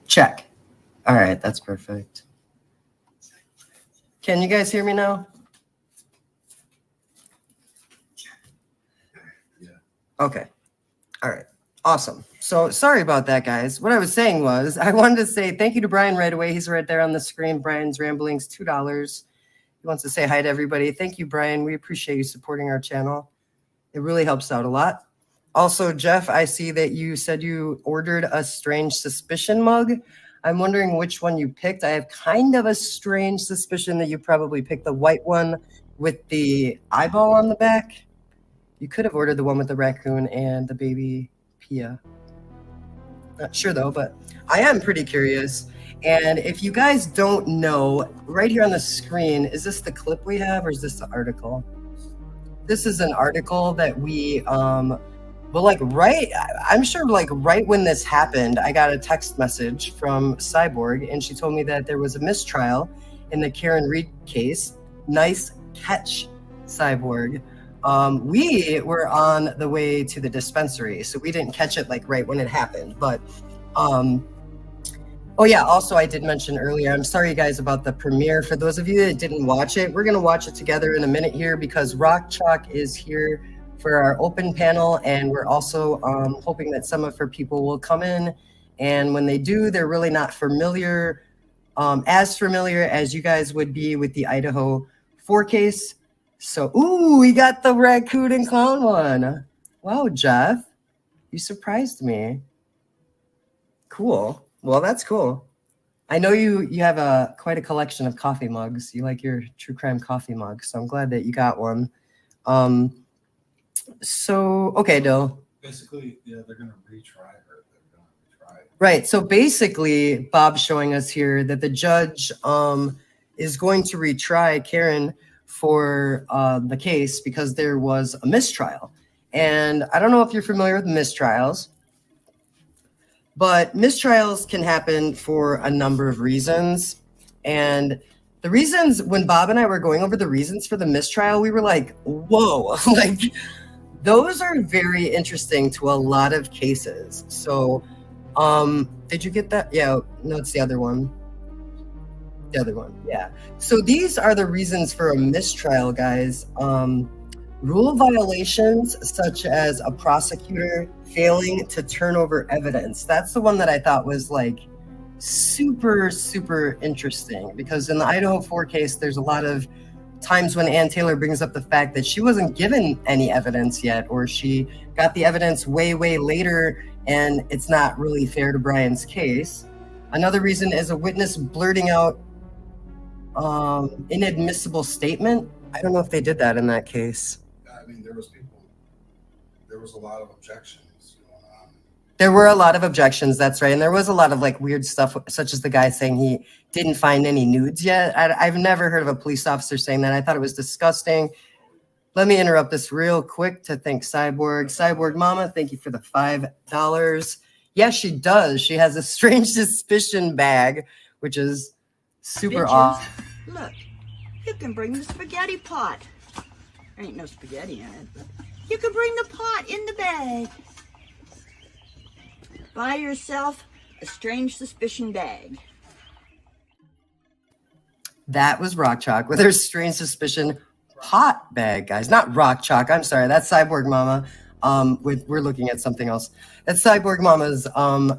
Check. All right, that's perfect. Can you guys hear me now? Yeah. Okay. All right. Awesome. So sorry about that, guys. What I was saying was I wanted to say thank you to Brian right away. He's right there on the screen. Brian's Ramblings, $2. He wants to say hi to everybody. Thank you, Brian. We appreciate you supporting our channel. It really helps out a lot. Also, Jeff, I see that you said you ordered a Strange Suspicion mug. I'm wondering which one you picked. I have kind of a strange suspicion that you probably picked the white one with the eyeball on the back. You could have ordered the one with the raccoon and the baby Pia. Not sure though, but I am pretty curious. And if you guys don't know, right here on the screen, is this the clip we have or is this the article? This is an article that we, I'm sure like right when this happened, I got a text message from Cyborg and she told me that there was a mistrial in the Karen Reed case. Nice catch, Cyborg. We were on the way to the dispensary, so we didn't catch it like right when it happened. But, oh yeah, also I did mention earlier, I'm sorry guys about the premiere. For those of you that didn't watch it, we're gonna watch it together in a minute here because Rock Chalk is here for our open panel. And we're also hoping that some of her people will come in. And when they do, they're really not familiar, as familiar as you guys would be with the Idaho 4 case. So, ooh, we got the raccoon and clown one. Wow, Jeff, you surprised me. Cool. Well, that's cool. I know you have quite a collection of coffee mugs. You like your true crime coffee mug, so I'm glad that you got one. So, okay, Dill. Basically, yeah, they're going to retry her. Right. So basically, Bob's showing us here that the judge is going to retry Karen for the case because there was a mistrial. And I don't know if you're familiar with mistrials, but mistrials can happen for a number of reasons. And the reasons, when Bob and I were going over the reasons for the mistrial, we were like, whoa, like those are very interesting to a lot of cases. So did you get that? Yeah, no, it's the other one. The other one, yeah. So these are the reasons for a mistrial, guys. Rule violations such as a prosecutor failing to turn over evidence. That's the one that I thought was like super, super interesting because in the Idaho 4 case, there's a lot of times when Ann Taylor brings up the fact that she wasn't given any evidence yet, or she got the evidence way, way later, and it's not really fair to Brian's case. Another reason is a witness blurting out inadmissible statement. I don't know if they did that in that case. I mean, there was a lot of objections. There were a lot of objections, that's right. And there was a lot of like weird stuff, such as the guy saying he didn't find any nudes yet. I've never heard of a police officer saying that. I thought it was disgusting. Let me interrupt this real quick to thank Cyborg. Cyborg Mama, thank you for the $5. Yes, she does. She has a Strange Suspicion bag, which is super awesome. Look, you can bring the spaghetti pot. There ain't no spaghetti in it, but you can bring the pot in the bag. Buy yourself a Strange Suspicion bag. That was Rock Chalk with her Strange Suspicion pot bag, guys. Not Rock Chalk. I'm sorry. That's Cyborg Mama. We're looking at something else. That's Cyborg Mama's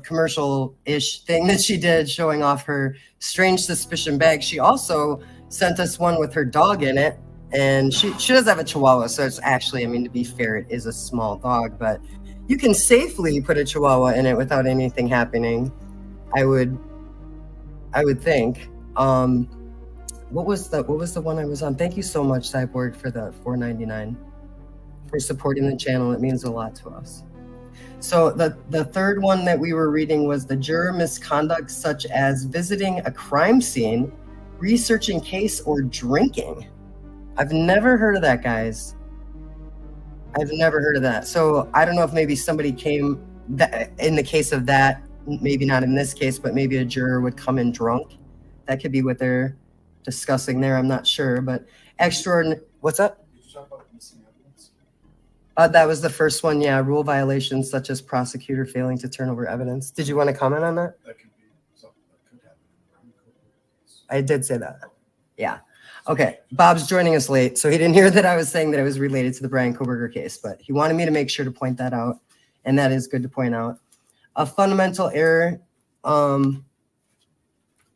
commercial-ish thing that she did showing off her Strange Suspicion bag. She also sent us one with her dog in it. And she does have a Chihuahua. So it's actually, I mean, to be fair, it is a small dog. But you can safely put a Chihuahua in it without anything happening. I would think. What was the one I was on? Thank you so much, Cyborg, for the $4.99 for supporting the channel. It means a lot to us. So the third one that we were reading was the juror misconduct, such as visiting a crime scene, researching case, or drinking. I've never heard of that, guys. I've never heard of that. So I don't know if maybe somebody came in the case of that, maybe not in this case, but maybe a juror would come in drunk. That could be what they're discussing there. I'm not sure, but extraordinary. What's up? That was the first one. Yeah, rule violations such as prosecutor failing to turn over evidence. Did you want to comment on that? That could be something that could happen. I did say that. Yeah. Okay. Bob's joining us late, so he didn't hear that I was saying that it was related to the Brian Koberger case, but he wanted me to make sure to point that out, and that is good to point out. A fundamental error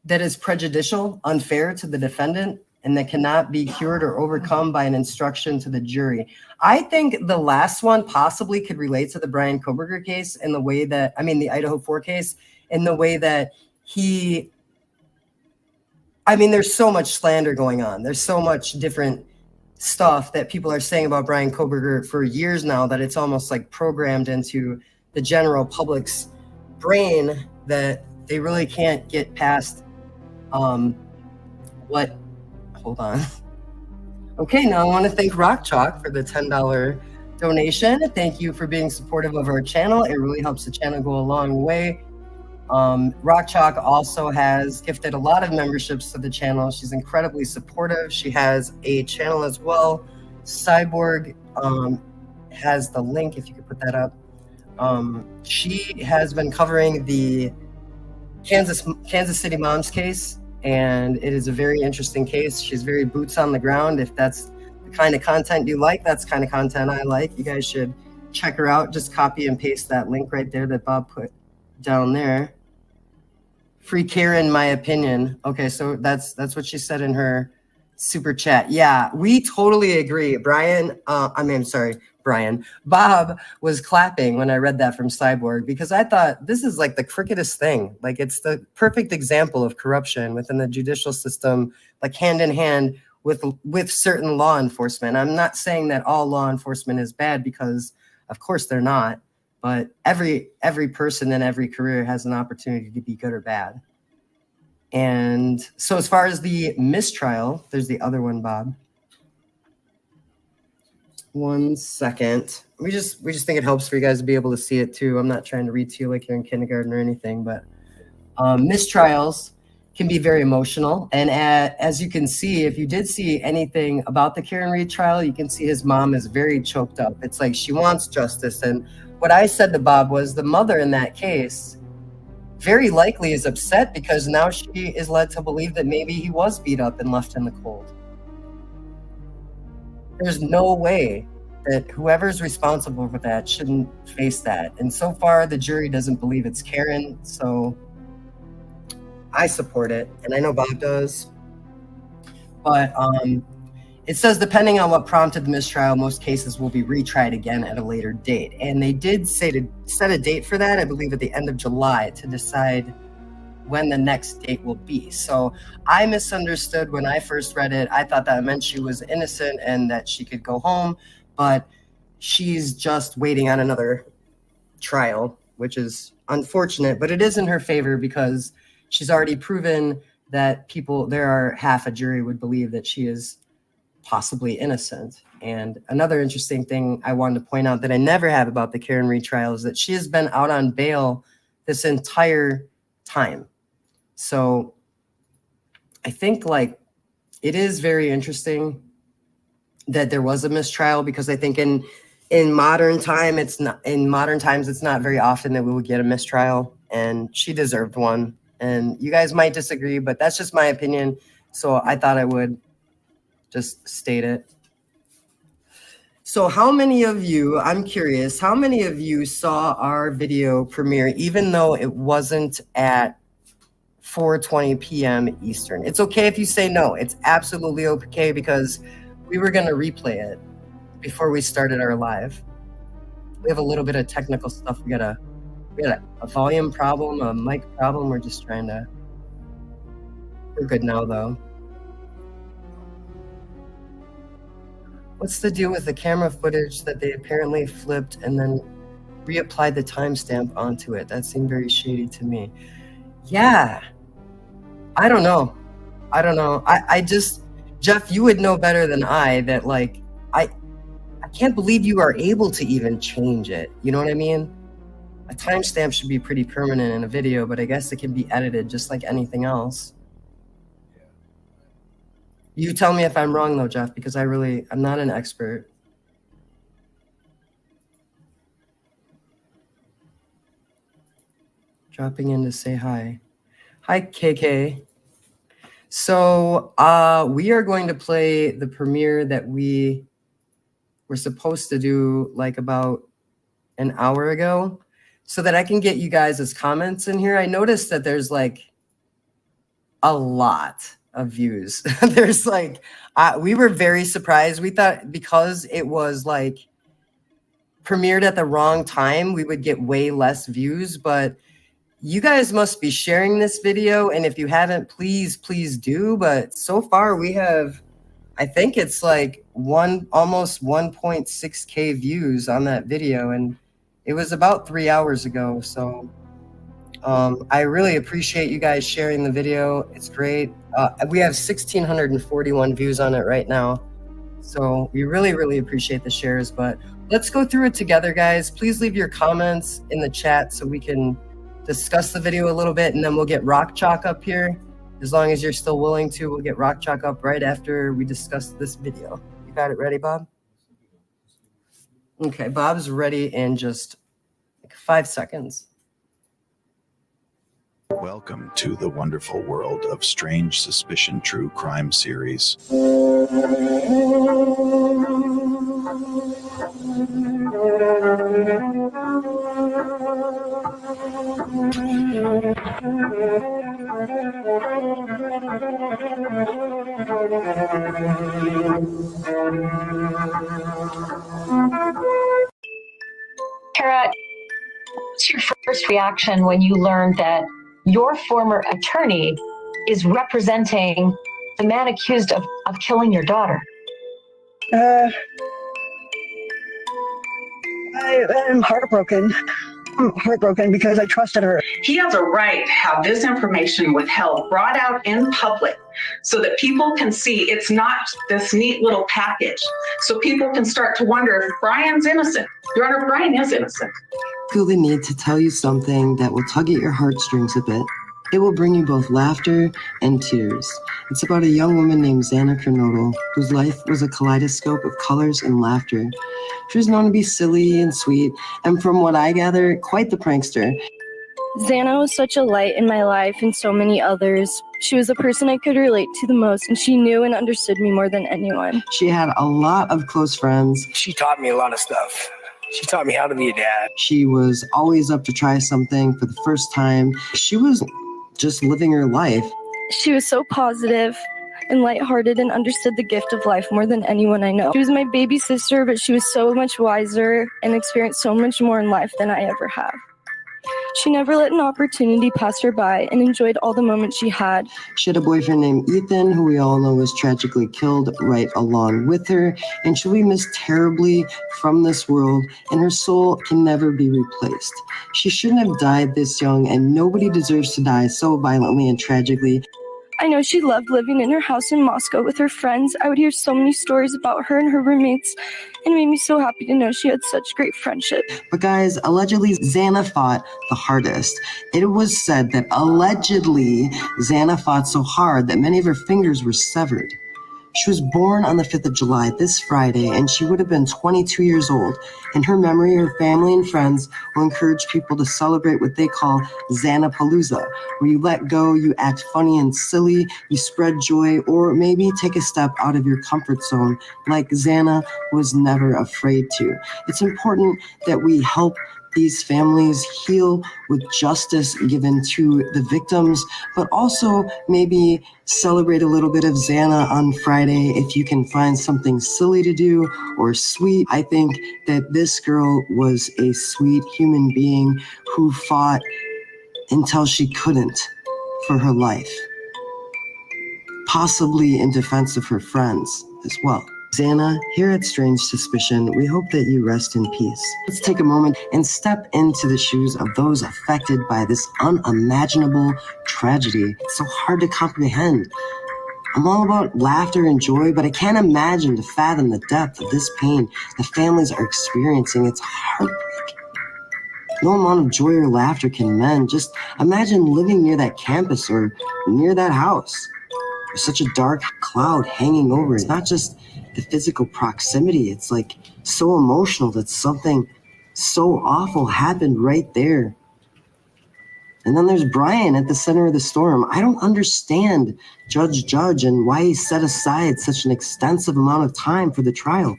that is prejudicial, unfair to the defendant, and that cannot be cured or overcome by an instruction to the jury. I think the last one possibly could relate to the Brian Koberger case in the way that, I mean, the Idaho 4 case, in the way that there's so much slander going on. There's so much different stuff that people are saying about Brian Koberger for years now that it's almost like programmed into the general public's brain that they really can't get past hold on. Okay, now I want to thank Rock Chalk for the $10 donation. Thank you for being supportive of our channel. It really helps the channel go a long way. Rock Chalk also has gifted a lot of memberships to the channel. She's incredibly supportive. She has a channel as well. Cyborg has the link, if you could put that up. She has been covering the Kansas City Moms case, and it is a very interesting case. She's very boots on the ground. If that's the kind of content you like, that's the kind of content I like. You guys should check her out. Just copy and paste that link right there that Bob put down there. Free Karen, my opinion. Okay, so that's what she said in her super chat. Yeah, we totally agree. Bob was clapping when I read that from Cyborg because I thought this is like the crookedest thing. Like it's the perfect example of corruption within the judicial system, like hand in hand with certain law enforcement. I'm not saying that all law enforcement is bad because of course they're not, but every person in every career has an opportunity to be good or bad. And so as far as the mistrial, there's the other one, Bob. 1 second. We just think it helps for you guys to be able to see it too. I'm not trying to read to you like you're in kindergarten or anything, but mistrials can be very emotional. And as you can see, if you did see anything about the Karen Reed trial, you can see his mom is very choked up. It's like she wants justice. And what I said to Bob was the mother in that case very likely is upset because now she is led to believe that maybe he was beat up and left in the cold. There's no way that whoever's responsible for that shouldn't face that. And so far, the jury doesn't believe it's Karen. So I support it. And I know Bob does. But it says, depending on what prompted the mistrial, most cases will be retried again at a later date. And they did say to set a date for that, I believe at the end of July, to decide when the next date will be. So I misunderstood when I first read it. I thought that meant she was innocent and that she could go home, but she's just waiting on another trial, which is unfortunate, but it is in her favor because she's already proven that half a jury would believe that she is possibly innocent. And another interesting thing I wanted to point out that I never have about the Karen Reed trial is that she has been out on bail this entire time. So I think like it is very interesting that there was a mistrial because I think in modern times it's not very often that we would get a mistrial, and she deserved one. And you guys might disagree, but that's just my opinion. So I thought I would just state it. So how many of you, I'm curious, how many of you saw our video premiere even though it wasn't at 4:20 p.m. Eastern? It's okay if you say no. It's absolutely okay because we were going to replay it before we started our live. We have a little bit of technical stuff. We got a volume problem, a mic problem. We're just trying to. We're good now, though. What's the deal with the camera footage that they apparently flipped and then reapplied the timestamp onto it? That seemed very shady to me. Yeah. I don't know. I just, Jeff, you would know better than I that like, I can't believe you are able to even change it. You know what I mean? A timestamp should be pretty permanent in a video, but I guess it can be edited just like anything else. You tell me if I'm wrong though, Jeff, because I'm not an expert. dropping in to say hi. Hi, KK. So we are going to play the premiere that we were supposed to do like about an hour ago so that I can get you guys' comments in here. I noticed that there's like a lot of views. There's like, we were very surprised. We thought because it was like premiered at the wrong time, we would get way less views, but you guys must be sharing this video. And if you haven't, please do. But so far we have, I think it's like almost 1.6K views on that video. And it was about 3 hours ago. So I really appreciate you guys sharing the video. It's great. We have 1,641 views on it right now. So we really appreciate the shares, but let's go through it together, guys. Please leave your comments in the chat so we can discuss the video a little bit, and then we'll get Rock Chalk up here. As long as you're still willing to, we'll get Rock Chalk up right after we discuss this video. You got it ready, Bob? Okay, Bob's ready in just like 5 seconds. Welcome to the wonderful world of Strange Suspicion True Crime Series. Kara, what's your first reaction when you learned that your former attorney is representing the man accused of killing your daughter? I am heartbroken. I'm heartbroken because I trusted her. He has a right to have this information withheld, brought out in public, so that people can see it's not this neat little package. So people can start to wonder if Brian's innocent. Your Honor, Brian is innocent. I feel the need to tell you something that will tug at your heartstrings a bit. It will bring you both laughter and tears. It's about a young woman named Xana Kernodle, whose life was a kaleidoscope of colors and laughter. She was known to be silly and sweet, and from what I gather, quite the prankster. Xana was such a light in my life and so many others. She was the person I could relate to the most, and she knew and understood me more than anyone. She had a lot of close friends. She taught me a lot of stuff. She taught me how to be a dad. She was always up to try something for the first time. She was just living her life. She was so positive and lighthearted and understood the gift of life more than anyone I know. She was my baby sister, but she was so much wiser and experienced so much more in life than I ever have. She never let an opportunity pass her by and enjoyed all the moments she had. She had a boyfriend named Ethan, who we all know was tragically killed right along with her, and she'll be missed terribly from this world, and her soul can never be replaced. She shouldn't have died this young, and nobody deserves to die so violently and tragically. I know she loved living in her house in Moscow with her friends. I would hear so many stories about her and her roommates, and it made me so happy to know she had such great friendship. But guys, allegedly, Xana fought the hardest. It was said that allegedly, Xana fought so hard that many of her fingers were severed. She was born on the 5th of July, this Friday, and she would have been 22 years old. In her memory, her family and friends will encourage people to celebrate what they call Xanapalooza, where you let go, you act funny and silly, you spread joy, or maybe take a step out of your comfort zone, like Xana was never afraid to. It's important that we help these families heal with justice given to the victims, but also maybe celebrate a little bit of Xana on Friday if you can find something silly to do or sweet. I think that this girl was a sweet human being who fought until she couldn't for her life, possibly in defense of her friends as well. Xana, here at Strange Suspicion, we hope that you rest in peace. Let's take a moment and step into the shoes of those affected by this unimaginable tragedy. It's so hard to comprehend. I'm all about laughter and joy, but I can't imagine to fathom the depth of this pain the families are experiencing. It's heartbreaking. No amount of joy or laughter can mend. Just imagine living near that campus or near that house. There's such a dark cloud hanging over it. It's not just the physical proximity. It's like so emotional that something so awful happened right there. And then there's Brian at the center of the storm. I don't understand Judge and why he set aside such an extensive amount of time for the trial.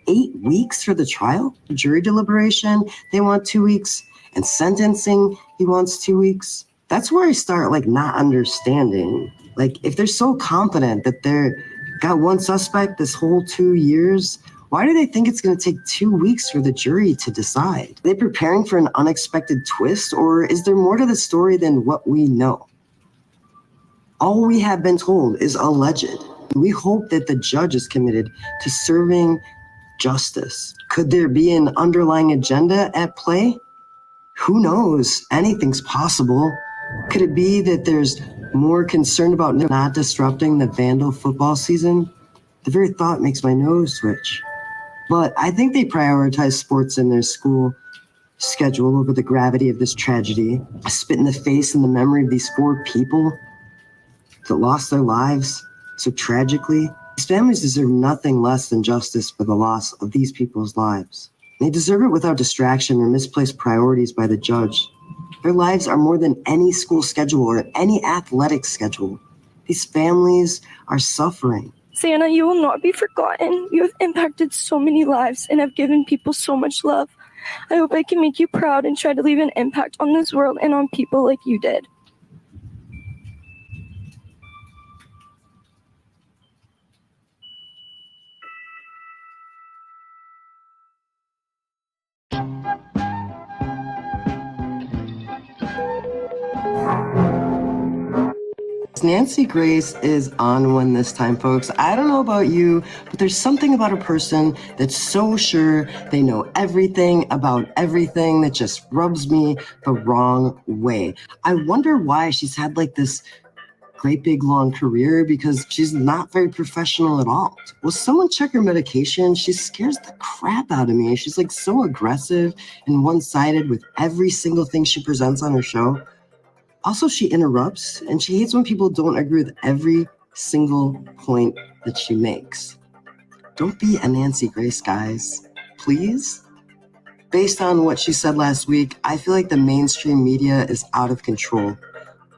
8 weeks for the trial? Jury deliberation, they want 2 weeks. And sentencing, he wants 2 weeks. That's where I start not understanding. If they're so confident that they're got one suspect this whole 2 years, why do they think it's going to take 2 weeks for the jury to decide? Are they preparing for an unexpected twist, or is there more to the story than what we know? All we have been told is alleged. We hope that the judge is committed to serving justice. Could there be an underlying agenda at play? Who knows? Anything's possible. Could it be that there's more concern about not disrupting the Vandal football season? The very thought makes my nose twitch. But I think they prioritize sports in their school schedule over the gravity of this tragedy. I spit in the face in the memory of these 4 people that lost their lives so tragically. These families deserve nothing less than justice for the loss of these people's lives. They deserve it without distraction or misplaced priorities by the judge. Their lives are more than any school schedule or any athletic schedule. These families are suffering. Santa, you will not be forgotten. You have impacted so many lives and have given people so much love. I hope I can make you proud and try to leave an impact on this world and on people like you did. Nancy Grace is on one this time, folks. I don't know about you, but there's something about a person that's so sure they know everything about everything that just rubs me the wrong way. I wonder why she's had this great big long career, because she's not very professional at all. Will someone check her medication? She scares the crap out of me. She's so aggressive and one-sided with every single thing she presents on her show. Also, she interrupts, and she hates when people don't agree with every single point that she makes. Don't be a Nancy Grace, guys. Please? Based on what she said last week, I feel like the mainstream media is out of control.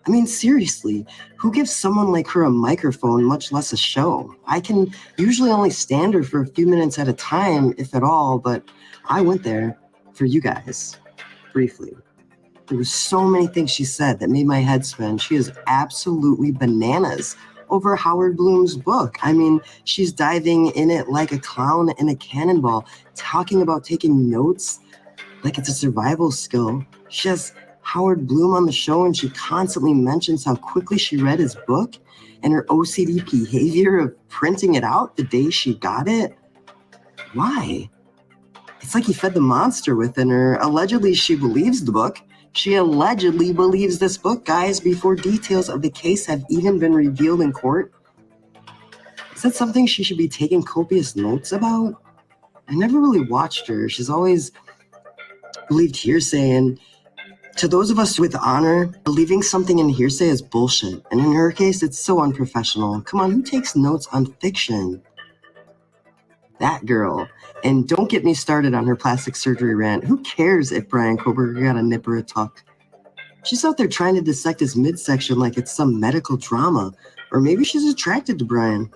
I mean, seriously, who gives someone like her a microphone, much less a show? I can usually only stand her for a few minutes at a time, if at all, but I went there for you guys, briefly. There were so many things she said that made my head spin. She is absolutely bananas over Howard Bloom's book. I mean, she's diving in it like a clown in a cannonball, talking about taking notes like it's a survival skill. She has Howard Bloom on the show, and she constantly mentions how quickly she read his book and her OCD behavior of printing it out the day she got it. Why? It's like he fed the monster within her. Allegedly, she believes the book. She allegedly believes this book, guys, before details of the case have even been revealed in court. Is that something she should be taking copious notes about? I never really watched her. She's always believed hearsay, and to those of us with honor, believing something in hearsay is bullshit. And in her case, it's so unprofessional. Come on, who takes notes on fiction? That girl. And don't get me started on her plastic surgery rant. Who cares if Brian Koberger got a nip or a tuck? She's out there trying to dissect his midsection like it's some medical drama. Or maybe she's attracted to Brian.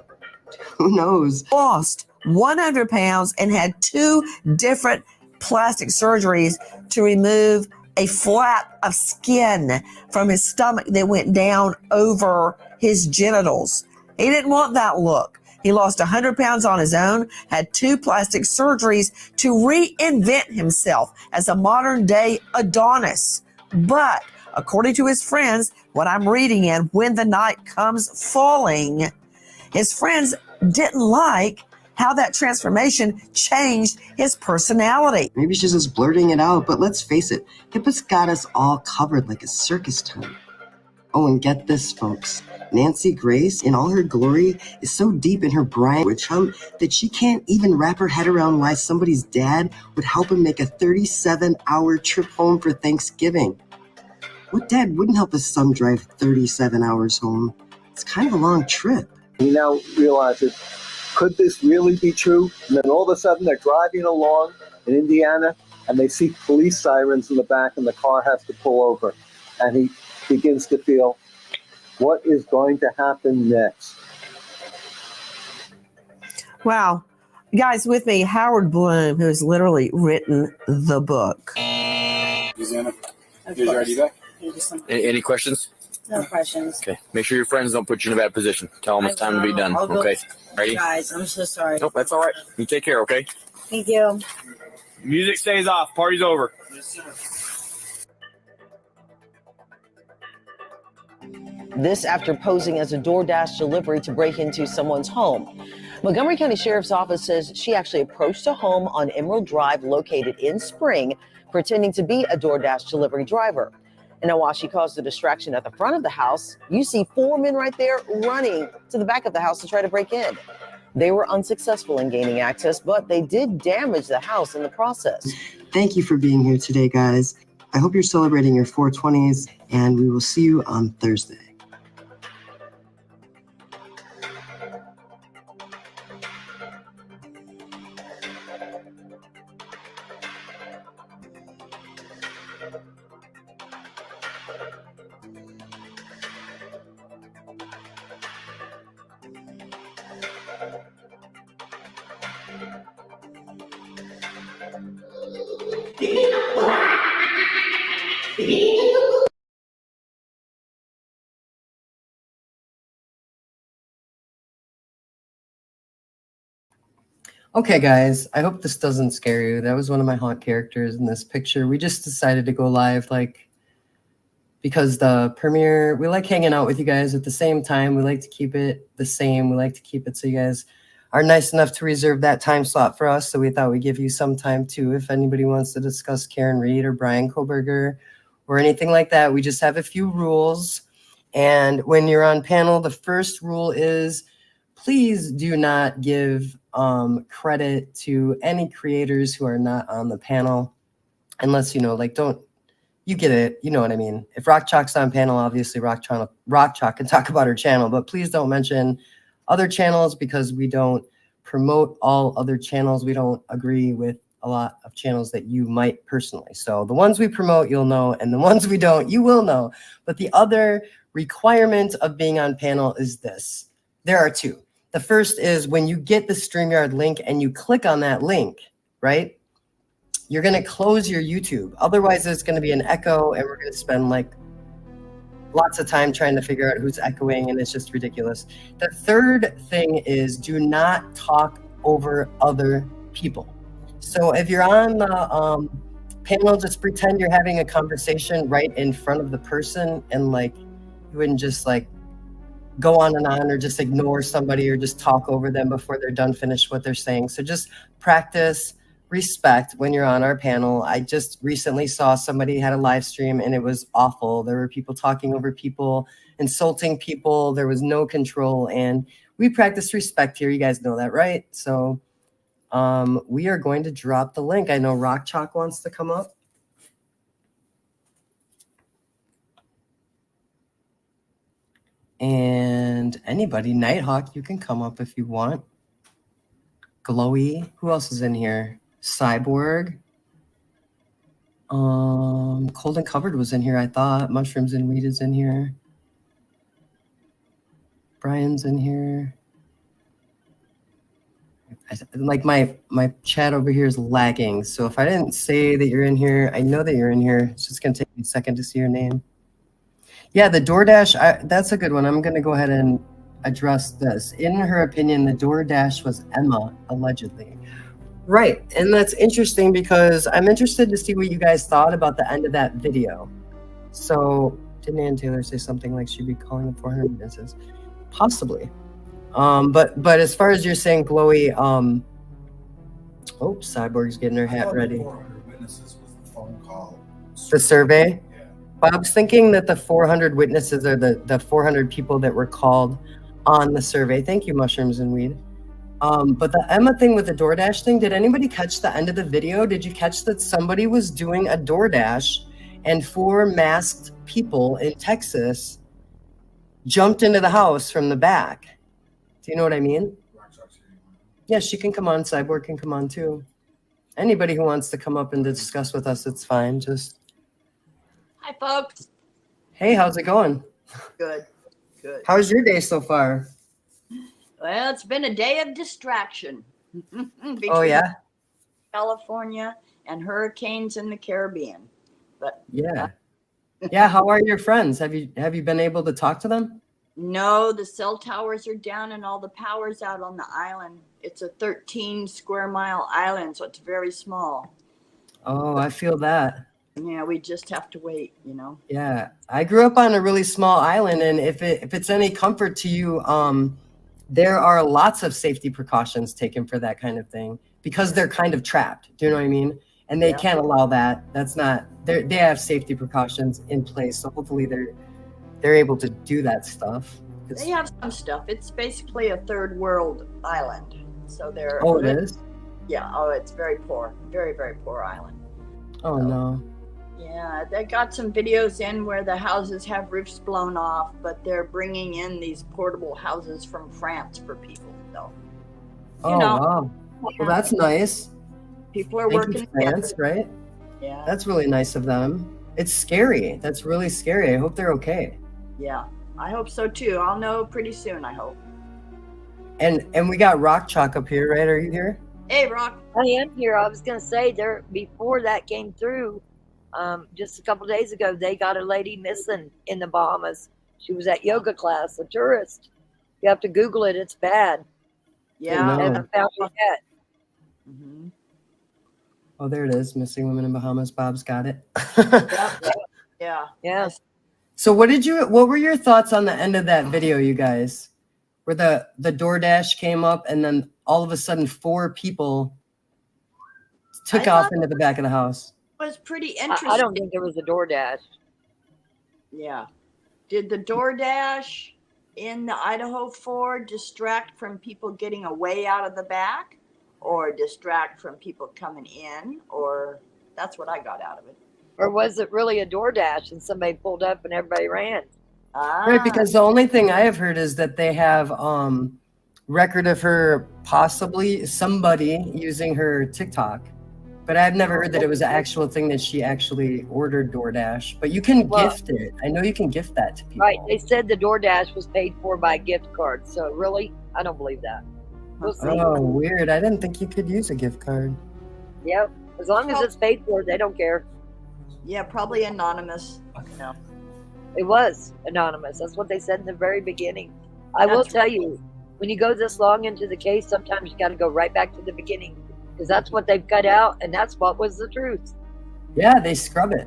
Who knows? Lost 100 pounds and had 2 different plastic surgeries to remove a flap of skin from his stomach that went down over his genitals. He didn't want that look. He lost 100 pounds on his own, had 2 plastic surgeries to reinvent himself as a modern day Adonis. But according to his friends, what I'm reading in When the Night Comes Falling, his friends didn't like how that transformation changed his personality. Maybe she's just blurting it out, but let's face it, HIPAA's got us all covered like a circus tent. Oh, and get this, folks. Nancy Grace, in all her glory, is so deep in her Brian witch hunt that she can't even wrap her head around why somebody's dad would help him make a 37-hour trip home for Thanksgiving. What dad wouldn't help his son drive 37 hours home? It's kind of a long trip. He now realizes, could this really be true? And then all of a sudden they're driving along in Indiana and they see police sirens in the back and the car has to pull over. and he begins to feel, what is going to happen next? Wow. Guys, with me, Howard Bloom, who has literally written the book. Susanna, is your ID back? Any questions? No questions. Okay. Make sure your friends don't put you in a bad position. Tell them it's time to be done. Okay. Ready? Guys, I'm so sorry. Nope, that's all right. You take care, okay? Thank you. Music stays off. Party's over. This after posing as a DoorDash delivery to break into someone's home. Montgomery County Sheriff's Office says she actually approached a home on Emerald Drive located in Spring, pretending to be a DoorDash delivery driver. And now while she caused a distraction at the front of the house, you see 4 men right there running to the back of the house to try to break in. They were unsuccessful in gaining access, but they did damage the house in the process. Thank you for being here today, guys. I hope you're celebrating your 420s, and we will see you on Thursday. Okay, guys, I hope this doesn't scare you. That was one of my haunt characters in this picture. We just decided to go live, because the premiere, we like hanging out with you guys at the same time. We like to keep it the same. We like to keep it so you guys are nice enough to reserve that time slot for us. So we thought we'd give you some time too. If anybody wants to discuss Karen Reed or Brian Koberger or anything like that, we just have a few rules. And when you're on panel, the first rule is please do not give credit to any creators who are not on the panel, unless, don't, you get it, you know what I mean. If Rock Chalk's on panel, obviously Rock Chalk can talk about her channel, but please don't mention other channels because we don't promote all other channels. We don't agree with a lot of channels that you might personally. So the ones we promote, you'll know, and the ones we don't, you will know. But the other requirement of being on panel is this. There are two. The first is when you get the StreamYard link and you click on that link, right? You're going to close your YouTube. Otherwise, there's going to be an echo, and we're going to spend lots of time trying to figure out who's echoing, and it's just ridiculous. The third thing is do not talk over other people. So if you're on the panel, just pretend you're having a conversation right in front of the person, and you wouldn't just go on and on or just ignore somebody or just talk over them before they're done finish what they're saying. So just practice respect when you're on our panel. I just recently saw somebody had a live stream and it was awful. There were people talking over people, insulting people. There was no control, and we practice respect here. You guys know that, right? So we are going to drop the link. I know Rock Chalk wants to come up. And anybody, Nighthawk, you can come up if you want. Glowy, who else is in here? Cyborg. Cold and Covered was in here, I thought. Mushrooms and Weed is in here. Brian's in here. My chat over here is lagging. So if I didn't say that you're in here, I know that you're in here. It's just going to take me a second to see your name. Yeah, the DoorDash, that's a good one. I'm going to go ahead and address this. In her opinion, the DoorDash was Emma, allegedly. Right, and that's interesting because I'm interested to see what you guys thought about the end of that video. So, didn't Ann Taylor say something like she'd be calling the 400 witnesses? Possibly. But as far as you're saying, Glowy, Cyborg's getting her hat ready. 400 witnesses was the phone call. The survey? Bob's thinking that the 400 witnesses are the 400 people that were called on the survey. Thank you, Mushrooms and Weed. But the Emma thing with the DoorDash thing, did anybody catch the end of the video? Did you catch that somebody was doing a DoorDash and 4 masked people in Texas jumped into the house from the back? Do you know what I mean? Yeah, she can come on. Cyborg can come on too. Anybody who wants to come up and discuss with us, it's fine. Just Hi, folks. Hey, how's it going? Good. Good. How's your day so far? Well, it's been a day of distraction. Between Oh yeah? California and hurricanes in the Caribbean. But Yeah. Yeah, how are your friends? Have you been able to talk to them? no, the cell towers are down and all the power's out on the island. It's a 13 square mile island, so it's very small. Oh, I feel that. Yeah, we just have to wait, you know. Yeah. I grew up on a really small island, and if it's any comfort to you, there are lots of safety precautions taken for that kind of thing because they're kind of trapped. Do you know what I mean? And they can't allow that. That's not they have safety precautions in place. So hopefully they're able to do that stuff. They have some stuff. It's basically a third world island. So they're Oh, it is? Yeah, oh, it's very poor. Very, very poor island. Oh no. Yeah, they got some videos in where the houses have roofs blown off, but they're bringing in these portable houses from France for people. So, Oh wow. Well, that's nice. People are Thank working you, France, together. right? Yeah. That's really nice of them. It's scary. That's really scary. I hope they're okay. Yeah, I hope so too. I'll know pretty soon, I hope. And we got Rock Chalk up here, right? Are you here? Hey, Rock. I am here. I was going to say there before that came through, just a couple days ago, they got a lady missing in the Bahamas. She was at yoga class, a tourist. You have to Google it. It's bad. Yeah. And I found her yet. Mm-hmm. Oh, there it is. Missing women in Bahamas. Bob's got it. Yeah. Yes. So what were your thoughts on the end of that video, you guys? Where the DoorDash came up and then all of a sudden 4 people took off into the back of the house. It was pretty interesting. I don't think there was a DoorDash. Yeah. Did the DoorDash in the Idaho 4 distract from people getting away out of the back or distract from people coming in? Or that's what I got out of it. Or was it really a DoorDash and somebody pulled up and everybody ran? Right, because the only thing I have heard is that they have record of her possibly somebody using her TikTok. But I've never heard that it was an actual thing that she actually ordered DoorDash. But you can gift it. I know you can gift that to people. Right. They said the DoorDash was paid for by a gift card. So really, I don't believe that. We'll see. Oh, weird. I didn't think you could use a gift card. Yep. As long as it's paid for, they don't care. Yeah, probably anonymous. No. It was anonymous. That's what they said in the very beginning. I will tell you, when you go this long into the case, sometimes you got to go right back to the beginning because that's what they've cut out and that's what was the truth. Yeah, they scrub it.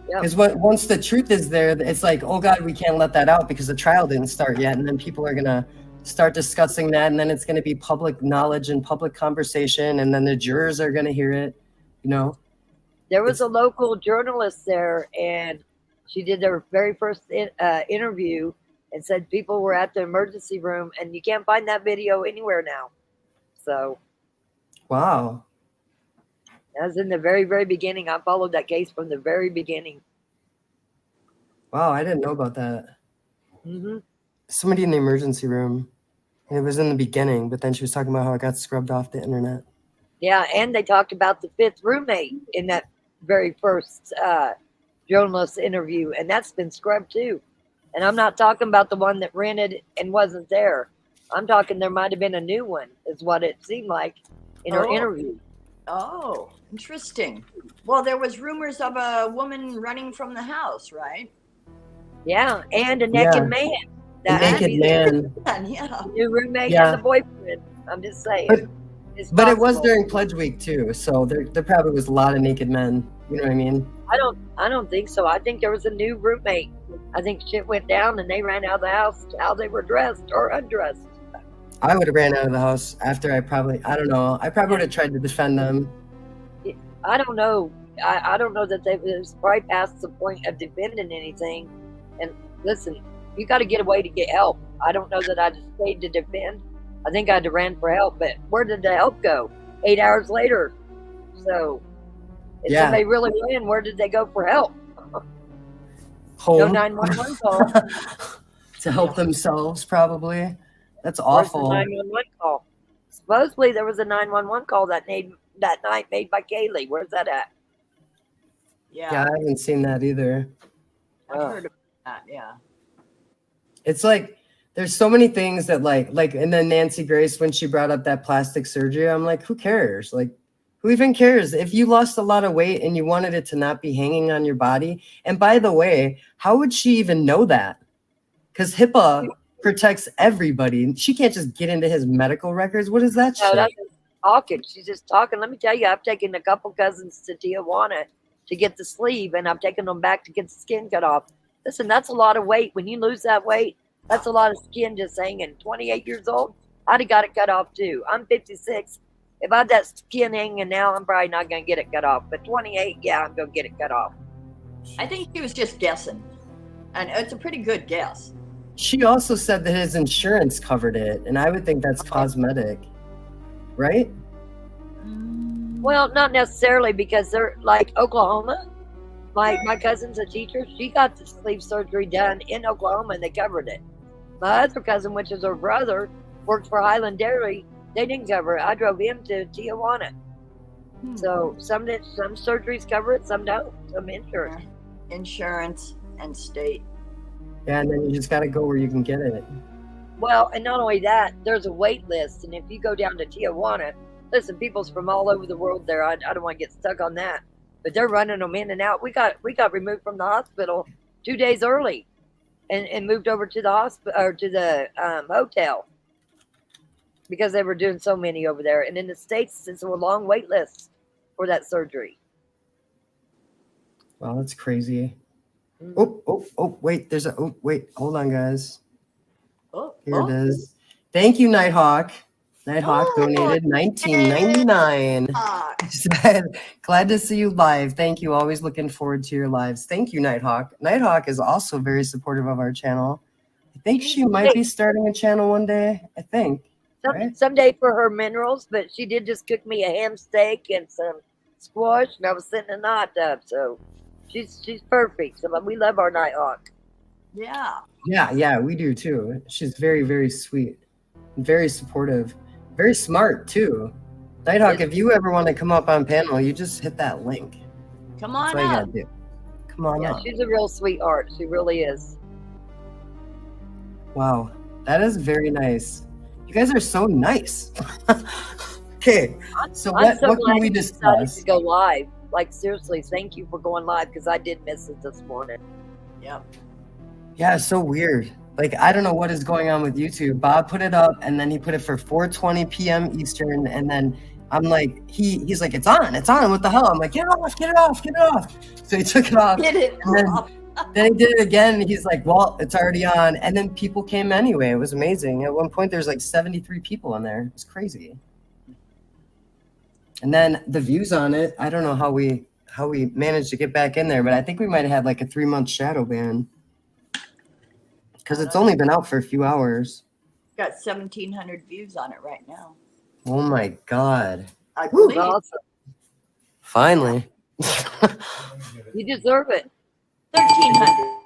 Because once the truth is there, it's like, oh God, we can't let that out because the trial didn't start yet. And then people are going to start discussing that. And then it's going to be public knowledge and public conversation. And then the jurors are going to hear it, you know. There was a local journalist there and she did their very first interview and said people were at the emergency room and you can't find that video anywhere now. So. Wow. That was in the very, very beginning. I followed that case from the very beginning. Wow, I didn't know about that. Mm-hmm. Somebody in the emergency room. And it was in the beginning, but then she was talking about how it got scrubbed off the internet. Yeah, and they talked about the 5th roommate in that very first journalist interview, and that's been scrubbed too. And I'm not talking about the one that rented and wasn't there. I'm talking there might have been a new one, is what it seemed like in her interview. Oh, interesting. Well, there was rumors of a woman running from the house, right? Yeah, and a naked man. A naked man. Yeah. New roommate Yeah. and the boyfriend. I'm just saying. But it was during Pledge Week too, so there probably was a lot of naked men. You know what I mean? I don't think so. I think there was a new roommate. I think shit went down and they ran out of the house how they were dressed or undressed. I would have ran out of the house after I probably would have tried to defend them. I don't know. I don't know that they was probably past the point of defending anything. And listen, you got to get away to get help. I don't know that I just stayed to defend. I think I'd have ran for help, but where did the help go? 8 hours later. So if somebody really ran, where did they go for help? Home. No 911 call. To help themselves, probably. That's Where's the awful. 911 call? Supposedly there was a 911 call that night made by Kaylee. Where's that at? Yeah, I haven't seen that either. I've heard of that. Yeah. It's like there's so many things that and then Nancy Grace, when she brought up that plastic surgery, I'm like, who cares? Like, who even cares? If you lost a lot of weight and you wanted it to not be hanging on your body. And by the way, how would she even know that? Because HIPAA protects everybody. She can't just get into his medical records. What is that No, shit? that's just talking. She's just talking. Let me tell you, I've taken a couple cousins to Tijuana to get the sleeve, and I've taken them back to get the skin cut off. Listen, that's a lot of weight. When you lose that weight, that's a lot of skin just hanging. 28 years old, I'd have got it cut off too. I'm 56. If I had that skin hanging now, I'm probably not going to get it cut off. But 28, yeah, I'm going to get it cut off. I think she was just guessing. And it's a pretty good guess. She also said that his insurance covered it, and I would think that's cosmetic, right? Well, not necessarily, because they're like Oklahoma. My cousin's a teacher. She got the sleeve surgery done in Oklahoma, and they covered it. My other cousin, which is her brother, worked for Highland Dairy. They didn't cover it. I drove him to Tijuana. So some surgeries cover it, some don't. Some insurance. Insurance and state. Yeah, and then you just got to go where you can get it. Well, and not only that, there's a wait list. And if you go down to Tijuana, listen, people's from all over the world there. I don't want to get stuck on that. But they're running them in and out. We got removed from the hospital 2 days early and moved over to the hospital or to the hotel because they were doing so many over there. And in the States, it's a long wait list for that surgery. Wow, that's crazy. Oh, wait, wait, hold on, guys. Here it is. Thank you, Nighthawk. Nighthawk donated $19.99. Glad to see you live. Thank you. Always looking forward to your lives. Thank you, Nighthawk. Nighthawk is also very supportive of our channel. I think she might be starting a channel one day. I think. Someday for her minerals, but she did just cook me a ham steak and some squash, and I was sitting in the hot tub. So she's perfect. So we love our Nighthawk. Yeah. Yeah, we do too. She's very, very sweet, very supportive, very smart too. Nighthawk, if you ever want to come up on panel, you just hit that link. Come on That's all you up. gotta do. Come on up. She's a real sweetheart. She really is. Wow, that is very nice. You guys are so nice. Okay, so what can we discuss? To go live. Like, seriously, thank you for going live, because I did miss it this morning. Yep. Yeah, it's so weird. Like, I don't know what is going on with YouTube. Bob put it up, and then he put it for 4:20 p.m. Eastern, and then I'm like, he's like, it's on. What the hell? I'm like, get it off. So he took it off. Get it off. Then he did it again, and he's like, well, it's already on. And then people came anyway. It was amazing. At one point, there's like 73 people in there. It was crazy. And then the views on it, I don't know how we managed to get back in there, but I think we might have had like a 3-month shadow ban. Because it's only been out for a few hours. Got 1,700 views on it right now. Oh my God. I believe. Awesome. Finally. You deserve it. 1,300.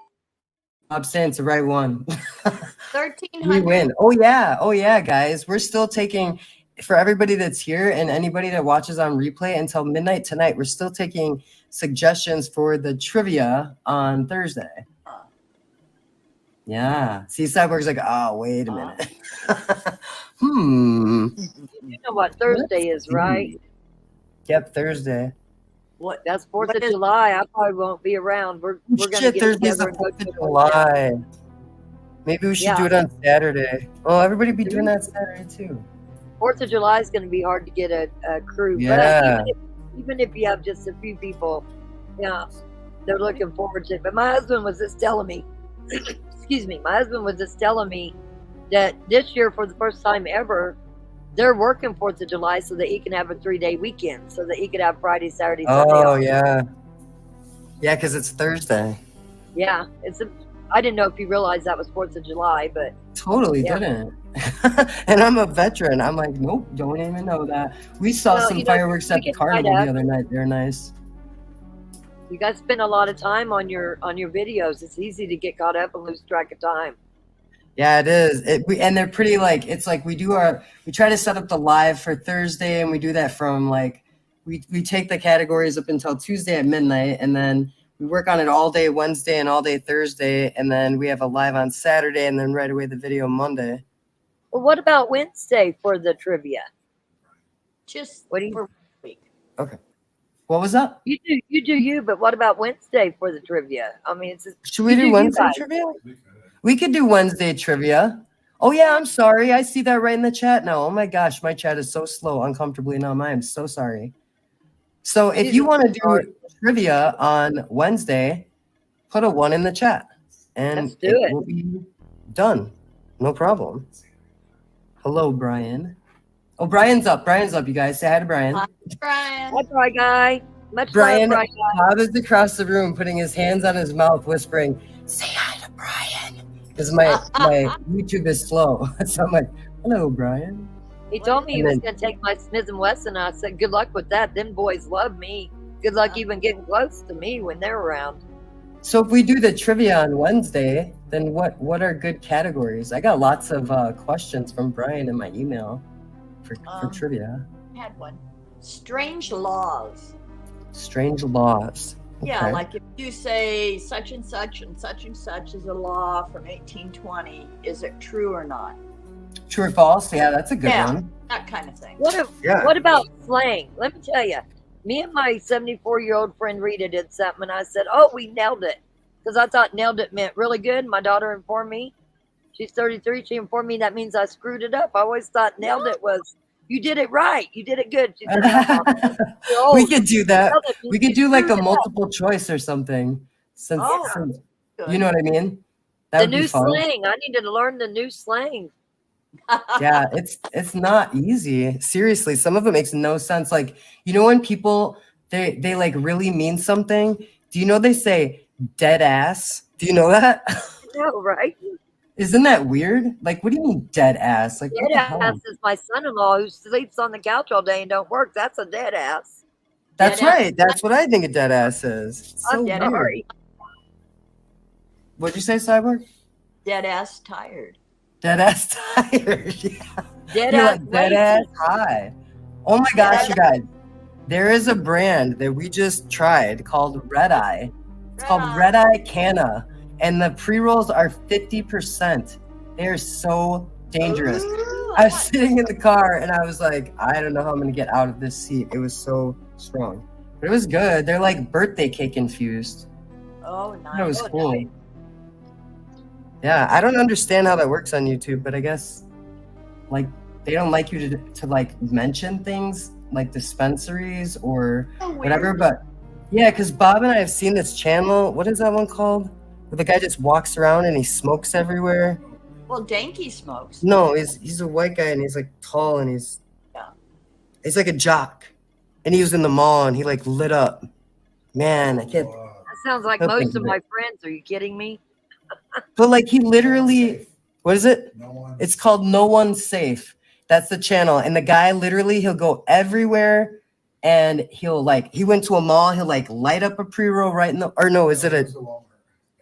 I'm saying it's the right one. 1,300. We win. Oh yeah, guys. We're still taking, for everybody that's here and anybody that watches on replay until midnight tonight, we're still taking suggestions for the trivia on Thursday. Yeah. See, Cyborg's like, oh, wait a minute. You know what Thursday is, right? Yep, Thursday. What? That's 4th of July. I probably won't be around. We're going to get Thursday's together the and go 4th of July. Maybe we should do it on Saturday. Oh, everybody be doing that Saturday too. 4th of July is going to be hard to get a crew. Yeah. But even if you have just a few people, yeah, they're looking forward to it. But my husband was just telling me, my husband was just telling me that this year, for the first time ever, they're working 4th of July so that he can have a 3-day weekend, so that he could have Friday, Saturday, Sunday Oh, off. yeah. Yeah, because it's Thursday. Yeah, I didn't know if you realized that was 4th of July, but Totally didn't. And I'm a veteran. I'm like, nope, don't even know that. We saw some fireworks at the carnival the other night. They're nice. You guys spend a lot of time on your videos. It's easy to get caught up and lose track of time. Yeah, it is. And they're pretty like, it's like we try to set up the live for Thursday, and we do that from like, we take the categories up until Tuesday at midnight, and then We work on it all day Wednesday and all day Thursday, and then we have a live on Saturday, and then right away the video Monday. Well, what about Wednesday for the trivia? Just what do you? For week. Okay. What was that? You do you, but what about Wednesday for the trivia? I mean, should we do Wednesday trivia? We could do Wednesday trivia. Oh yeah, I'm sorry. I see that right in the chat now. Oh my gosh, my chat is so slow, uncomfortably numb. I am so sorry. So if you want to do trivia on Wednesday, put a 1 in the chat, and it will be done. No problem. Hello, Brian. Oh, Brian's up. Brian's up, you guys. Say hi to Brian. Hi, Brian. Hi, Brian guy. Much Brian, love, Brian guy. Bob is across the room putting his hands on his mouth, whispering, say hi to Brian. Because my YouTube is slow. So I'm like, hello, Brian. He told me he was going to take my Smith & Wesson. I said, good luck with that. Them boys love me. Good luck even getting close to me when they're around. So if we do the trivia on Wednesday, then what are good categories? I got lots of questions from Brian in my email for trivia. I had one. Strange laws. Strange laws. Yeah, Okay. like if you say such and such and such and such is a law from 1820, is it true or not? True or false? Yeah, that's a good one. That kind of thing. What about slang? Let me tell you. Me and my 74-year-old friend Rita did something, and I said, oh, we nailed it. Because I thought nailed it meant really good. My daughter informed me. She's 33. She informed me that means I screwed it up. I always thought nailed it was, you did it right. You did it good. She said, no, We could do that. nailed it means We could do you like a screwed it up. multiple choice or something. Since you know what I mean? That The would be new fun. slang. I needed to learn the new slang. Yeah, it's not easy. Seriously, some of it makes no sense. Like, you know, when people they like really mean something, do you know they say dead ass? Do you know that? No, right? Isn't that weird? Like, what do you mean dead ass? Like, what Dead the hell? ass is my son-in-law who sleeps on the couch all day and don't work. That's a dead ass. That's Dead ass. right. That's what I think a dead ass is. It's so I'm dead weird. sorry. What'd you say, Cyborg? Dead ass tired. Dead ass tired. Yeah. Dead You're ass like dead ass high. Oh my gosh, you Dead guys. There is a brand that we just tried called Red Eye. It's called Red Eye Canna. And the pre-rolls are 50%. They are so dangerous. I was sitting in the car and I was like, I don't know how I'm gonna get out of this seat. It was so strong. But it was good. They're like birthday cake infused. Oh, nice. That was cool. Yeah, I don't understand how that works on YouTube, but I guess like they don't like you to like mention things like dispensaries or whatever. But yeah, because Bob and I have seen this channel. What is that one called? Where the guy just walks around and he smokes everywhere. Well, Danky smokes. No, he's a white guy and he's like tall and he's like a jock. And he was in the mall and he like lit up. Man, I can't. That sounds like That's most of like- my friends. Are you kidding me? But like he literally, what is it? It's called No One's Safe. That's the channel. And the guy literally, he'll go everywhere and he'll like, he went to a mall, he'll like light up a pre-roll right in the, or no, is it a,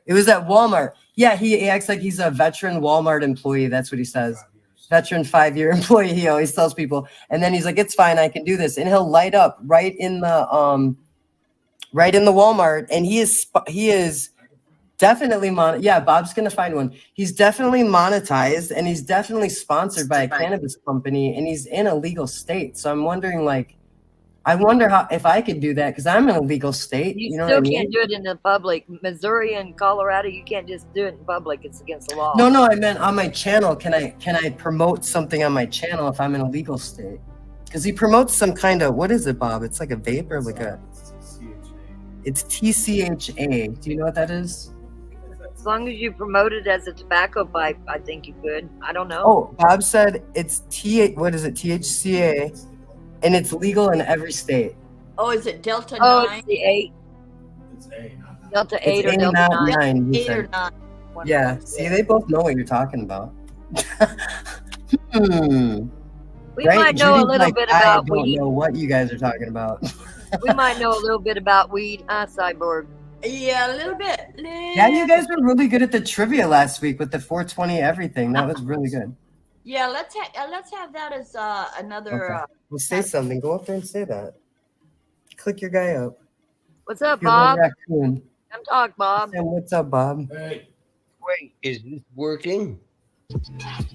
it was at Walmart. Yeah, he acts like he's a veteran Walmart employee. That's what he says. Veteran 5-year employee. He always tells people. And then he's like, it's fine, I can do this. And he'll light up right in the Walmart. And he is definitely yeah, Bob's gonna find one. He's definitely monetized and he's definitely sponsored by a cannabis company and he's in a legal state. So I'm wondering, like, I wonder how if I could do that because I'm in a legal state. You know Still what I mean? can't do it in the public. Missouri and Colorado, you can't just do it in public. It's against the law. No, I meant on my channel. Can I promote something on my channel if I'm in a legal state? Because he promotes some kind of, what is it, Bob? It's like a vape or like a. It's TCHA. Do you know what that is? As long as you promote it as a tobacco pipe, I think you could. I don't know. Oh, Bob said it's what is it? THCA, and it's legal in every state. Oh, is it Delta 9? Oh, it's the 8. It's A. Delta It's 8 or A, Delta not 9. 9. he 8 or said. 9. One Yeah. of those. See, they both know what you're talking about. We might know a Judy's little like, bit I about don't weed. know what you guys are talking about. We might know a little bit about weed, Cyborg. Yeah, a little bit. Yeah, you guys were really good at the trivia last week with the 420 everything. That was really good. Yeah, let's have that as another. Okay. Well, say something. Go up there and say that. Click your guy up. What's up, Your little Bob? raccoon. Let him talk, Bob. Sam, what's up, Bob? Hey. Wait, is this working?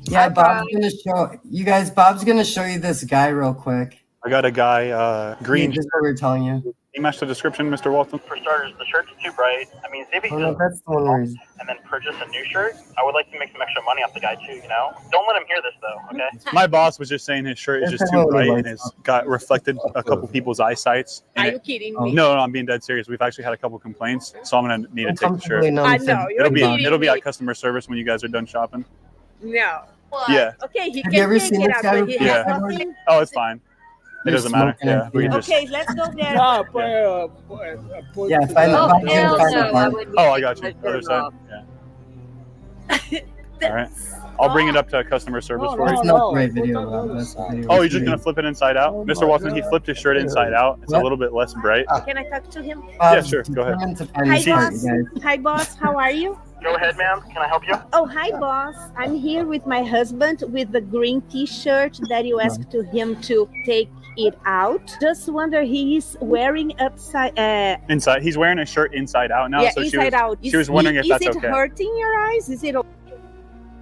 Yeah, Hi, Bob's Brian. gonna show you guys. Bob's gonna show you this guy real quick. I got a guy, green. This is what we were telling you. He matched the description, Mr. Walton. For starters, the shirt's too bright. I mean, see if he Oh can no, just that's the one where he's. and then purchase a new shirt. I would like to make some extra money off the guy too, you know? Don't let him hear this though, okay? My boss was just saying his shirt is just too bright and it's got reflected a couple people's eyesights. Are you kidding me? No, I'm being dead serious. We've actually had a couple complaints, so I'm gonna need to take the shirt. I know. You're It'll be kidding at customer service when you guys are done shopping. me. No. Yeah. Okay, he Have you can ever take seen it this out, guy but he before? has Yeah. nothing. Oh, it's fine. It You're doesn't matter. smoking Yeah, we can just. Okay, let's go there. Yeah, find Oh, the hell find the no. I part. wouldn't Oh, I be got you. taking my Other shirt side. off. Yeah. All right. I'll bring it up to customer service for you. It's not the right video, Bob. That's the video. Oh, you're just gonna flip it inside out, Mr. Watson. He flipped his shirt inside out. It's a What? little bit less bright. Can I talk to him? Yeah, sure. Go ahead. Determined to find Hi, the shirt, boss. you guys. Hi, boss. How are you? Go ahead, ma'am. Can I help you? Oh, hi, boss. I'm here with my husband with the green T-shirt that you asked to him to take it out. Just wonder, he's wearing upside. Inside, he's wearing a shirt inside out now. Yeah, so inside out. She was wondering if that's Is it okay. hurting your eyes? Is it?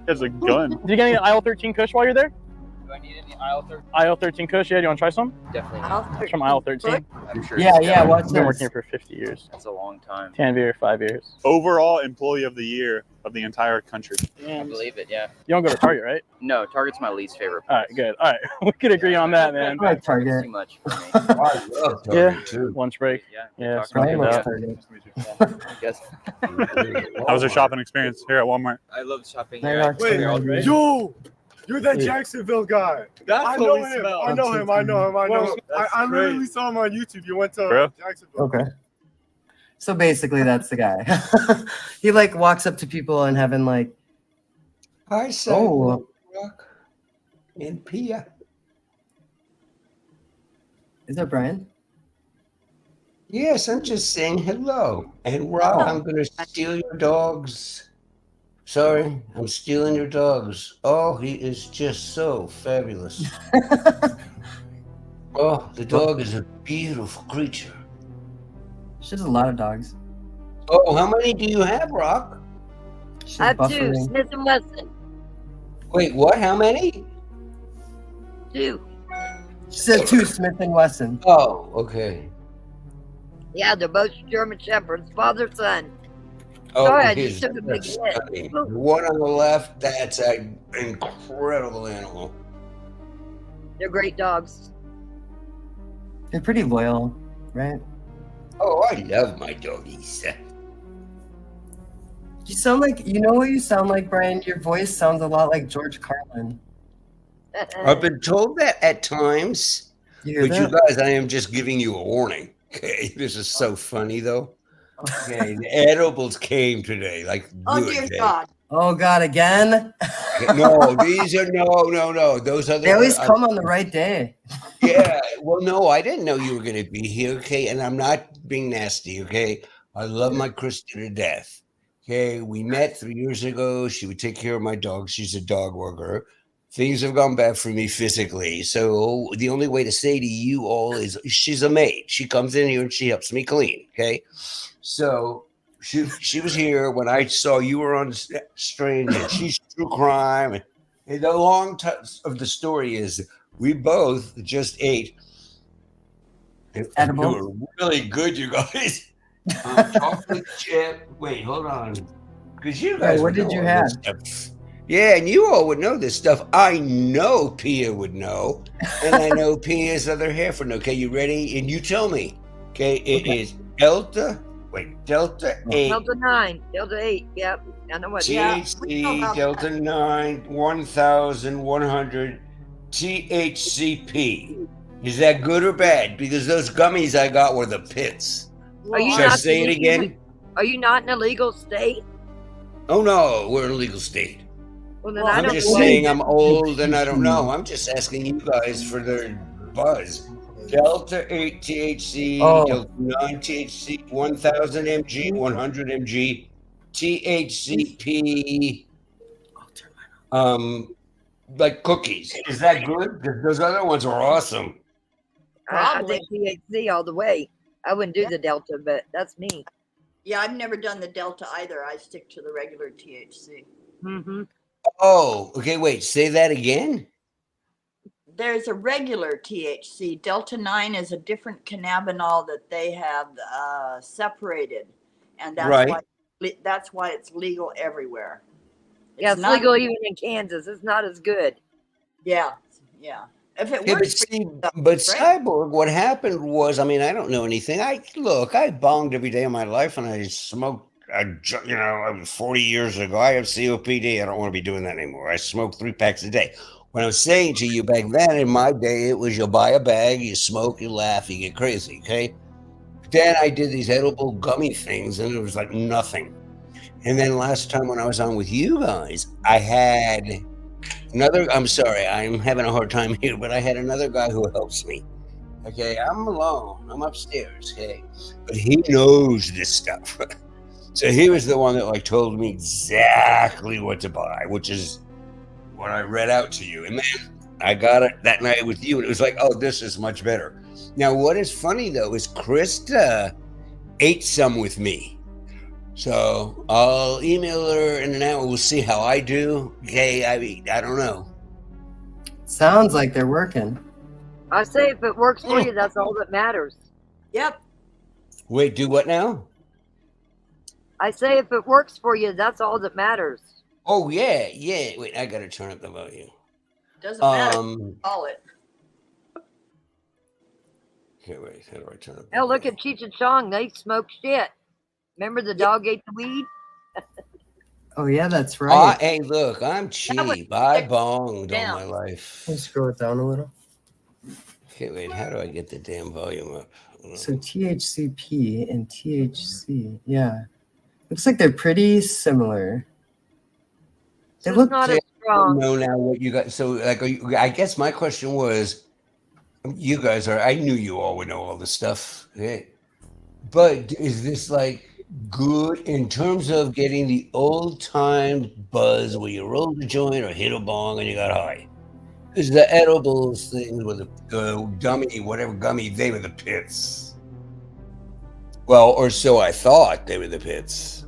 There's a gun. Did you get any aisle 13 Kush while you're there? Do I need any aisle 13? Aisle 13 Kush. Yeah, do you want to try some? Definitely. It's from aisle 13. I'm sure. Yeah, watch I've been this. working here for 50 years. That's a long time. 10 years, 5 years. Overall employee of the year of the entire country. I believe it, yeah. You don't go to Target, right? No, Target's my least favorite. All right, good. All right, we can agree on that, man. I like Target. Too much for me. I love Yeah, Target too. lunch break. Yeah, Brian loves something like Target. I guess. that. How was your shopping experience here at Walmart? I love shopping I here. like Target. Yo, you're that Jacksonville guy. I know him. I know him. I literally saw him on YouTube. You went to Bro? Jacksonville. Okay. So basically, that's the guy. He like walks up to people and having like, Hi, Sam. oh, Rock and Pia. is that Brian? Yes, I'm just saying hello. And Rock, I'm going to steal your dogs. Sorry, I'm stealing your dogs. Oh, he is just so fabulous. Oh, the dog is a beautiful creature. She has a lot of dogs. Oh, how many do you have, Rock? She's I have two. buffering. Smith and Wesson. Wait, what? How many? Two. She said two Smith and Wesson. Oh, okay. Yeah, they're both German Shepherds, father, son. Oh, Sorry, I his- just took a big that's hit. funny. The one on the left, that's an incredible animal. They're great dogs. They're pretty loyal, right? Oh, I love my doggies. You sound like, you know what you sound like, Brian? Your voice sounds a lot like George Carlin. I've been told that at times, You hear but you that? guys, I am just giving you a warning. Okay, this is so funny though. Okay, the edibles came today, like Oh, good. dear okay? God. Oh God, again? No, these are no. Those are They always come on the right day. Yeah, well, no, I didn't know you were going to be here. Okay, and I'm not being nasty. Okay, I love my Krista to death. Okay, we met 3 years ago. She would take care of my dog. She's a dog worker. Things have gone bad for me physically. So the only way to say to you all is she's a maid. She comes in here and she helps me clean. Okay. So she was here when I saw you were on Strange and she's true crime. And the long of the story is we both just ate. Edible? They were really good, you guys. Chocolate chip. Wait, hold on. Because you guys. What would did know you all have? this stuff. Yeah, and you all would know this stuff. I know Pia would know, and I know Pia's other half would know. Okay, you ready? And you tell me. Okay, it is Delta 8. Delta 9, Delta 8. Yep. I know what. THC Delta 9 1100 THCP. Is that good or bad? Because those gummies I got were the pits. Are you Should I not say it again? Are you not in a legal state? Oh no, we're in a legal state. Well, then I I'm don't just believe saying it. I'm old and I don't know. I'm just asking you guys for their buzz. Delta 8 THC, Oh. Delta 9 THC, 1000 mg, 100 mg, THCP, like cookies. Is that good? Those other ones are awesome. I think THC all the way. I wouldn't do the Delta, but that's me. Yeah, I've never done the Delta either. I stick to the regular THC. Mm-hmm. Oh, okay. Wait, say that again. There's a regular THC. Delta 9 is a different cannabinol that they have separated, and that's Right. why it's legal everywhere. Yeah, it's legal even in Kansas. It's not as good. Yeah, yeah. If it Yeah, but works for see, you, but great. Cyborg, what happened was, I mean, I don't know anything. I bonged every day of my life, and I smoked. You know, 40 years ago, I have COPD. I don't want to be doing that anymore. I smoke 3 packs a day. What I'm saying to you back then, in my day, it was you buy a bag, you smoke, you laugh, you get crazy. Okay. Then I did these edible gummy things, and it was like nothing. And then last time when I was on with you guys, I had another. I'm sorry, I'm having a hard time here, but I had another guy who helps me. Okay, I'm alone. I'm upstairs. Okay, but he knows this stuff. So he was the one that like told me exactly what to buy, which is what I read out to you. And then I got it that night with you, and it was like, oh, this is much better. Now, what is funny though is Krista ate some with me. So I'll email her in an hour. We'll see how I do. Okay, I mean, I don't know. Sounds like they're working. I say if it works for you, that's all that matters. Yep. Wait, do what now? I say if it works for you, that's all that matters. Oh yeah, yeah. Wait, I gotta turn up the volume. Doesn't matter. Call it. Okay, wait. How do I turn up? Hell, look at Cheech and Chong. They smoke shit. Remember the dog ate the weed? Oh yeah, that's right. Hey, look, I'm cheap. I bonged all my life. Can you scroll it down a little? Okay, wait. How do I get the damn volume up? So THCP and THC, yeah, looks like they're pretty similar. They look not as strong. Know now what you got. So, like, I guess my question was, you guys are. I knew you all would know all this stuff, okay? But is this like good in terms of getting the old time buzz where you roll the joint or hit a bong and you got high? Because the edibles things with the gummy, whatever gummy, they were the pits. Well, or so I thought they were the pits.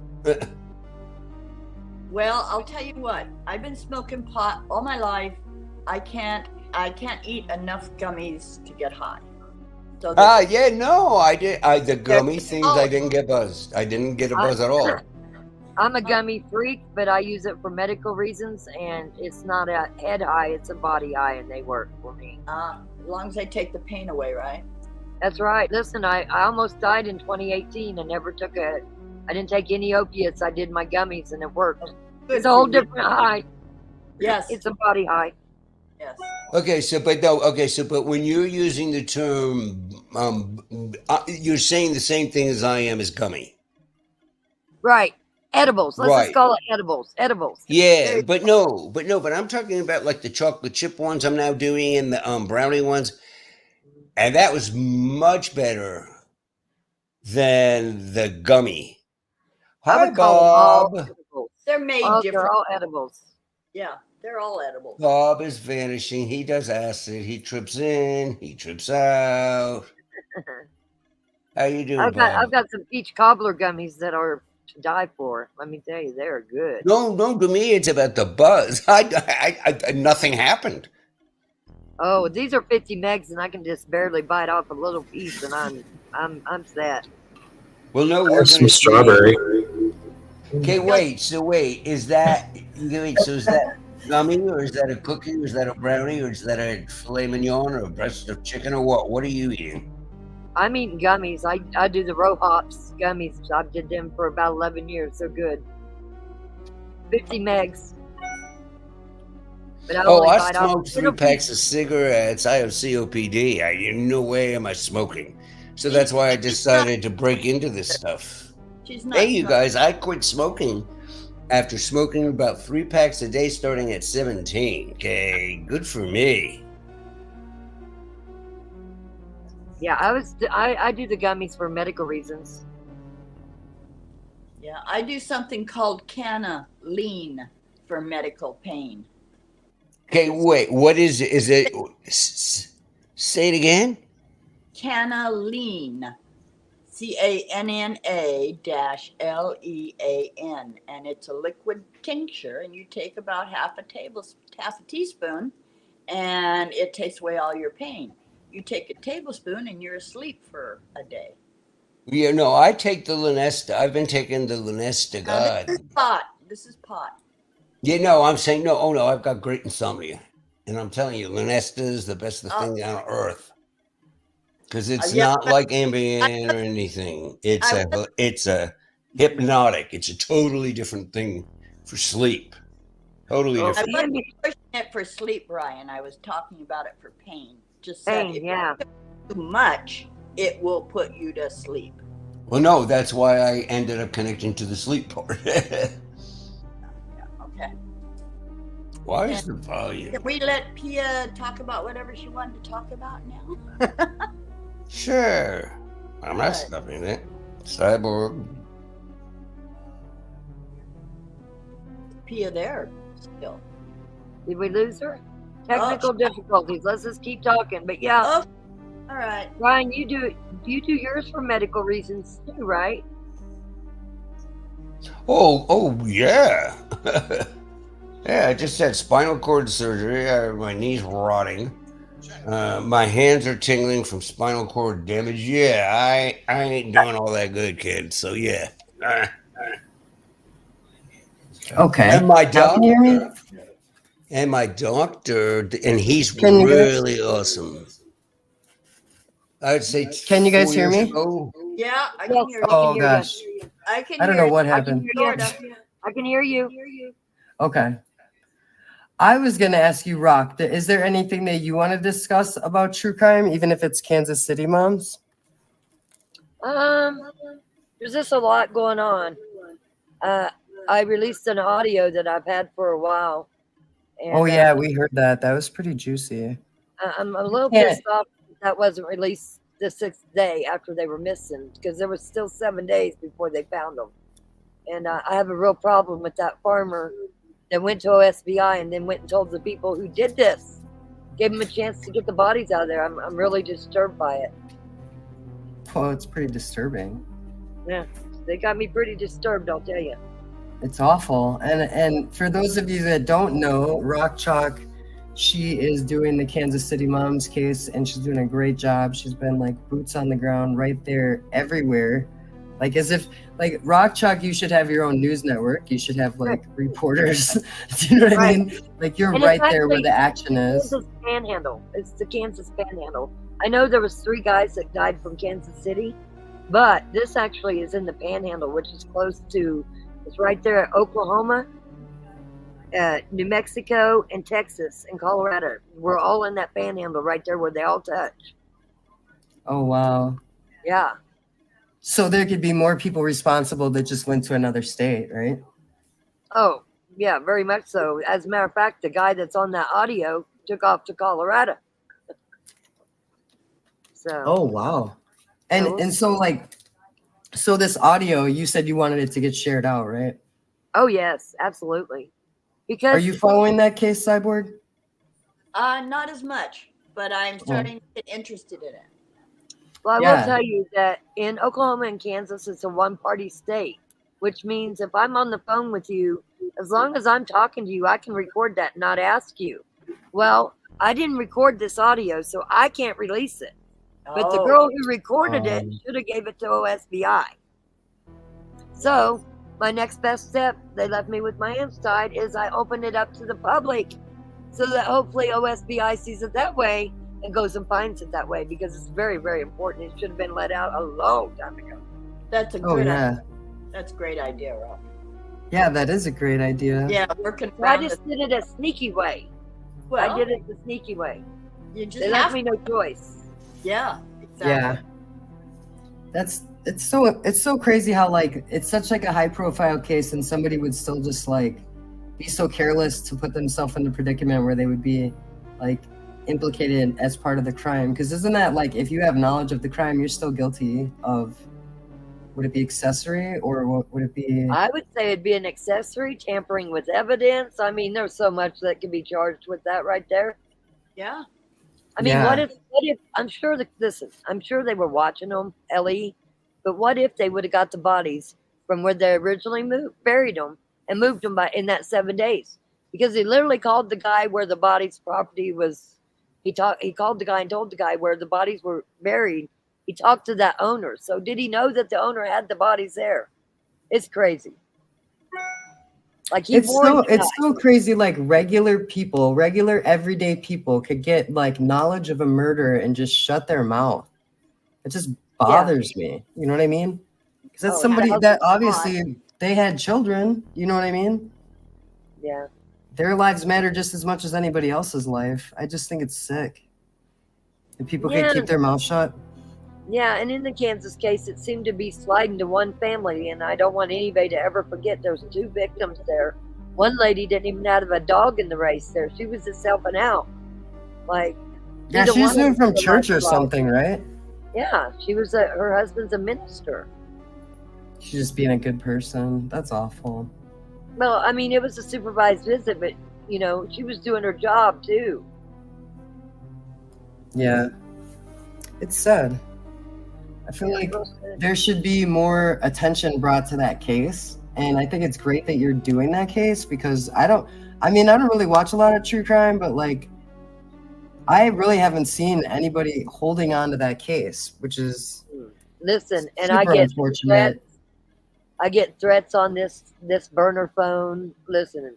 Well, I'll tell you what. I've been smoking pot all my life. I can't eat enough gummies to get high. So yeah, no, I did. The gummy things, I didn't get buzzed. I didn't get a buzz at all. I'm a gummy freak, but I use it for medical reasons, and it's not a head high, it's a body high, and they work for me. As long as they take the pain away, right? That's right. Listen, I almost died in 2018 and never took I didn't take any opiates. I did my gummies, and it worked. It's a whole different high. Yes. It's a body high. Yes. Okay, but when you're using the term, you're saying the same thing as I am as gummy. Right. Edibles. Let's Right. just call it edibles. Edibles. Yeah, but I'm talking about like the chocolate chip ones I'm now doing and the brownie ones. And that was much better than the gummy. Hi, Bob. They're made different. They're all edibles. Yeah, they're all edible. Bob is vanishing. He does acid. He trips in. He trips out. How you doing, Bob? I've got some peach cobbler gummies that are to die for. Let me tell you, they're good. No, to me it's about the buzz. I nothing happened. Oh, these are 50 megs, and I can just barely bite off a little piece, and I'm set. Well, no, I have some strawberry. Okay, wait. So is that gummy, or is that a cookie, or is that a brownie, or is that a filet mignon, or a breast of chicken, or what? What are you eating? I'm eating gummies. I do the Row Hops gummies. I did them for about 11 years. They're good. 50 megs. But I smoked 3 packs of cigarettes. I have COPD. No way am I smoking. So that's why I decided to break into this stuff. Hey, you guys, I quit smoking after smoking about 3 packs a day starting at 17. Okay, good for me. Yeah, I do the gummies for medical reasons. Yeah, I do something called Canna Lean for medical pain. Okay, wait, what is it? Is it, say it again? Canna Lean CANNA-LEAN, and it's a liquid tincture, and you take about half a teaspoon, and it takes away all your pain. You take a tablespoon, and you're asleep for a day. Yeah, no, I take the Lunesta. I've been taking the Lunesta. Now, God. this is pot. This is pot. Yeah, no, I'm saying no. Oh no, I've got great insomnia, and I'm telling you, Lunesta is the best thing on earth because it's Yeah, not like Ambien or anything. It's a hypnotic. It's a totally different thing for sleep. Totally I different. wasn't pushing it for sleep, Brian. I was talking about it for pain. Just said Pain, if yeah. you do too much, it will put you to sleep. Well, no, that's why I ended up connecting to the sleep part. Okay. Why is the volume? Can we let Pia talk about whatever she wanted to talk about now? Sure. I'm not stopping it. Cyborg. Pia there still. Did we lose her? Technical difficulties. Let's just keep talking. But yeah. Oh, all right. Ryan, you do yours for medical reasons too, right? Oh yeah. Yeah, I just had spinal cord surgery. My knee's rotting. My hands are tingling from spinal cord damage. Yeah, I ain't doing all that good, kid. So yeah. Okay. And my Now, can you hear me? doctor, and he's really awesome. I'd say. Can you guys hear me? Yeah, I can hear you. Oh gosh. I can I don't hear know what you. happened. I can hear you. Okay. I was going to ask you, Rock, is there anything that you want to discuss about true crime, even if it's Kansas City moms? There's just a lot going on. I released an audio that I've had for a while. And, oh, yeah, we heard that. That was pretty juicy. I'm a little pissed off that wasn't released the 6th day after they were missing, because there was still 7 days before they found them. And I have a real problem with that farmer that went to OSBI and then went and told the people who did this, gave them a chance to get the bodies out of there. I'm really disturbed by it. Oh, it's pretty disturbing. Yeah, they got me pretty disturbed, I'll tell you. It's awful. And for those of you that don't know, Rock Chalk, she is doing the Kansas City moms case, and she's doing a great job. She's been like boots on the ground right there everywhere. Like as if, like Rock Chalk, you should have your own news network. You should have like reporters. Do you know what I mean? Like you're right there where the action is. Kansas Panhandle. It's the Kansas Panhandle. I know there was 3 guys that died from Kansas City, but this actually is in the Panhandle, which is close to, it's right there at Oklahoma, New Mexico, and Texas, and Colorado. We're all in that Panhandle right there where they all touch. Oh, wow. Yeah. So there could be more people responsible that just went to another state, right? Oh, yeah, very much so. As a matter of fact, the guy that's on that audio took off to Colorado. So. Oh, wow. And so like, so this audio, you said you wanted it to get shared out, right? Oh, yes, absolutely. Because are you following that case, Cyborg? Not as much, but I'm starting to get interested in it. Well, I will tell you that in Oklahoma and Kansas, it's a one-party state, which means if I'm on the phone with you, as long as I'm talking to you, I can record that and not ask you. Well, I didn't record this audio, so I can't release it. But the girl who recorded it should have gave it to OSBI. So my next best step, they left me with my hands tied, is I open it up to the public so that hopefully OSBI sees it that way and goes and finds it that way, because it's very, very important. It should have been let out a long time ago. That's a good idea. That's a great idea, Rob. Yeah, that is a great idea. Yeah, working. I just did it a sneaky way. Well, I did it the sneaky way. You just they left me no choice. Yeah, exactly. Yeah. It's so crazy how like it's such like a high profile case and somebody would still just like be so careless to put themselves in a predicament where they would be like implicated as part of the crime. Because isn't that like if you have knowledge of the crime, you're still guilty of, would it be accessory or what would it be? I would say it'd be an accessory, tampering with evidence. I mean, there's so much that can be charged with that right there. Yeah. I mean, what if I'm sure I'm sure they were watching them, Ellie, But what if they would have got the bodies from where they originally buried them and moved them in that 7 days? Because he literally called the guy where the body's property was. He called the guy and told the guy where the bodies were buried. He talked to that owner. So did he know that the owner had the bodies there? It's crazy. Like it's so crazy. Like regular everyday people could get like knowledge of a murder and just shut their mouth. It just bothers me. You know what I mean? Because that's somebody that obviously they had children. You know what I mean? Yeah. Their lives matter just as much as anybody else's life. I just think it's sick. And people can keep their mouth shut. Yeah, and in the Kansas case, it seemed to be sliding to one family, and I don't want anybody to ever forget there was 2 victims there. One lady didn't even have a dog in the race there. She was just helping out. Like, yeah, she's new from church or something, right? Yeah, she was. Her husband's a minister. She's just being a good person. That's awful. Well, I mean, it was a supervised visit, but you know, she was doing her job too. Yeah, it's sad. I feel like there should be more attention brought to that case, and I think it's great that you're doing that case because I don't really watch a lot of true crime, but like, I really haven't seen anybody holding on to that case, which is listen, and super I get unfortunate. I get threats on this burner phone. Listen,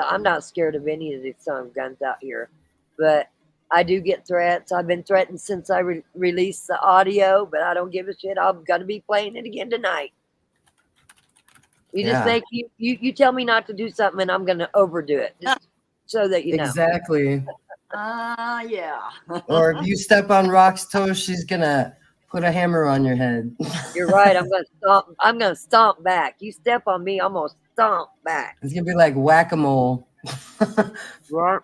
I'm not scared of any of these son of guns out here, but I do get threats. I've been threatened since I released the audio, but I don't give a shit. I'm gonna be playing it again tonight. You just think you tell me not to do something, and I'm gonna overdo it, just so that you know. Exactly. Yeah. Or if you step on Rock's toes, she's gonna put a hammer on your head. You're right. I'm gonna stomp back. You step on me, I'm gonna stomp back. It's gonna be like whack-a-mole. Right.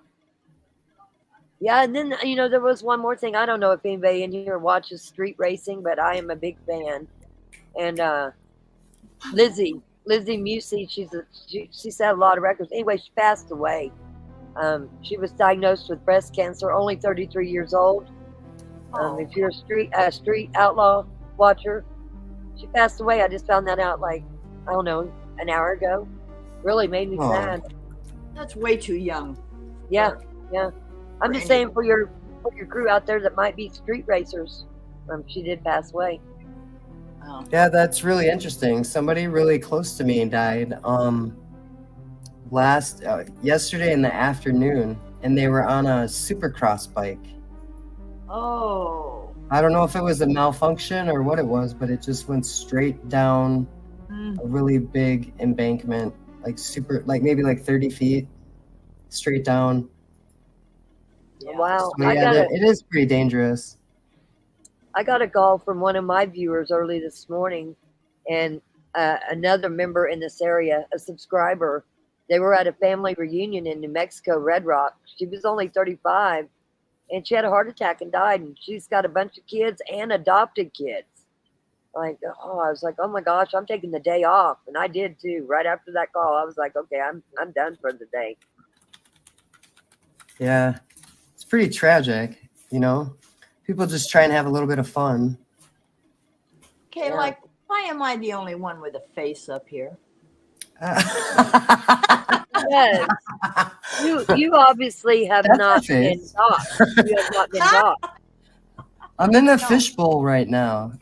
Yeah, and then you know there was one more thing. I don't know if anybody in here watches street racing, but I am a big fan. And Lizzie Musey, she's had a lot of records. Anyway, she passed away. She was diagnosed with breast cancer, only 33 years old. If you're a street outlaw watcher, she passed away. I just found that out like, I don't know, an hour ago. Really made me sad. That's way too young. Yeah. I'm just saying for your crew out there that might be street racers. She did pass away. Yeah, that's really interesting. Somebody really close to me died yesterday in the afternoon, and they were on a supercross bike. Oh. I don't know if it was a malfunction or what it was, but it just went straight down a really big embankment, maybe 30 feet straight down. Wow. So, yeah, it is pretty dangerous. I got a call from one of my viewers early this morning, and another member in this area, a subscriber. They were at a family reunion in New Mexico, Red Rock. She was only 35, and she had a heart attack and died. And she's got a bunch of kids and adopted kids. I was like, oh my gosh, I'm taking the day off, and I did too. Right after that call, I was like, okay, I'm done for the day. Yeah, it's pretty tragic, you know. People just try and have a little bit of fun. Okay, like, why am I the only one with a face up here? Yes. You obviously have not been docked. You have not been docked. I'm in the fishbowl right now.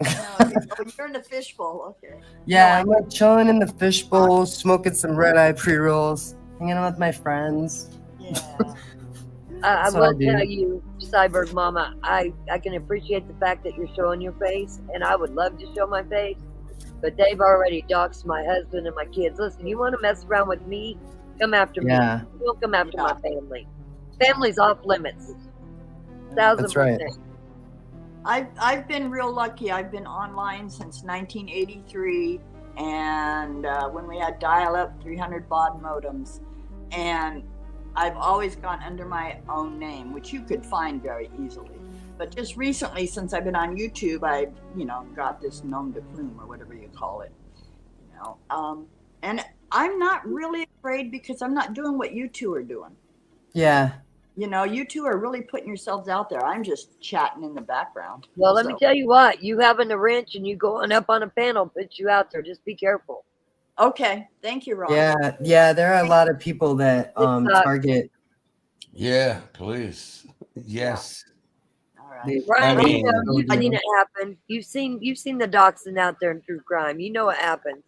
You're in the fishbowl, okay. Yeah, I'm like chilling in the fishbowl, smoking some red-eye pre-rolls, hanging out with my friends. Yeah. I will tell you, Cyborg Mama, I can appreciate the fact that you're showing your face, and I would love to show my face, but they've already doxed my husband and my kids. Listen, you want to mess around with me? Come after me. Don't come after my family. Family's off limits. 1,000%. That's right. I've been real lucky. I've been online since 1983, and when we had dial-up 300 baud modems, and I've always gone under my own name, which you could find very easily. But just recently, since I've been on YouTube, I've got this nom de plume or whatever you call it, and I'm not really afraid because I'm not doing what you two are doing. Yeah, You know, you two are really putting yourselves out there. I'm just chatting in the background. Well, let me tell you what, you having a wrench and you going up on a panel puts you out there. Just be careful. Okay. Thank you, Ron. Yeah, there are a lot of people that target. Yeah, please. Yes. Right. I mean, You've seen it happen. You've seen the doxing out there in true crime. You know what happens.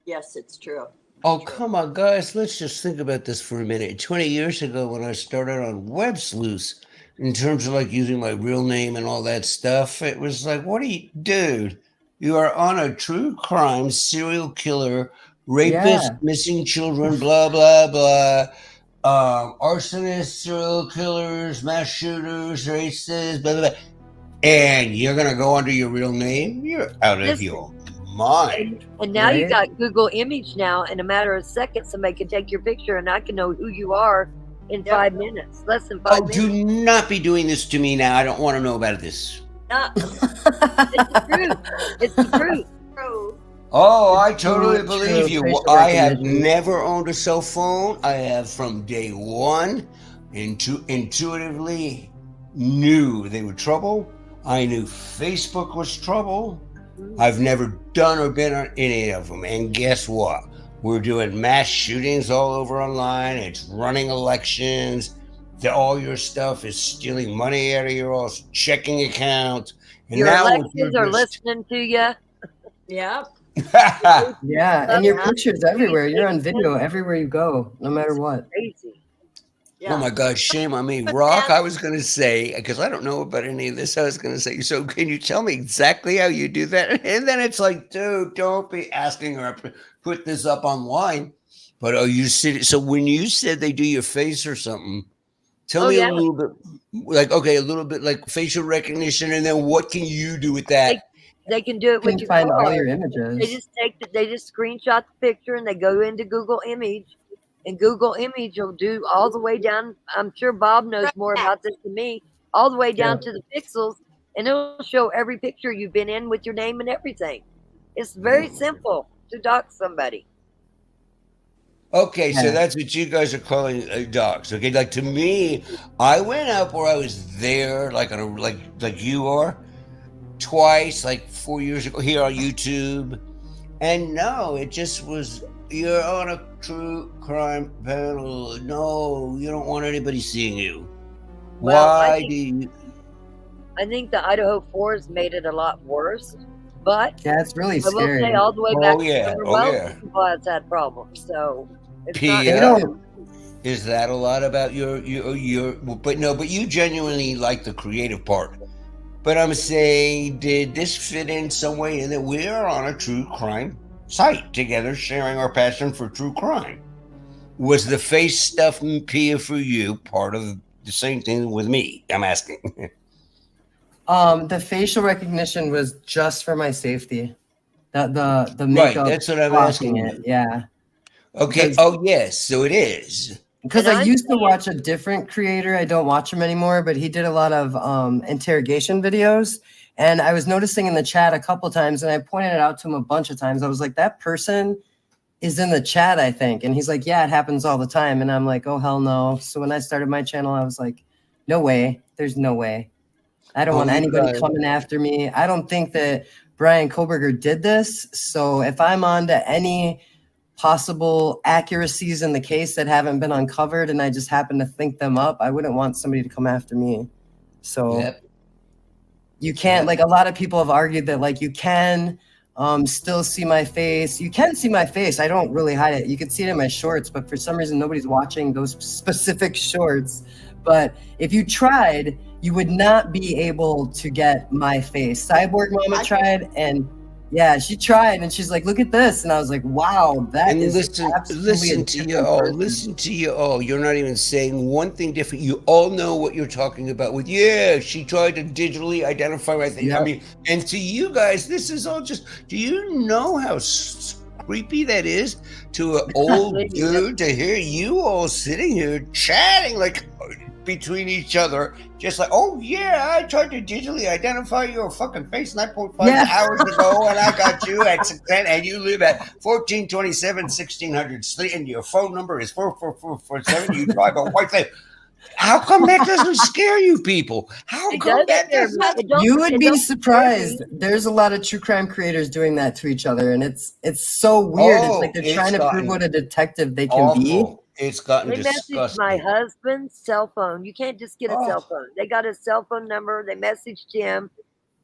Yes, it's true. oh, come on, guys. Let's just think about this for a minute. 20 years ago, when I started on Web Sleuths, in terms of like using my real name and all that stuff, it was like, what are you, dude? You are on a true crime serial killer, rapist, missing children, blah, blah, blah. Arsonists, serial killers, mass shooters, racists, blah, blah, blah. And you're going to go under your real name? You're out of your mind. And now you got Google Image now. In a matter of seconds, somebody can take your picture and I can know who you are in 5 minutes. Less than 5 minutes. Do not be doing this to me now. I don't want to know about this. It's the truth. It's the truth. Oh, I totally believe you. I have never owned a cell phone. I have from day one intuitively knew they were trouble. I knew Facebook was trouble. I've never done or been on any of them. And guess what? We're doing mass shootings all over online. It's running elections. All your stuff is stealing money out of your all checking accounts. And your now elections are listening to you. Yep. Yeah, and your picture's everywhere. You're on video everywhere you go, no matter what. Crazy. Oh my God, shame on me. Rock, I was going to say, because I don't know about any of this, I was going to say, so can you tell me exactly how you do that? And then it's like, dude, don't be asking her to put this up online. But you said, so when you said they do your face or something, tell me a little bit, like, okay, a little bit like facial recognition, and then what can you do with that? They can do it with your find car. all your images. They just screenshot the picture and they go into Google Image, and Google Image will do all the way down. I'm sure Bob knows more about this than me. All the way down to the pixels, and it'll show every picture you've been in with your name and everything. It's very simple to dox somebody. Okay, so that's what you guys are calling docs. Okay, like to me, I went up where I was there, like on a like you are, twice, like 4 years ago here on YouTube, and no, it just was. You're on a true crime panel. No, you don't want anybody seeing you. Well, Why do you? I think the Idaho 4s made it a lot worse, but yeah, it's really I will scary. say all the way back to people has had problems. So it's not. Is that a lot about your? But no, but you genuinely like the creative part. But I'm saying, did this fit in some way in that we are on a true crime site together, sharing our passion for true crime? Was the face stuff, Pia, for you part of the same thing with me? I'm asking. The facial recognition was just for my safety. The makeup. Right, that's what I'm asking. Yeah. Okay. Because, yes. So it is. Because I used to watch a different creator. I don't watch him anymore, but he did a lot of interrogation videos. And I was noticing in the chat a couple times, and I pointed it out to him a bunch of times. I was like, that person is in the chat, I think. And he's like, yeah, it happens all the time. And I'm like, oh, hell no. So when I started my channel, I was like, no way. There's no way. I don't want anybody coming after me. I don't think that Brian Koberger did this. So if I'm on to any possible accuracies in the case that haven't been uncovered and I just happen to think them up, I wouldn't want somebody to come after me. So you can't, like a lot of people have argued that like you can still see my face. You can see my face. I don't really hide it. You can see it in my shorts, but for some reason nobody's watching those specific shorts. But if you tried, you would not be able to get my face. Cyborg Mama tried, and yeah, she tried, and she's like, look at this. And I was like, wow, that is listen to you all. Listen to you all. You're not even saying one thing different. You all know what you're talking about with, yeah, she tried to digitally identify my thing. I mean, and to you guys, this is all just, do you know how creepy that is to an old dude to hear you all sitting here chatting like between each other, just like, oh yeah, I tried to digitally identify your fucking face 9.5 hours ago, and I got you at 10, and you live at 1427 1600 Street, and your phone number is 44447. You drive a white thing. How come that doesn't scare you people? How It come does that scare doesn't? me. It don't- You would it be don't scare surprised. me. There's a lot of true crime creators doing that to each other, and it's so weird. It's Oh, like they're it's trying to prove gotten what a detective they can be. awful. It's gotten They messaged my disgusting. husband's cell phone. You can't just get a cell phone. They got his cell phone number. They messaged him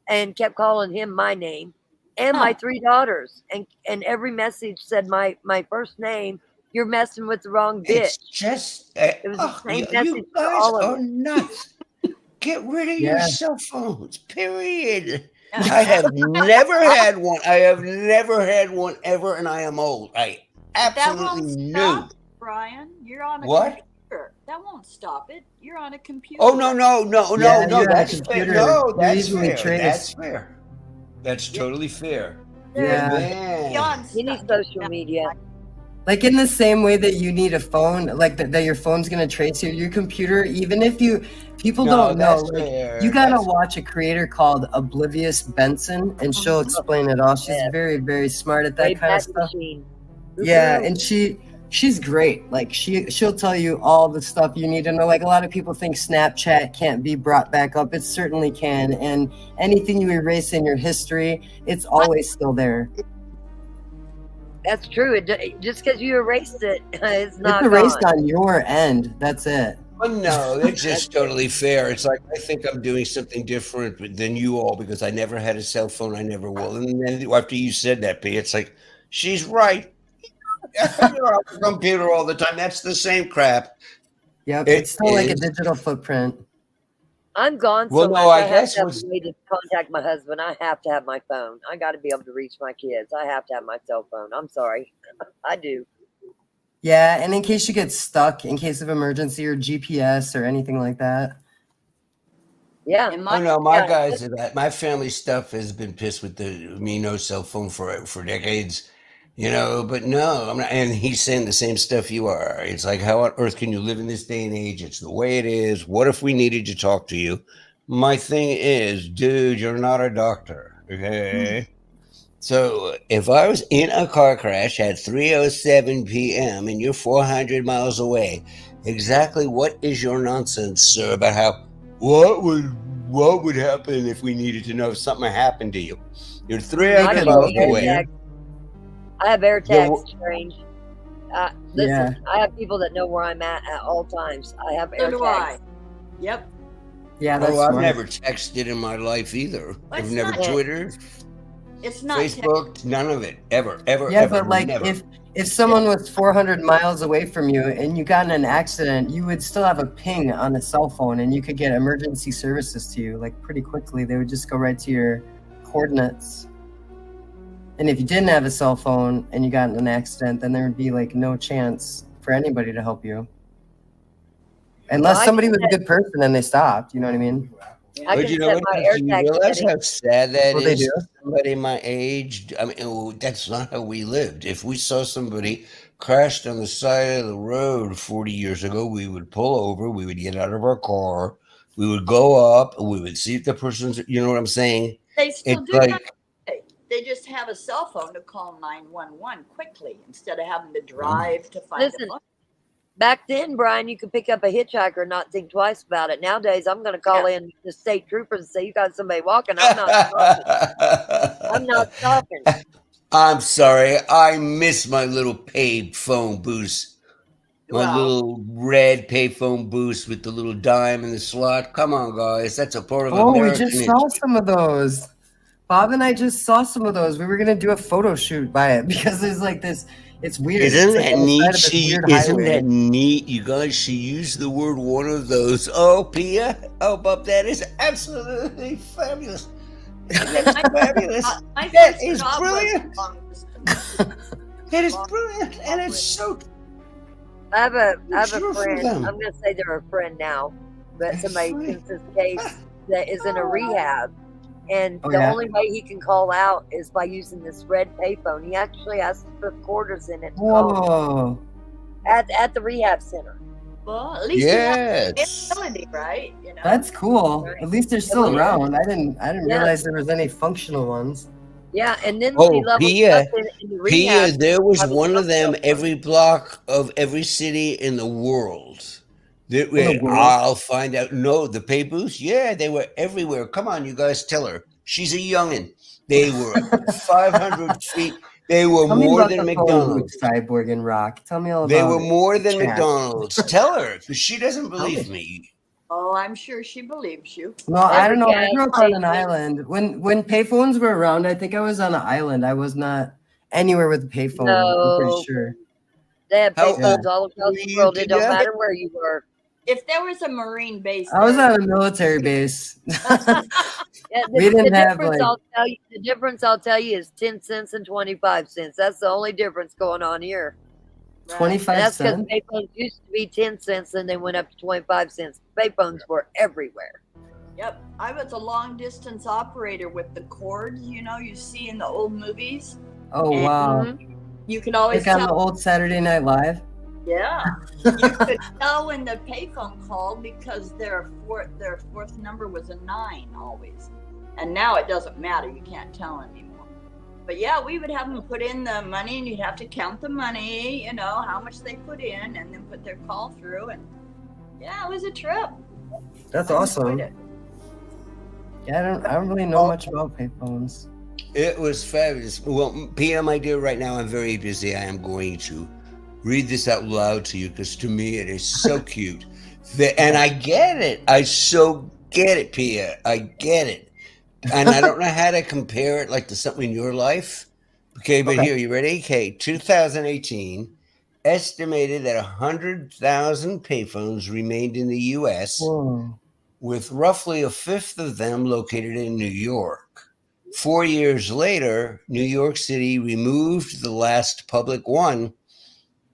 and kept calling him my name and my 3 daughters. And every message said my first name. You're messing with the wrong bitch. It's just, It was the same message you for guys all of are them. nuts. Get rid of your Yeah. cell phones, period. I have never had one. I have never had one ever, and I am old. I That absolutely won't knew. stop, Brian. You're on a What? computer. That won't stop it. You're on a computer. Oh, no. Yeah, you're on a That's fair. computer. No, You're that's easily fair. traced. That's fair. That's totally fair. Yeah. Man. You need social media. Like in the same way that you need a phone, like that your phone's gonna trace your computer, even if people No, don't know. that's Like fair. you gotta That's- watch a creator called Oblivious Benson, and she'll explain it all. She's Yeah. very, very smart at that kind of Wayback stuff. Machine. Yeah, and she's great. Like she'll tell you all the stuff you need to know. Like a lot of people think Snapchat can't be brought back up. It certainly can, and anything you erase in your history, it's always still there. That's true. Just because you erased it, it's not It's erased gone. on your end. That's it. Well, no, it's just totally fair. It's like I think I'm doing something different than you all because I never had a cell phone. I never will. And then after you said that, P, it's like she's right. You're on the computer all the time. That's the same crap. Yep, It it's still like a is. digital footprint. I'm gone so Well, no, much. I I have guess to have what's- a way to contact my husband. I have to have my phone. I got to be able to reach my kids. I have to have my cell phone. I'm sorry. I do. Yeah, and in case you get stuck, in case of emergency or GPS or anything like that. Yeah. Oh no, my guys are that. My family stuff has been pissed with no cell phone for decades, But no, I'm not. And he's saying the same stuff you are. It's like, how on earth can you live in this day and age? It's the way it is. What if we needed to talk to you? My thing is, dude, you're not a doctor, okay? So if I was in a car crash at 3:07 p.m. and you're 400 miles away, exactly what is your nonsense, sir, about how what would happen if we needed to know if something happened to you? You're 300 miles away. I have air Yeah, tags, strange. Listen, I have people that know where I'm at all times. I have air So do tags. I. Yep. Yeah, that's I've smart. never texted in my life either. I've It's never not- Twitter, It's not Facebook, none of it. Ever, Yeah, ever, but like never. if someone was 400 miles away from you and you got in an accident, you would still have a ping on a cell phone and you could get emergency services to you like pretty quickly. They would just go right to your coordinates. And if you didn't have a cell phone and you got in an accident, then there would be like no chance for anybody to help you. Unless Well, I somebody can was a set- good person and they stopped, you know what I mean? I But can you know set what? my Do air you tag realize setting. how sad that Well, they is? do. Somebody my age. I mean, that's not how we lived. If we saw somebody crashed on the side of the road 40 years ago, we would pull over. We would get out of our car. We would go up. And we would see if the person's. You know what I'm saying? They still It's do like, that. They just have a cell phone to call 911 quickly instead of having to drive to find Listen, a phone. back then, Brian, you could pick up a hitchhiker and not think twice about it. Nowadays, I'm going to call in the state troopers and say, you got somebody walking. I'm not stopping. I'm not stopping. I'm sorry. I miss my little pay phone boost. My little red payphone boost with the little dime in the slot. Come on, guys. That's a part of Oh, we American just history. saw some of those. Bob and I just saw some of those. We were gonna do a photo shoot by it because there's like this. It's weird. Isn't It's like that on the side neat? of this weird Isn't highway. that neat? You guys, she used the word one of those. Oh, Pia. Oh, Bob, that is absolutely fabulous. That's fabulous. My That first is job was brilliant. long That is brilliant. And it's so. I have a Sure for friend. them. I'm going to say they're a friend now, but somebody since this case that is in a rehab. And Oh, the yeah? only way he can call out is by using this red payphone. He actually has to put quarters in it to call Whoa. at the rehab center. Well, at least Yes. you have ability, right? You know. That's cool. Right. At least they're still Yeah. around. I didn't Yeah. realize there was any functional ones. Yeah, and then Oh, he levels Pia. up in the Pia, rehab. there was have a one of them cell phone. every block of every city in the world. I'll find out. No, the pay booths, yeah, they were everywhere. Come on, you guys, tell her. She's a youngin'. They were 500 feet. They were Tell me more about than the phone booth, McDonald's. Cyborg and Rock. Tell me all They about were it. more than Chat. McDonald's. Tell her, because she doesn't Tell me. believe me. Oh, I'm sure she believes you. Well, I Every don't know. I gas grew up on an station. island. When payphones were around, I think I was on an island. I was not anywhere with a payphone. I'm pretty No, sure. they have How payphones old all across were the you, world. It don't Pia? matter where you were. If there was a Marine base I was there, on a military base. Yeah, We the didn't have difference like. I'll tell you. The difference I'll tell you is 10 cents and 25 cents. That's the only difference going on here. And 25 that's because cents? payphones used to be 10 cents, and they went up to 25 cents. Payphones were everywhere. yep, I was a long distance operator with the cords, you see in the old movies. Oh, And wow. Mhm. You could always Like on the tell. old Saturday Night Live? Yeah, you could tell when the payphone called because their fourth number was a 9 always, and now it doesn't matter. You can't tell anymore. But yeah, we would have them put in the money, and you'd have to count the money, how much they put in, and then put their call through. And yeah, it was a trip. That's I awesome. enjoyed it. Yeah, I don't really know much about payphones. It was fabulous. Well, Pia, my dear, right now I'm very busy. I am going to read this out loud to you because to me it is so cute. And I get it. I so get it, Pia. I get it. And I don't know how to compare it like to something in your life. Okay, but here, you ready? Okay, 2018 estimated that 100,000 payphones remained in the U.S., with roughly a fifth of them located in New York. 4 years later, New York City removed the last public one,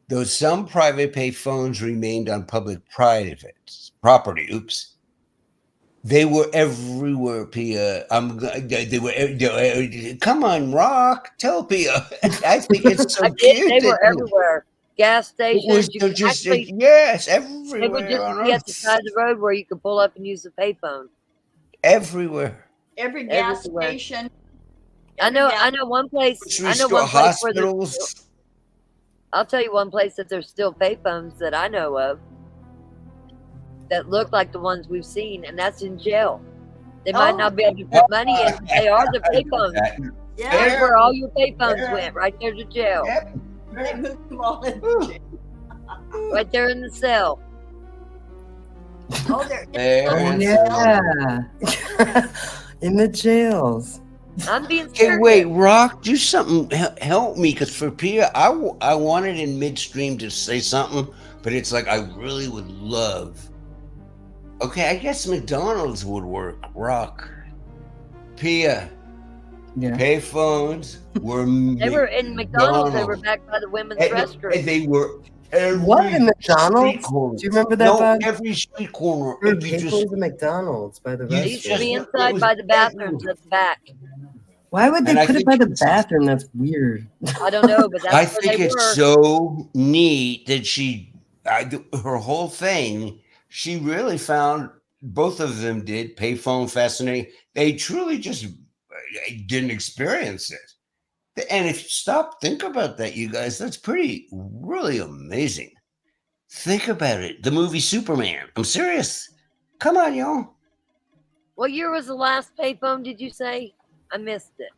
though some private payphones remained on public property. Oops. They were everywhere, Pia. They were. Come on, Rock. Tell Pia. I think it's so cute. They were everywhere. Gas stations. You could just actually, yes, they would everywhere just on be at the earth. side of the road where you could pull up and use the payphone. Everywhere. Every gas Everywhere. station. I know one place. I know one place where there's hospitals. still, I'll tell you one place that there's still payphones that I know of that look like the ones we've seen, and that's in jail. They might not be able to put money in, but they are the payphones. Yeah. There's where all your payphones went, right there to jail. They moved them all in jail. Right there in the cell. Oh, they're Yeah. In the jails. I'm being Okay, serious. wait, Rock, do something. Help me, because for Pia, I wanted in midstream to say something, but it's like I really would love. Okay, I guess McDonald's would work. Rock, Pia, payphones were. They were in McDonald's. They were back by the women's restroom. And they were. Every What in McDonald's? corner. Do you remember that? No, Bob? every street corner. There were and you just- payphones at McDonald's by the They used to be restaurant. inside by the bathrooms at the back. Why would they And I put it think by the bathroom? That's weird. I don't know, but that's I where think they it's were. so neat that her whole thing, she really found, both of them did, payphone fascinating. They truly just didn't experience it. And if you think about that, you guys, that's really amazing. Think about it. The movie Superman. I'm serious. Come on, y'all. What year was the last payphone, did you say? I missed it.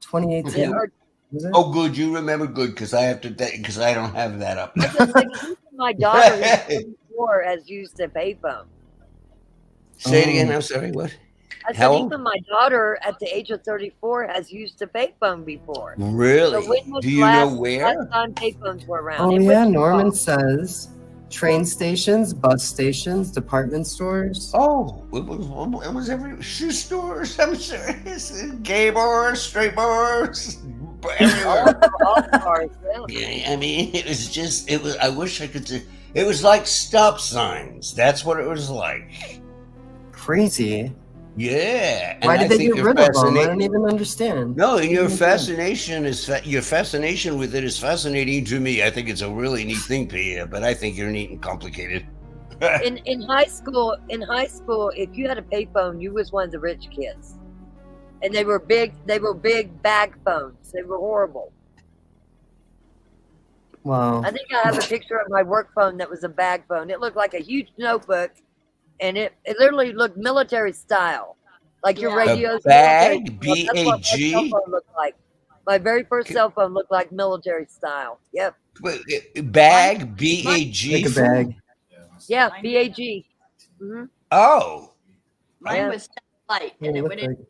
2018. Oh, good. You remember good because I don't have that up. I was gonna say, 'cause even my daughter who's 24 has used a payphone. Say it again. I'm sorry. What? I said, How old? even my daughter at the age of 34 has used a payphone before. Really? So when was Do the you know last where? time payphones were around? Oh In yeah, Wichita. Norman says train stations, bus stations, department stores. Oh, it was every shoe stores. I'm serious. Gay bars, straight bars, everywhere. All cars, really. Yeah, I mean, it was. I wish I could. It was like stop signs. That's what it was like. Crazy. Yeah. Why and did I they think get your rid of them? I fascina- don't even understand. No, and your Mhm. fascination with it is fascinating to me. I think it's a really neat thing, Pia. But I think you're neat and complicated. In high school, if you had a payphone, you was one of the rich kids, and they were big bag phones. They were horrible. Wow. I think I have a picture of my work phone that was a bag phone. It looked like a huge notebook, and it literally looked military style, like your radios. A bag, Military style. That's what my cell B-A-G? phone looked like. My very first cell phone looked like military style. Yep. Bag, B-A-G? Like a bag. Yeah, BAG. Mm-hmm. Oh. Mine was satellite, and Yeah, it it went looked in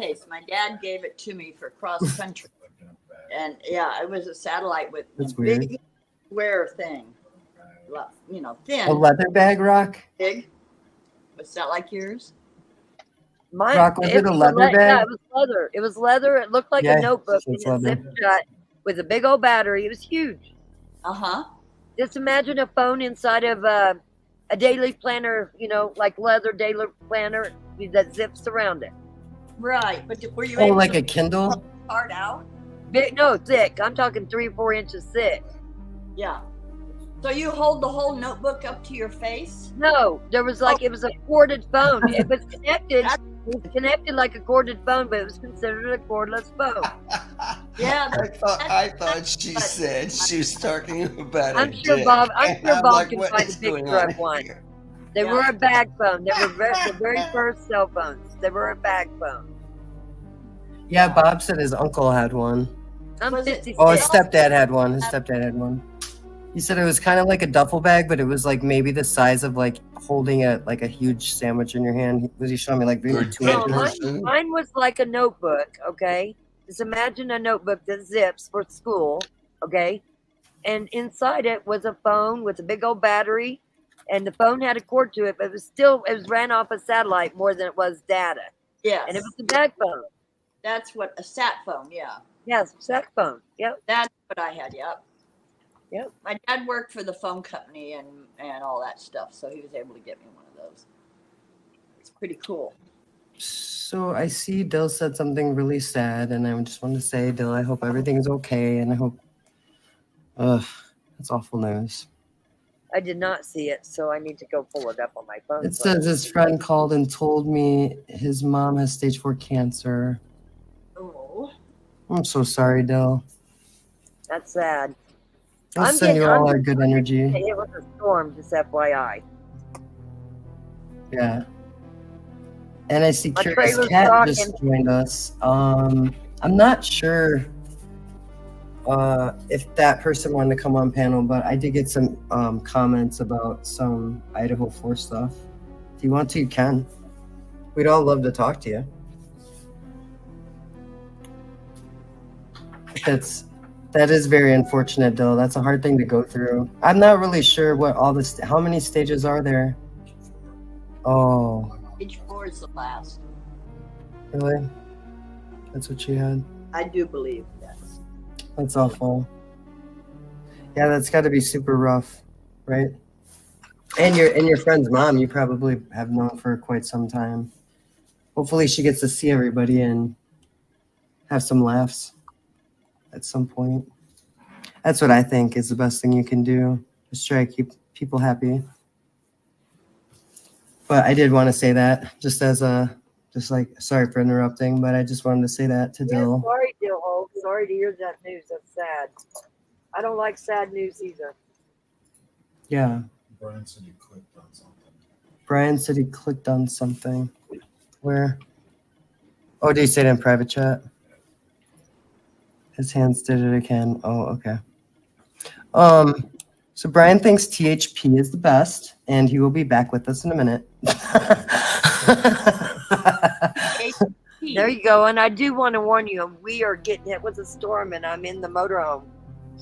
case. My dad gave it to me for cross country, and yeah, it was a satellite with That's a big weird. square thing, thin. A leather bag, Rock? Big. Was that like yours? Mine, Rock, was it a leather bag? Yeah, it was leather. It was leather. It looked like Yeah, a notebook, and it's it leather. zipped shut with a big old battery. It was huge. Uh-huh. Just imagine a phone inside of a daily planner, like leather daily planner that zips around it. Right, but were you Oh, able like to a Kindle? pull the card out? Big, no, thick. I'm talking 3 or 4 inches thick. Yeah. So you hold the whole notebook up to your face? No, there was it was a corded phone. It was connected. It was connected like a corded phone, but it was considered a cordless phone. Yeah. I thought she said she was talking about I'm a sure dick. Bob I'm can what find a is going picture on of one. here? They were a bag phone. They were the very first cell phones. They were a bag phone. Yeah, Bob said his uncle had one. I'm 56. Oh, his stepdad had one. His stepdad had one. He said it was kind of like a duffel bag, but it was like maybe the size of like holding a huge sandwich in your hand. Was he showing me like maybe 2 inches? Mine was like a notebook, okay? Just imagine a notebook that zips for school, okay? And inside it was a phone with a big old battery, and the phone had a cord to it, but it was ran off a satellite more than it was data. Yes. And it was a bag phone. That's what a sat phone, yeah. Yes, sat phone. Yep. That's what I had, yep. Yep. My dad worked for the phone company and all that stuff, so he was able to get me one of those. It's pretty cool. So I see Dill said something really sad, and I just wanted to say, Dill, I hope everything's okay, and I hope. That's awful news. I did not see it, so I need to go pull it up on my phone. It says his friend called and told me his mom has stage 4 cancer. Oh. I'm so sorry, Dill. That's sad. I'll send you all our good energy. It was a storm, just FYI. Yeah. And I see My Curious trailer's Cat rocking. just joined us. I'm not sure if that person wanted to come on panel, but I did get some comments about some Idaho 4 stuff. If you want to, you can. We'd all love to talk to you. That is very unfortunate, Dill. That's a hard thing to go through. I'm not really sure what all this. How many stages are there? Oh, Stage 4 is the last. really? That's what she had. I do believe, yes. That's awful. Yeah, that's got to be super rough, right? And your friend's mom, you probably have known for quite some time. Hopefully, she gets to see everybody and have some laughs at some point. That's what I think is the best thing you can do. Just try to keep people happy. But I did want to say that just as sorry for interrupting, but I just wanted to say that to Dill. Sorry, Dill. Sorry to hear that news. That's sad. I don't like sad news either. Yeah. Brian said you clicked on something. Brian said he clicked on something. Where? Oh, did you say it in private chat? His hands did it again. Oh, okay. So Brian thinks THP is the best, and he will be back with us in a minute. There you go. And I do want to warn you, we are getting hit with a storm, and I'm in the motorhome.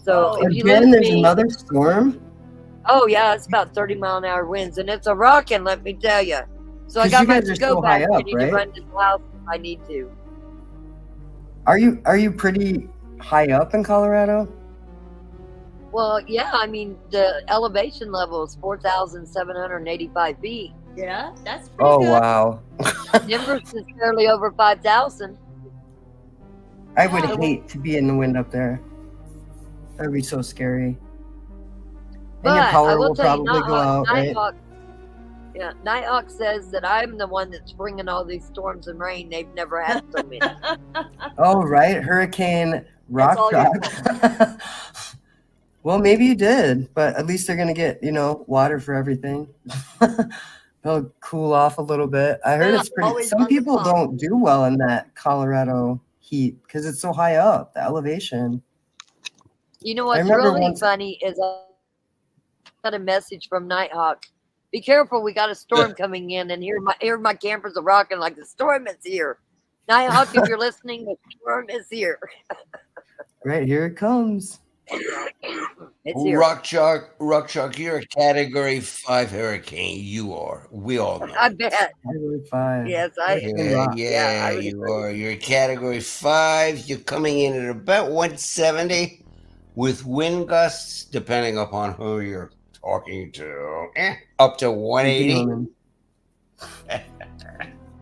So if you Again, lose there's me, another storm? oh yeah, it's about 30-mile-an-hour winds, and it's a rocking. Let me tell you. So I 'Cause got you my guys are to-go so bag. high I up, need right? to run to the house if I need to. Are you pretty high up in Colorado? Well, yeah, I mean, the elevation level is 4,785 feet. Yeah, that's pretty Oh, good. wow. Denver's is fairly over 5,000. I would hate to be in the wind up there. That would be so scary. And your But I power will will tell you, probably go out, right? Nighthawk says that I'm the one that's bringing all these storms and rain. They've never had so many. Oh, right. Hurricane Rock all Rock. Well, maybe you did, but at least they're gonna get, water for everything. They'll cool off a little bit. I heard Yeah, it's pretty. always Some on the people pump. don't do well in that Colorado heat because it's so high up, the elevation. You know I what's remember really once. funny is I got a message from Nighthawk. Be careful, we got a storm coming in, and here my campers are rocking like the storm is here. Nighthawk, if you're listening, the storm is here. Right here it comes. It's here. Rock Chalk, you're a Category 5 hurricane. You are. We all know. I bet. Category 5. Yes, Yeah, I would you agree. are. You're a Category 5. You're coming in at about 170 with wind gusts, depending upon who you're talking to, up to 180.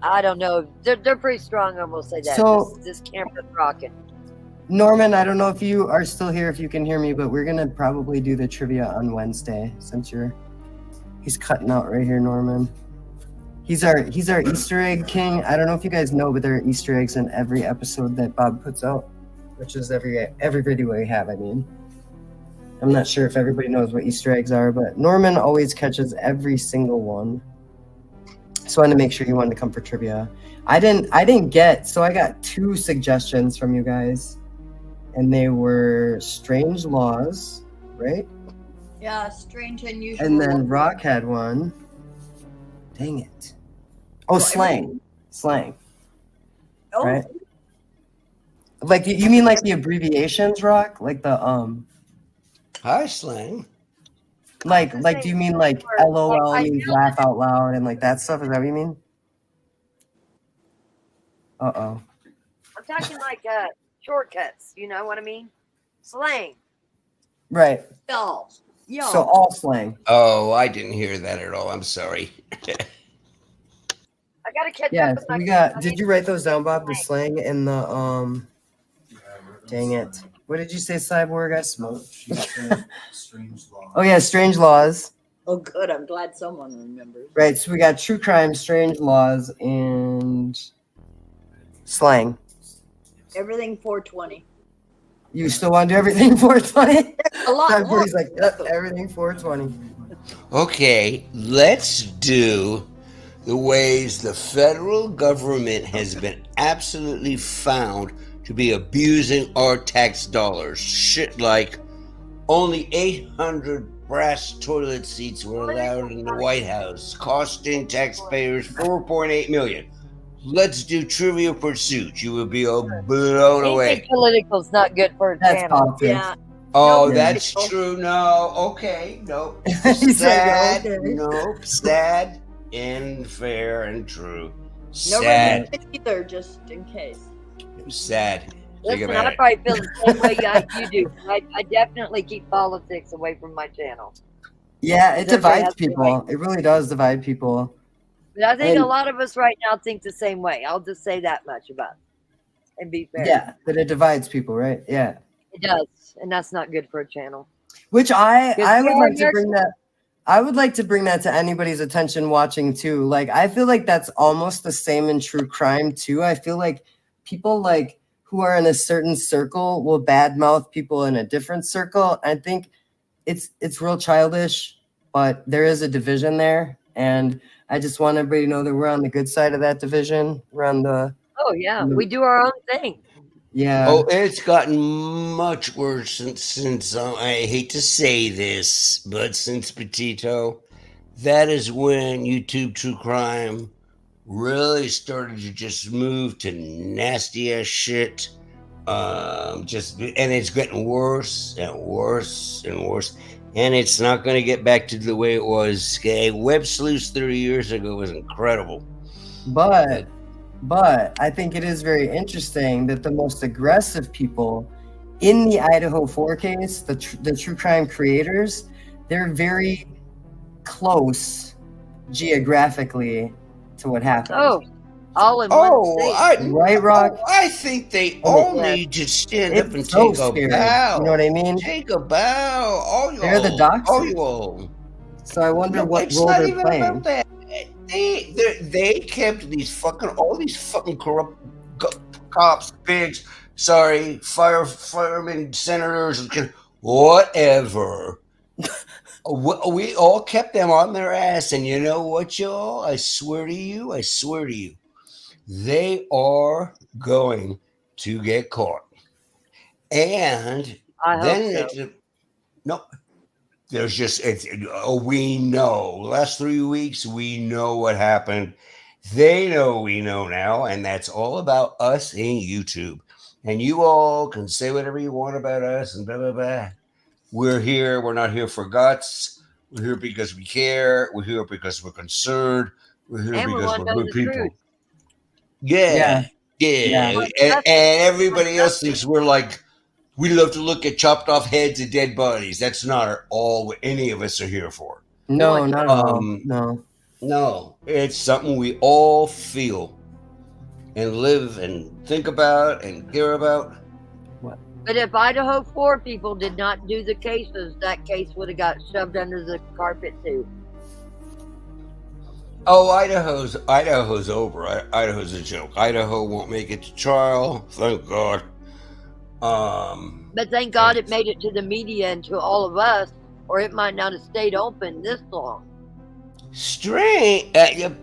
I don't know. They're pretty strong. I will say that. So- this camper's rocking. Norman, I don't know if you are still here, if you can hear me, but we're gonna probably do the trivia on Wednesday since he's cutting out right here, Norman. He's our Easter egg king. I don't know if you guys know, but there are Easter eggs in every episode that Bob puts out, which is every video we have. I mean, I'm not sure if everybody knows what Easter eggs are, but Norman always catches every single one. So I wanted to make sure you wanted to come for trivia. I didn't get, so I got 2 suggestions from you guys. And they were Strange Laws, right? Yeah, strange, unusual. And then Rock had one. Dang it. Oh, slang. Slang. Oh. Right? Like, you mean like the abbreviations, Rock? Like the, Hi, slang. Like, do you mean like LOL means laugh out loud and like that stuff? Is that what you mean? Uh-oh. I'm talking like shortcuts. You know what I mean? Slang. Right. Y'all. So all slang. Oh, I didn't hear that at all. I'm sorry. I gotta catch Yeah, up with so my. we got. Did you write those down, Bob? The slang and the Dang it! What did you say, Cyborg? I smoked. Strange laws. Oh yeah, Strange Laws. Oh, good. I'm glad someone remembers. Right. So we got true crime, Strange Laws, and slang. Everything 420. You still want to do everything 420? A lot more. Cyborg's like, yep, everything 420. Okay, let's do the ways the federal government has been absolutely found to be abusing our tax dollars. Shit like only 800 brass toilet seats were allowed in the White House, costing taxpayers $4.8 million. Let's do Trivia Pursuit. You will be blown away. Anything political's not good for a That's channel. politics. Yeah. Oh, No, that's no. true. No, okay, no. He's like, Sad, okay. nope. Sad and fair and true. No Sad, reason either, just in case. sad. Think Listen, about I it. probably feel the same way you do. I definitely keep politics away from my channel. Yeah, it Everybody divides has the people. right. It really does divide people. But I think And- a lot of us right now think the same way. I'll just say that much about it and be fair. Yeah, but it divides people, right? Yeah. It does, and that's not good for a channel. Which I would Because like to bring that. I would like to bring that to anybody's attention watching too. Like, I feel like that's almost the same in true crime too. I feel like people like who are in a certain circle will badmouth people in a different circle. I think it's real childish, but there is a division there, and I just want everybody to know that we're on the good side of that division. We're on the Oh yeah, we do our own thing. yeah. Oh, it's gotten much worse since I hate to say this, but since Petito, that is when YouTube True Crime really started to just move to nasty ass shit. And it's getting worse and worse and worse. And it's not going to get back to the way it was. Okay, Web Sleuths 30 years ago was incredible. But I think it is very interesting that the most aggressive people in the Idaho 4 case, the true crime creators, they're very close geographically to what happened. Oh, all in one state. Right, Rock? I think they all need to stand up and so take a scary. bow. You know what I mean? Take a bow. All y'all. They're the doxers. All y'all. So I wonder what It's role not they're even playing. about that. They kept all these fucking corrupt cops, pigs, firemen, senators, whatever. We all kept them on their ass, and you know what, y'all? I swear to you, they are going to get caught. And I then hope so. no, there's just we know. Last 3 weeks, we know what happened. They know we know now, and that's all about us in YouTube. And you all can say whatever you want about us and blah blah blah. We're here. We're not here for guts. We're here because we care. We're here because we're concerned. We're here And we because want we're to know good the people. truth. Yeah. Yeah. And everybody else thinks we're like, we love to look at chopped off heads and dead bodies. That's not all any of us are here for. No, not at all. No. No, it's something we all feel and live and think about and care about. But if Idaho 4 people did not do the cases, that case would have got shoved under the carpet too. Oh, Idaho's over. Idaho's a joke. Idaho won't make it to trial. Thank God. But thank God it made it to the media and to all of us, or it might not have stayed open this long. Strange.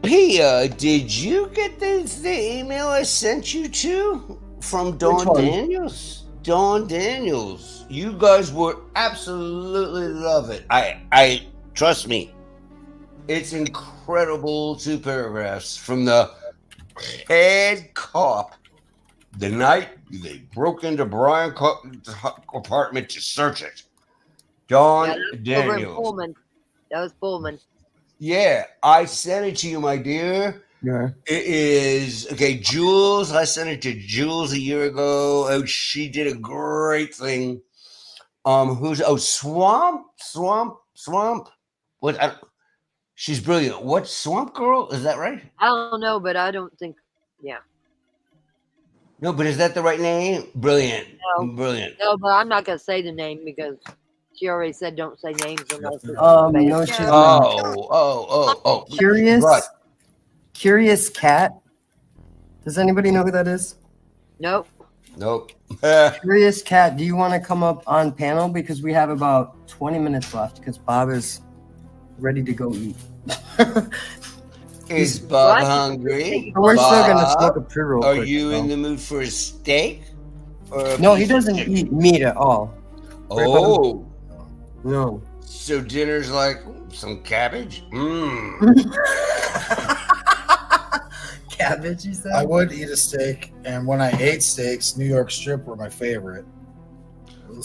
Pia, did you get the email I sent you to from Dawn Daniels? Dawn Daniels. You guys would absolutely love it. I trust me. It's incredible. 2 paragraphs from the head cop. The night they broke into Brian Cotton's apartment to search it. Dawn Daniels. Over in Pullman. That was Pullman. Yeah, I sent it to you, my dear. Yeah. It is okay, Jules. I sent it to Jules a year ago. Oh, she did a great thing. Swamp? What? She's brilliant. What, Swamp Girl? Is that right? I don't know, but I don't think. Yeah. No, but is that the right name? Brilliant. No. Brilliant. No, but I'm not gonna say the name because she already said don't say names unless it's No, she's not. Curious Cat. Does anybody know who that is? Nope. Curious Cat, do you want to come up on panel? Because we have about 20 minutes left because Bob is ready to go eat. Is Bob hungry? We're still going to smoke a pre-roll. Are you in the mood for a steak? No, he doesn't eat meat at all. Oh. No. So dinner's like some cabbage? Cabbage, you said? I would eat a steak, and when I ate steaks, New York strip were my favorite.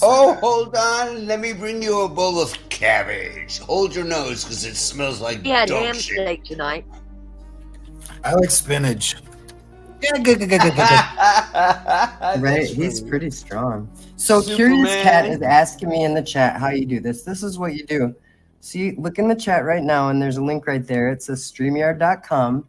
Oh, hold on. Let me bring you a bowl of cabbage. Hold your nose because it smells like He had dog ham shit. steak tonight. I like spinach. Right, he's pretty strong. So Curious Cat is asking me in the chat how you do this. This is what you do. See, look in the chat right now, and there's a link right there. It says StreamYard.com.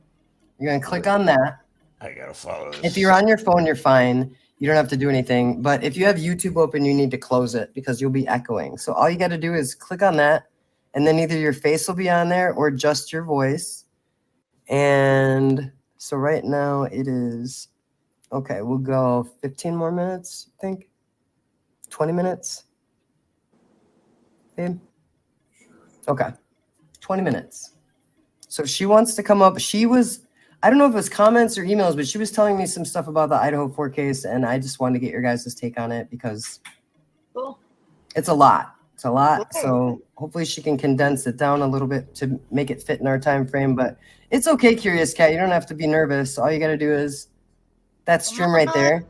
You're going to click on that. I got to follow this. If you're on your phone, you're fine. You don't have to do anything. But if you have YouTube open, you need to close it because you'll be echoing. So all you got to do is click on that, and then either your face will be on there or just your voice. And so right now it is, okay, we'll go 15 more minutes, I think. 20 minutes. Babe? Okay. 20 minutes. So she wants to come up. She was, I don't know if it was comments or emails, but she was telling me some stuff about the Idaho 4 case, and I just wanted to get your guys' take on it because it's a lot. It's a lot. So hopefully she can condense it down a little bit to make it fit in our time frame. But it's okay, Curious Cat. You don't have to be nervous. All you got to do is that stream right there.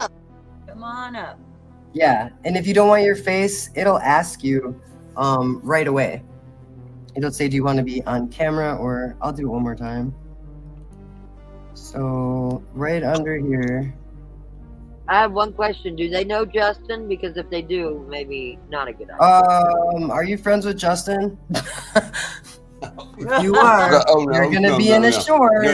Come on up. Yeah. And if you don't want your face, it'll ask you right away. It'll say, do you want to be on camera? Or I'll do it one more time. So right under here. I have one question. Do they know Justin? Because if they do, maybe not a good idea. Are you friends with Justin? If you are, you're going to be in a short.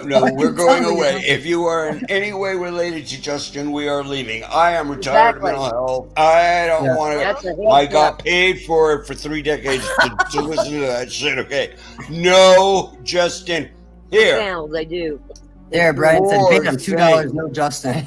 No, we're going away. If you are in any way related to Justin, we are leaving. I am retired mental health. I don't want to. I got paid for it for 3 decades to listen to that shit, okay? No, Justin. Here. Channel, they do. There, Brian said, pay them $2, no Justin.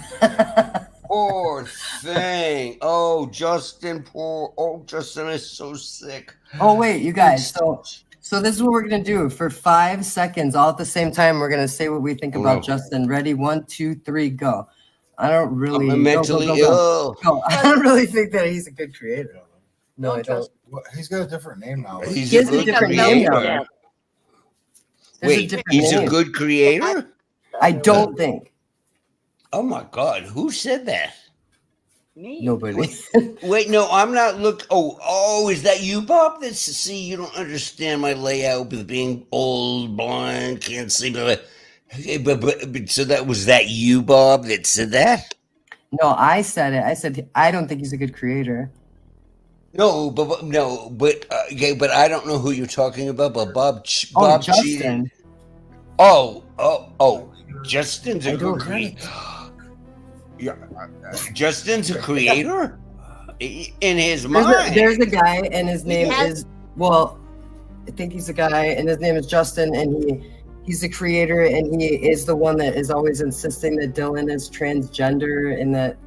Poor thing. Oh, Justin, poor. Oh, Justin is so sick. Oh, wait, you guys. So this is what we're going to do. For 5 seconds, all at the same time, we're going to say what we think about Justin. Ready? 1, 2, 3, go. I don't really... I'm mentally ill. Go. I don't really think that he's a good creator. No, I don't. Well, he's got a different name now. He's a good creator. Wait, he's a good creator? I don't think. Oh my God, who said that? Me. Nobody. Wait, no, I'm not Oh, is that you, Bob? See, you don't understand my layout with being old, blind, can't see. But so was that you, Bob, that said that? No, I said it. I said I don't think he's a good creator. No, but I don't know who you're talking about. But Bob Justin. cheated. Justin's a good creator. Justin's a creator in his mind. There's a guy, and his name is I think he's a guy, and his name is Justin, and he's a creator, and he is the one that is always insisting that Dylan is transgender, and that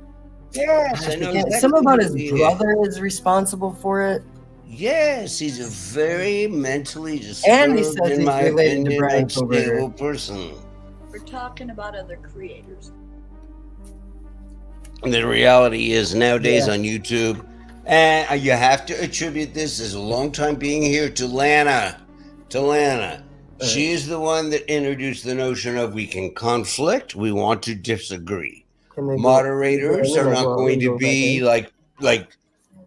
some about his brother is responsible for it. Yes, he's a very mentally disturbed, and he says in my related to opinion, Brian unstable person. We're talking about other creators. The reality is nowadays on YouTube, and you have to attribute this as a long time being here to Lana. She is the one that introduced the notion of we can conflict, we want to disagree. Moderators are not going to be like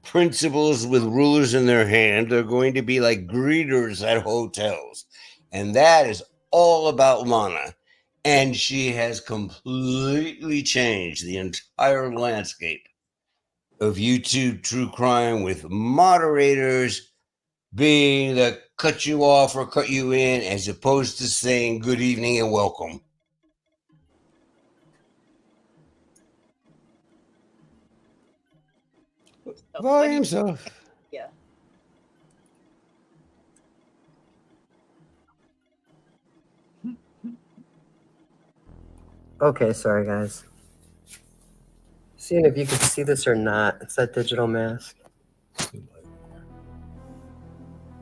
principals with rulers in their hand. They're going to be like greeters at hotels. And that is all about Lana. And she has completely changed the entire landscape of YouTube true crime, with moderators being the cut you off or cut you in, as opposed to saying good evening and welcome. Volumes off. Yeah. Okay, sorry guys. Seeing if you can see this or not. It's that digital mask.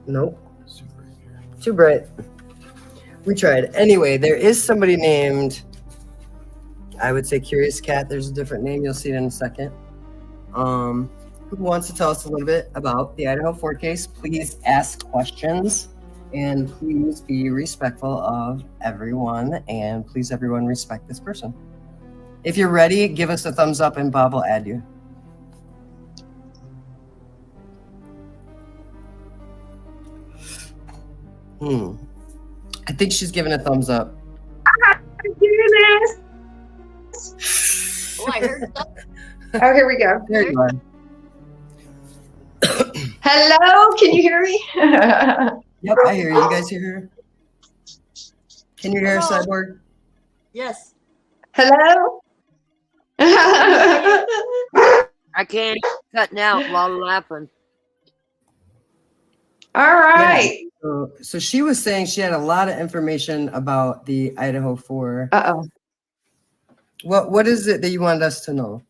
Nope. Too bright. We tried. Anyway, there is somebody named, I would say Curious Cat. There's a different name. You'll see it in a second. Who wants to tell us a little bit about the Idaho 4 case? Please ask questions. And please be respectful of everyone. And please, everyone, respect this person. If you're ready, give us a thumbs up and Bob will add you. I think she's giving a thumbs up. Oh, I heard something. Oh, here we go. There you are. Hello, can you hear me? Yep, I hear you. You guys hear her? Can you hear her, Cyborg? Yes. Hello? I can't. Cutting out while laughing. All right. Yeah, so she was saying she had a lot of information about the Idaho 4. Uh-oh. What is it that you wanted us to know?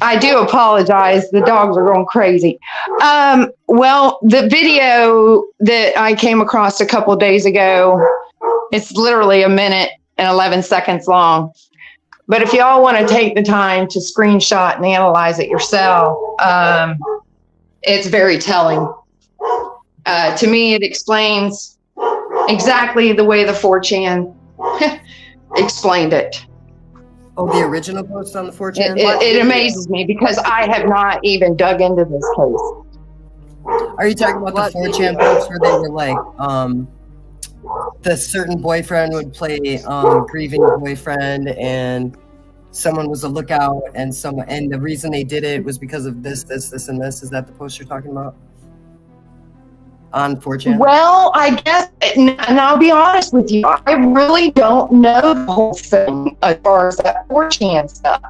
I do apologize. The dogs are going crazy. Well, the video that I came across a couple days ago, it's literally 1 minute and 11 seconds long. But if y'all want to take the time to screenshot and analyze it yourself, it's very telling. To me, it explains exactly the way the 4chan explained it. Oh, the original post on the 4chan? It amazes me because I have not even dug into this case. Are you talking about the 4chan posts where they were like, the certain boyfriend would play grieving boyfriend, and someone was a lookout, and the reason they did it was because of this, and this? Is that the post you're talking about? On 4chan? Well, I guess, and I'll be honest with you, I really don't know the whole thing as far as that 4chan stuff.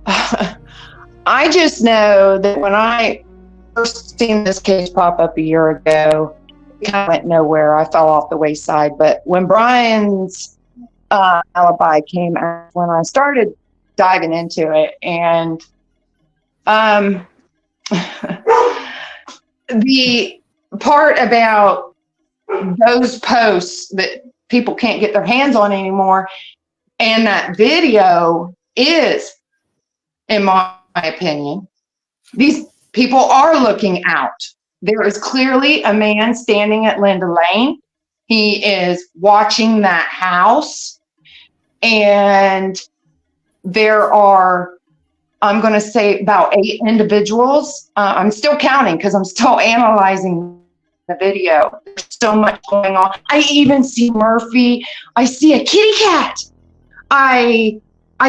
I just know that when I first seen this case pop up a year ago, kind of went nowhere. I fell off the wayside. But when Brian's alibi came out, when I started diving into it, and the part about those posts that people can't get their hands on anymore, and that video is, in my opinion, these people are looking out. There is clearly a man standing at Linda Lane. He is watching that house. And there are, I'm going to say, about 8 individuals. I'm still counting because I'm still analyzing the video. There's so much going on. I even see Murphy. I see a kitty cat. I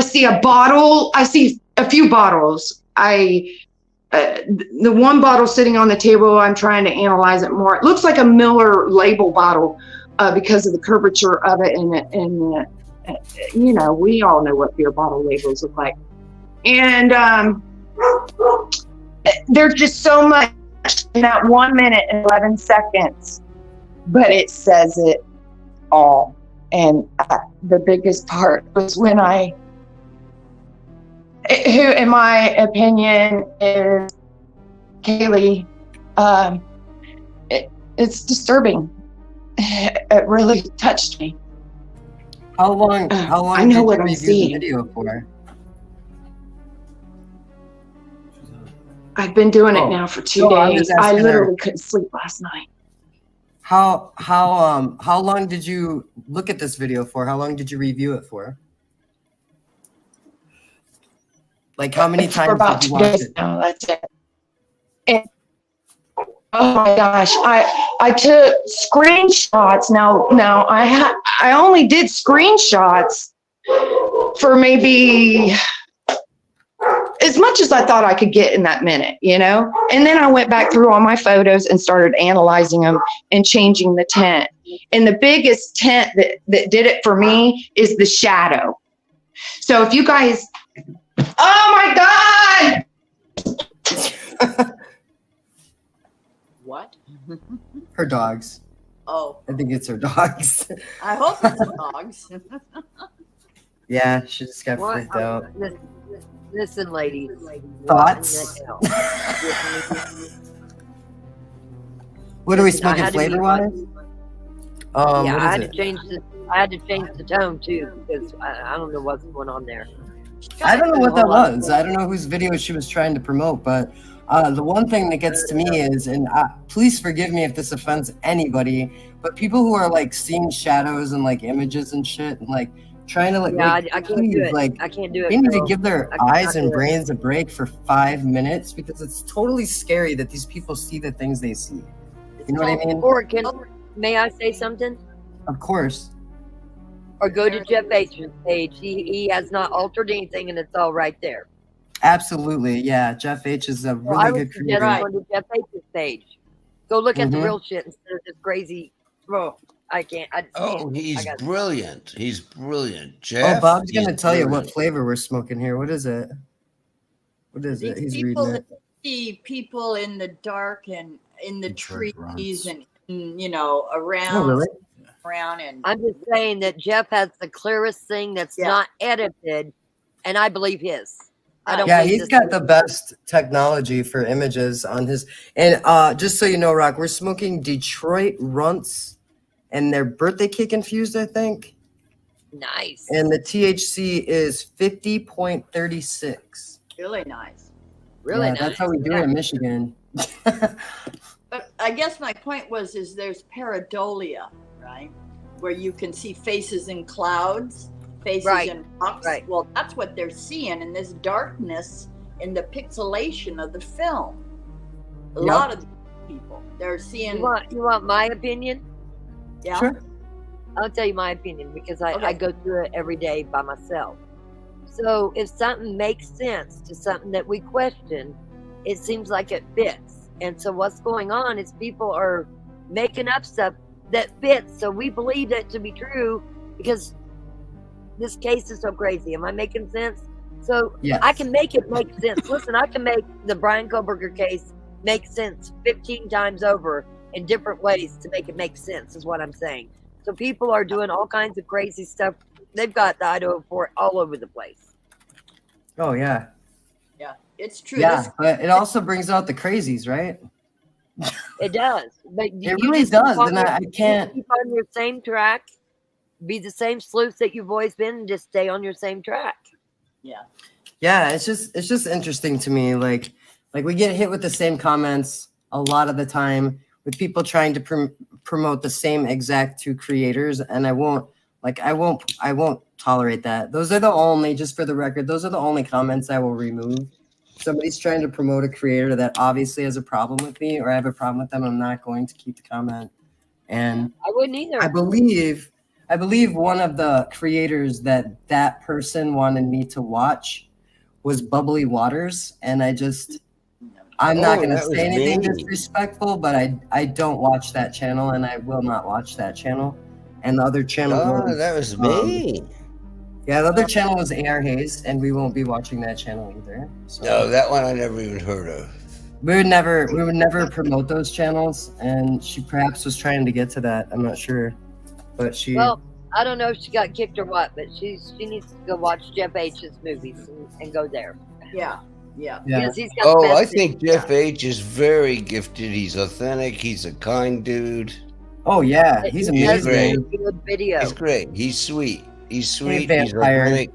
see a bottle. I see a few bottles. The one bottle sitting on the table, I'm trying to analyze it more. It looks like a Miller label bottle because of the curvature of it. And you know, we all know what beer bottle labels look like. And there's just so much in that 1 minute and 11 seconds, but it says it all. And the biggest part was when who, in my opinion, is Kaylee. It's disturbing. It really touched me. How long I know did what you I'm review seeing. the video for? I've been doing it now for 2 No, I'm days. just I asking her, literally couldn't sleep last night. how long did you look at this video for? How long did you review it for? Like, how many For times about did you 2 watch days it? now. That's it. And, oh my gosh, I took screenshots. Now I only did screenshots for maybe as much as I thought I could get in that minute, you know? And then I went back through all my photos and started analyzing them and changing the tint. And the biggest tint that did it for me is the shadow. So if you guys, oh my God! What? Her dogs. Oh, I think it's her dogs. I hope it's dogs. Yeah, she just got What? freaked out. Listen, ladies. Thoughts? What are we smoking flavor wise? Yeah, What I is had it? to change the tone too because I don't know what's going on there. I don't know what that was. I don't know whose video she was trying to promote, but the one thing that gets to me is, and please forgive me if this offends anybody, but people who are like seeing shadows and like images and shit, and like trying to like, Yeah, like, I can't please, do it. like, I can't do it. they need to girl. give their I cannot eyes and do it. brains a break for 5 minutes because it's totally scary that these people see the things they see. You know what I mean? Or may I say something? Of course. Or go to Jeff H's page. He has not altered anything, and it's all right there. Absolutely, yeah. Jeff H is a Well, I really would good suggest creator. going to Jeff H's page. Go look at the Mhm. real shit instead of this crazy. Oh, I can't. I just Oh, can't. he's I got brilliant. He's brilliant. Oh, Jeff. Bob's he's gonna tell you what brilliant. flavor we're smoking here. What is it? What is it? He's reading it. See people in the dark and in the Detroit trees runs. and you know around, Oh, really? around and I'm just saying that Jeff has the clearest thing that's Yeah. not edited, and I believe his. I don't. Yeah, believe he's this got is- the best technology for images on his. And just so you know, Rock, we're smoking Detroit Runts, and they're birthday cake infused, I think. Nice. And the THC is 50.36. really nice. Really Yeah, nice. that's how we do it in Michigan. But I guess my point is there's pareidolia, right? Where you can see faces in clouds, faces Right, in rocks. right. Well, that's what they're seeing in this darkness in the pixelation of the film. A Yep. lot of people, they're seeing. You want my opinion? Yeah. Sure. I'll tell you my opinion because I Okay. go through it every day by myself. So if something makes sense to something that we question, it seems like it fits. And so what's going on is people are making up stuff that fits. So we believe that to be true because this case is so crazy. Am I making sense? So Yes. I can make it make sense. Listen, I can make the Brian Koberger case make sense 15 times over. in different ways to make it make sense, is what I'm saying. So people are doing all kinds of crazy stuff. They've got the Idaho Fort all over the place. Oh yeah. Yeah, it's true. Yeah, but it also brings out the crazies, right? It does. But It really does, and I can't keep on your same track, be the same sleuth that you've always been, and just stay on your same track. Yeah. Yeah, it's just interesting to me. Like we get hit with the same comments a lot of the time with people trying to promote the same exact two creators, and I won't tolerate that. Those are the only, just for the record, those are the only comments I will remove. Somebody's trying to promote a creator that obviously has a problem with me, or I have a problem with them, I'm not going to keep the comment. And I wouldn't either. I believe one of the creators that person wanted me to watch was Bubbly Waters, and I'm not going to say anything disrespectful, but I don't watch that channel, and I will not watch that channel. And the other channel that was me. Yeah, the other channel was AR Hayes, and we won't be watching that channel either. So. No, that one I never even heard of. We would never promote those channels, and she perhaps was trying to get to that. I'm not sure, but she. Well, I don't know if she got kicked or what, but she needs to go watch Jeff H's movies and go there. Yeah. Yeah. Because he's got the I best think Jeff H is very gifted. He's authentic. He's a kind dude. Oh yeah, he's amazing. He's great. Good video. He's great. He's sweet. He's sweet. Hey, he's authentic.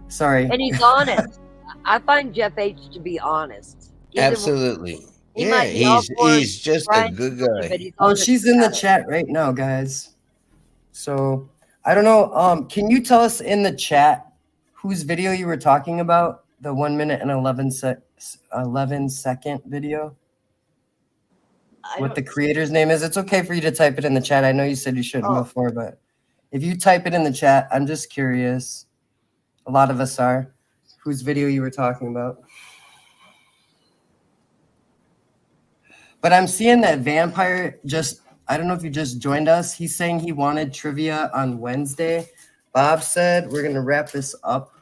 Sorry. And he's honest. I find Jeff H to be honest. Absolutely. He Yeah, might be all for he's just a Brian, good but guy. he's Oh, honest she's in the about it. chat right now, guys. So I don't know. Can you tell us in the chat whose video you were talking about? The 1 minute and 11 second video? What the creator's name is? It's okay for you to type it in the chat. I know you said you shouldn't before, but if you type it in the chat, I'm just curious. A lot of us are. Whose video you were talking about? But I'm seeing that Vampire I don't know if you just joined us. He's saying he wanted trivia on Wednesday. Bob said we're going to wrap this up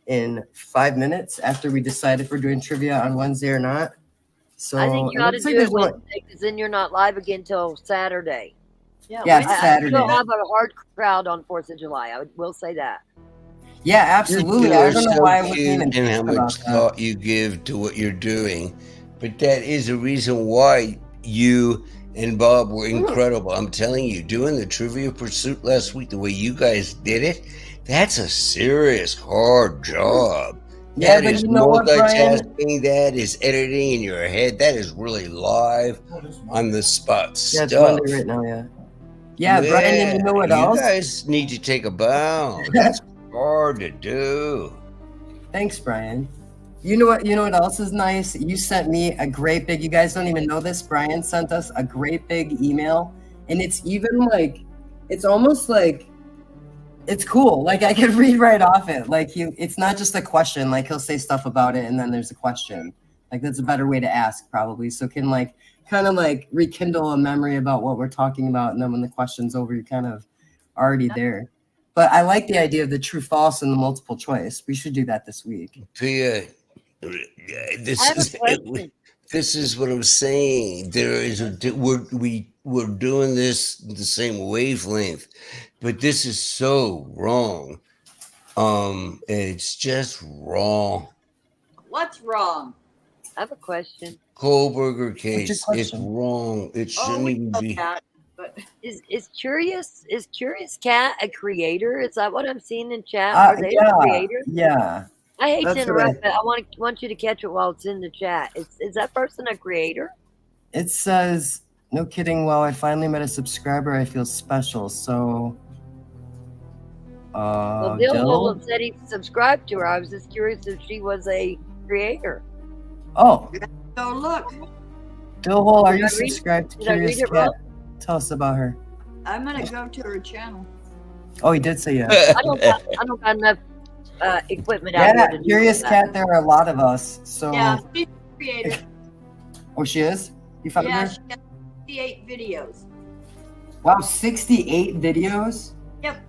in 5 minutes after we decide if we're doing trivia on Wednesday or not. So I think you ought to do it Wednesday, because then you're not live again till Saturday. Yeah, it's Saturday. You'll have a hard crowd on 4th of July. I will say that. Yeah, absolutely. I don't know why I wasn't even and how thinking much about thought you give to what you're doing. But that is a reason why you and Bob were incredible. I'm telling you, doing the Trivia Pursuit last week, the way you guys did it, that's a serious, hard job. Yeah, That but is you know what, Brian? multitasking. That is editing in your head. That is really live on the spot Yeah, it's stuff. Monday right now, yeah. Yeah, Brian, and you know what else? You guys need to take a bow. That's hard to do. Thanks, Brian. You know what else is nice? You sent me a great big, you guys don't even know this, Brian sent us a great big email, and it's even like, it's almost like, it's cool. Like I could read right off it. Like it's not just a question, like he'll say stuff about it and then there's a question. Like that's a better way to ask probably. So can like kind of like rekindle a memory about what we're talking about, and then when the question's over, you're kind of already there. But I like the idea of the true false and the multiple choice. We should do that this week. Pia, this is what I'm saying. There is we're doing this the same wavelength, but this is so wrong. It's just wrong. What's wrong? I have a question. Kohlberger case. It's wrong. It shouldn't even be. But is Curious Cat a creator? Is that what I'm seeing in chat? Are they a creator? Yeah. I hate That's to interrupt, but I want you to catch it while it's in the chat. Is that person a creator? It says, no kidding, wow, I finally met a subscriber, I feel special. So Well, Bill said he subscribed to her. I was just curious if she was a creator. Oh. So look. Dillhole, are Did you I read- subscribed to did I read Curious it Cat? wrong? Tell us about her. I'm gonna go to her channel. Oh, he did say yeah. I don't got enough equipment out here Yeah, to do Curious that. Cat, there are a lot of us. So Yeah, she's a creator. Oh, she is? You found Yeah, her? she has 58 videos. Wow, 68 videos? Yep.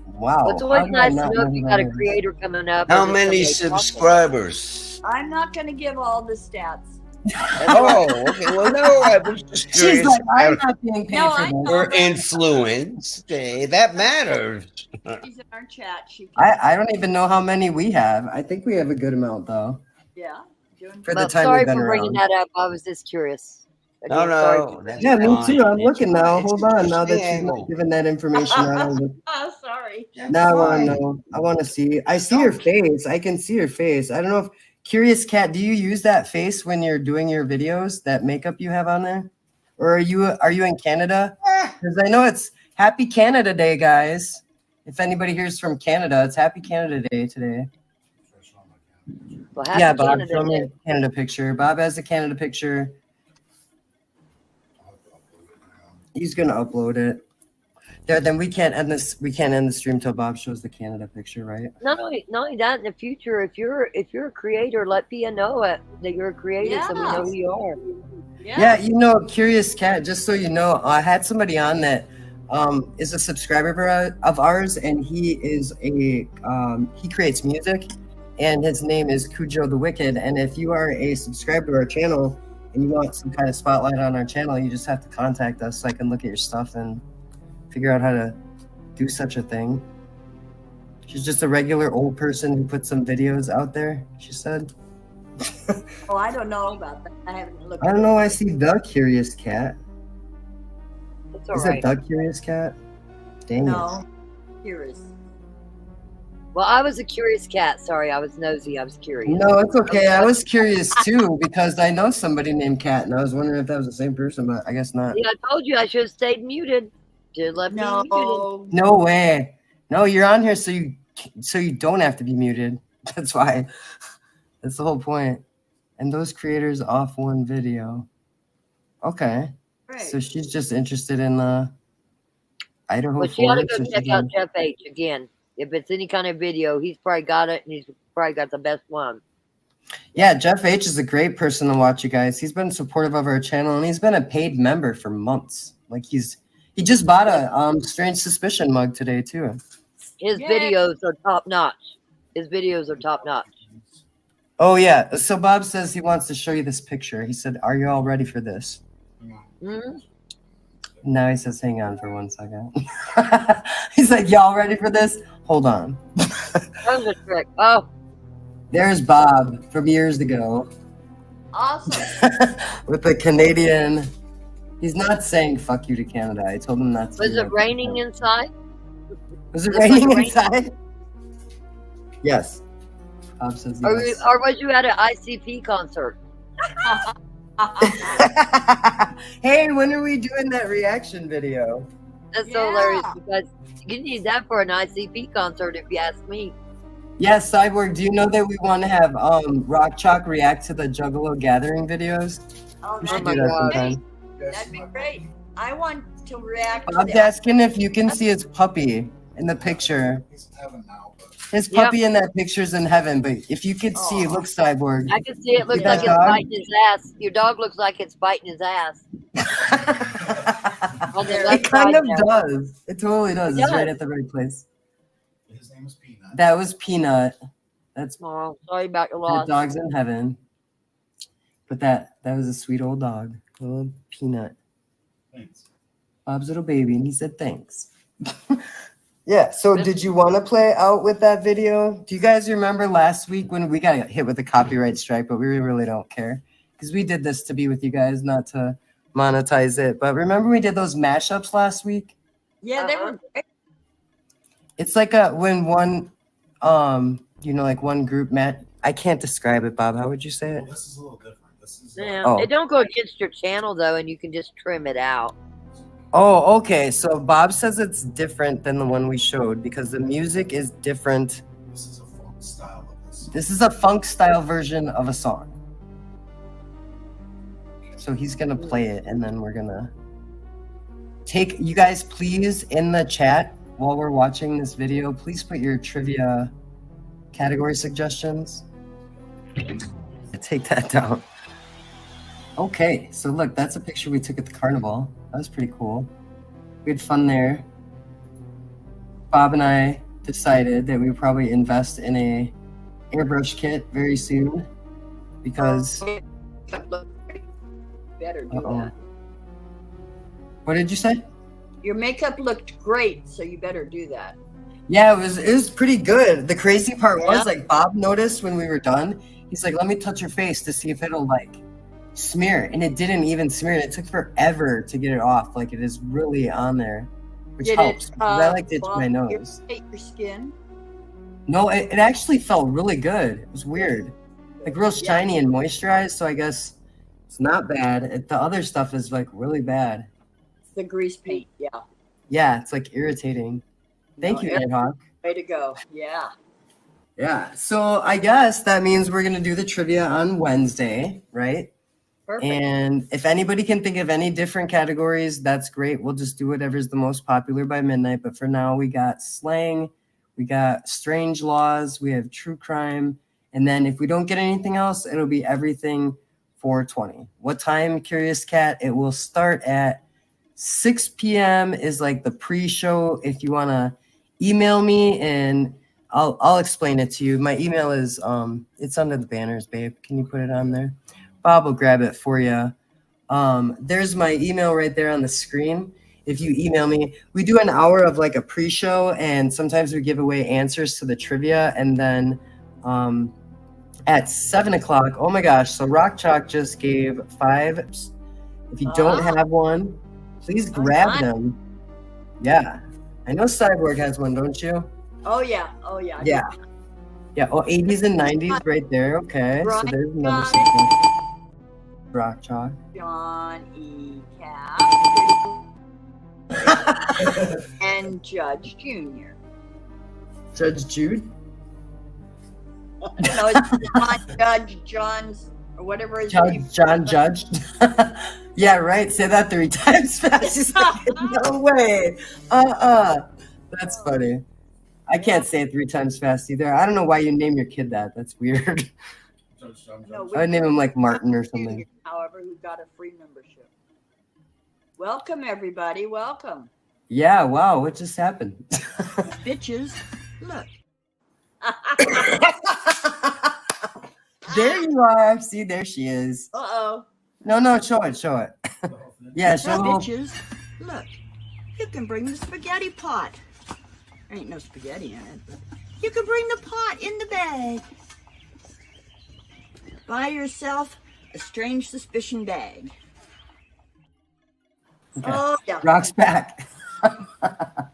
Wow. It's always How did I nice to not know if know you that got a is? creator coming up. How or just many somebody talking. subscribers? I'm not gonna give all the stats. Oh, okay. Well, no, I was just curious. She's like, I'm not being paid for this. Or influence. That matters. She's in our chat. She can, I don't even know how many we have. I think we have a good amount though. yeah. Doing For the Well, time sorry we've been for bringing around. that up. I was just curious. No, Again, sorry no. for- That's Yeah, me fine. too. I'm It's looking now. fine. Hold It's on. Now that interesting she's not angle. giving that information out, Oh, sorry. now I want to know. I want to see. I see her face. I can see her face. I don't know if Curious Cat. Do you use that face when you're doing your videos? That makeup you have on there, or are you in Canada? Because I know it's Happy Canada Day, guys. If anybody here is from Canada, it's Happy Canada Day today. Well, happy Yeah, Bob, Canada show me Day. a Canada picture. Bob has a Canada picture. He's gonna upload it. There, then we can't end this. We can't end the stream till Bob shows the Canada picture, right? Not only that, in the future, if you're a creator, let Pia know it, that you're a creator, so we know who you are. Yeah, you know, Curious Cat. Just so you know, I had somebody on that is a subscriber of ours, and he is he creates music, and his name is Cujo the Wicked. And if you are a subscriber to our channel and you want some kind of spotlight on our channel, you just have to contact us so I can look at your stuff and figure out how to do such a thing. She's just a regular old person who put some videos out there, she said. Oh, I don't know about that. I haven't looked. I don't know. I see the Curious Cat. It's Is all it the Curious Cat? Dang No, curious. Well, I was a curious cat. Sorry, I was nosy. I was curious. No, it's okay. I was curious too because I know somebody named Cat, and I was wondering if that was the same person, but I guess not. Yeah, I told you I should have stayed muted. Just left me muted. No way. No, you're on here so you don't have to be muted. That's why. That's the whole point. And those creators off one video. Okay. Right. So she's just interested in the Idaho. But you ought to forest, go so check she out can- Jeff H again. If it's any kind of video, he's probably got it, and he's probably got the best one. Yeah, Jeff H is a great person to watch, you guys. He's been supportive of our channel, and he's been a paid member for months. Like he just bought a Strange Suspicion mug today too. His videos are top notch. His videos are top notch. Oh yeah. So Bob says he wants to show you this picture. He said, "Are you all ready for this?" Mm-hmm. Now he says, "Hang on for 1 second." He's like, "Y'all ready for this? Hold on." That was a trick. Oh, There's Bob from years ago Awesome. with the Canadian. He's not saying "fuck you" to Canada. I told him not to. was it raining inside? Was it Looks like raining rain. inside? Yes. Bob says Or, yes. or was you at an ICP concert? Hey, when are we doing that reaction video? That's so hilarious because you need that for an ICP concert, if you ask me. Yes, Cyborg, do you know that we want to have Rock Chalk react to the Juggalo Gathering videos? Oh, We that'd should be do that great. sometime. That'd be great. I want to react to Bob's that. asking if you can see his puppy in the picture. His puppy in that picture's in heaven, but if you could see, look, Cyborg. I can see it looks See that like it's dog? biting his ass. Your dog looks like it's biting his ass. On the It left kind side of there. does. It totally does. It It's right does. at the right place. His name was Peanut. That was Peanut. That's Oh, sorry about your that loss. dog's in heaven. But that was a sweet old dog, little Peanut. Thanks. Bob's little baby, and he said thanks. Yeah. So, did you want to play out with that video? Do you guys remember last week when we got hit with a copyright strike? But we really don't care because we did this to be with you guys, not to monetize it. But remember we did those mashups last week? Yeah, they were great. It's like when one, like one group I can't describe it, Bob. How would you say it? This is a little different. This is Yeah. Oh. It don't go against your channel though, and you can just trim it out. Oh, okay. So Bob says it's different than the one we showed because the music is different. This is a funk style of this. This is a funk style version of a song. So he's gonna play it, and then we're gonna take you guys. Please, in the chat while we're watching this video, please put your trivia category suggestions. Take that down. Okay, so look, that's a picture we took at the carnival. That was pretty cool. We had fun there. Bob and I decided that we would probably invest in a airbrush kit very soon because Better do Uh-oh. that. What did you say? Your makeup looked great, so you better do that. Yeah, it was pretty good. The crazy part was like Bob noticed when we were done. He's like, "Let me touch your face to see if it'll like smear," and it didn't even smear. It took forever to get it off. Like it is really on there, which Did helps. it, because I liked it to my nose. irritate your skin? No, it actually felt really good. It was weird, like real shiny and moisturized. So I guess it's not bad. The other stuff is like really bad. It's the grease paint, yeah. Yeah, it's like irritating. Thank you, Nighthawk. Way to go, yeah. Yeah, so I guess that means we're gonna do the trivia on Wednesday, right? Perfect. And if anybody can think of any different categories, that's great. We'll just do whatever's the most popular by midnight. But for now, we got slang, we got strange laws, we have true crime, and then if we don't get anything else, it'll be everything 420. What time, Curious Cat? It will start at 6 p.m. is like the pre-show. If you wanna email me and I'll explain it to you. My email is it's under the banners, babe. Can you put it on there? Bob will grab it for you. There's my email right there on the screen. If you email me, we do an hour of like a pre-show, and sometimes we give away answers to the trivia. And then at 7 o'clock, oh my gosh, so Rock Chalk just gave 5. If you don't have one, please grab them. Yeah. I know Cyborg has one, don't you? Oh yeah, oh yeah. Yeah. Yeah, oh, 80s and 90s right there. Okay, so there's another Right. sequence. Rock Chalk. John E. Cap and Judge Junior. Judge Jude? No, it's not Judge John's or whatever his name. John Judge? Yeah, right. Say that 3 times fast. He's like, no way. That's funny. I can't say it 3 times fast either. I don't know why you name your kid that. That's weird. No, I would name him like Martin or something. However, who got a free membership. Welcome, everybody. Welcome. Yeah, wow. What just happened? Bitches, look. There you are. See, there she is. Uh-oh. No, show it. Yeah, show it. Bitches, look. You can bring the spaghetti pot. There ain't no spaghetti in it, but you can bring the pot in the bag. Buy yourself a strange suspicion bag. Okay. Oh, yeah. Rock's back.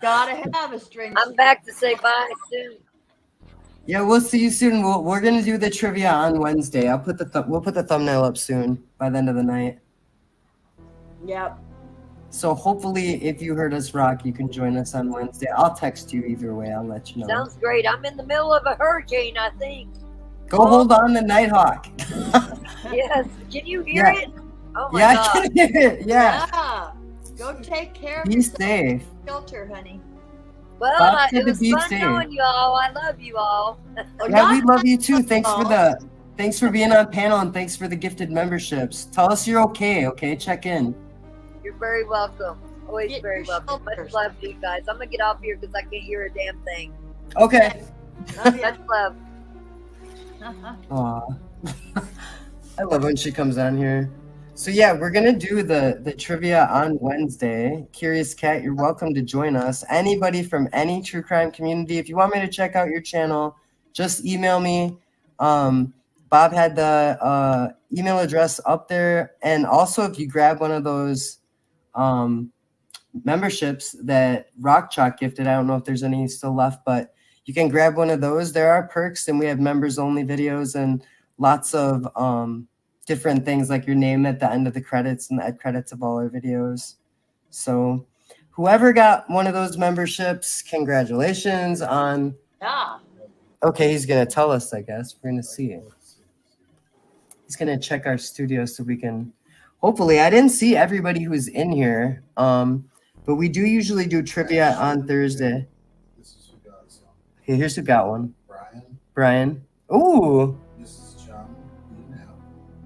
Gotta have a strange. I'm back to say bye soon. Yeah, we'll see you soon. We're gonna do the trivia on Wednesday. We'll put the thumbnail up soon by the end of the night. Yep. So hopefully, if you heard us rock, you can join us on Wednesday. I'll text you either way. I'll let you know. Sounds great. I'm in the middle of a hurricane, I think. Go hold on to Nighthawk. Yes. Can you hear it? Oh my Yeah, God. I can hear it. Yeah. Yeah. Go take care of Be yourself. safe. Shelter, honey. Well, Bob said it to was be fun safe. knowing you all. I love you all. Yeah, we love you too. Thanks for being on panel, and thanks for the gifted memberships. Tell us you're okay. Okay, check in. You're very welcome. Always very welcome. Much love to you guys. I'm gonna get off here because I can't hear a damn thing. Okay. Much love. Aw. I love when she comes on here. So yeah, we're gonna do the trivia on Wednesday. Curious Cat, you're welcome to join us. Anybody from any true crime community, if you want me to check out your channel, just email me. Bob had the email address up there, and also if you grab one of those memberships that Rock Chalk gifted, I don't know if there's any still left, but you can grab one of those. There are perks, and we have members only videos and lots of different things like your name at the end of the credits and the end credits of all our videos. So whoever got one of those memberships, congratulations on. Yeah. Okay, he's going to tell us, I guess. We're going to see. He's going to check our studio so we can, hopefully, I didn't see everybody who's in here, but we do usually do trivia on Thursday. Okay, here's who got one. Brian. Ooh.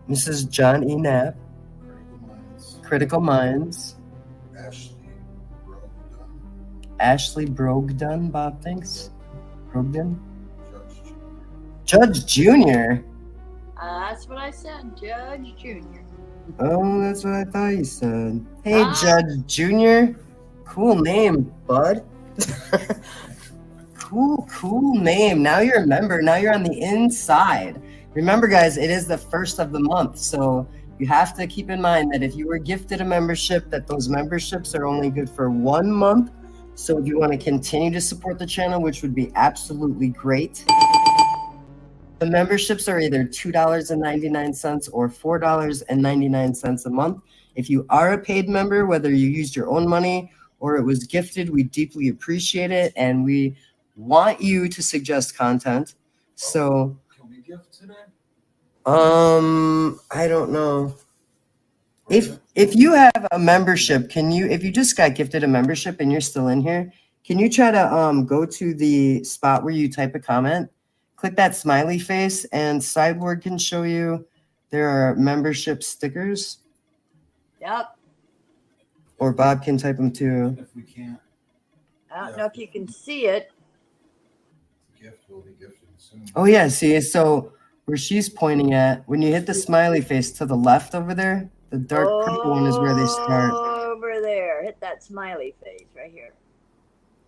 Mrs. John E. Knapp. Critical Minds. Ashley Brogdon, Bob thinks. Brogdon. Judge Junior. That's what I said, Judge Junior. Oh, that's what I thought you said. Hey, Judge Junior. Cool name, bud. Cool name. Now you're a member. Now you're on the inside. Remember, guys, it is the first of the month. So you have to keep in mind that if you were gifted a membership, that those memberships are only good for 1 month. So if you want to continue to support the channel, which would be absolutely great, the memberships are either $2.99 or $4.99 a month. If you are a paid member, whether you used your own money or it was gifted, we deeply appreciate it, and we want you to suggest content. So, Can we gift today? I don't know. If you have a membership, if you just got gifted a membership and you're still in here, can you try to go to the spot where you type a comment? Click that smiley face, and Cyborg can show you there are membership stickers. Yep. Or Bob can type them too. If we can't, I don't know if you can see it. gift will be gifted soon. Oh yeah, see, so where she's pointing at, when you hit the smiley face to the left over there, the dark purple one is where they start. Over there. Hit that smiley face right here.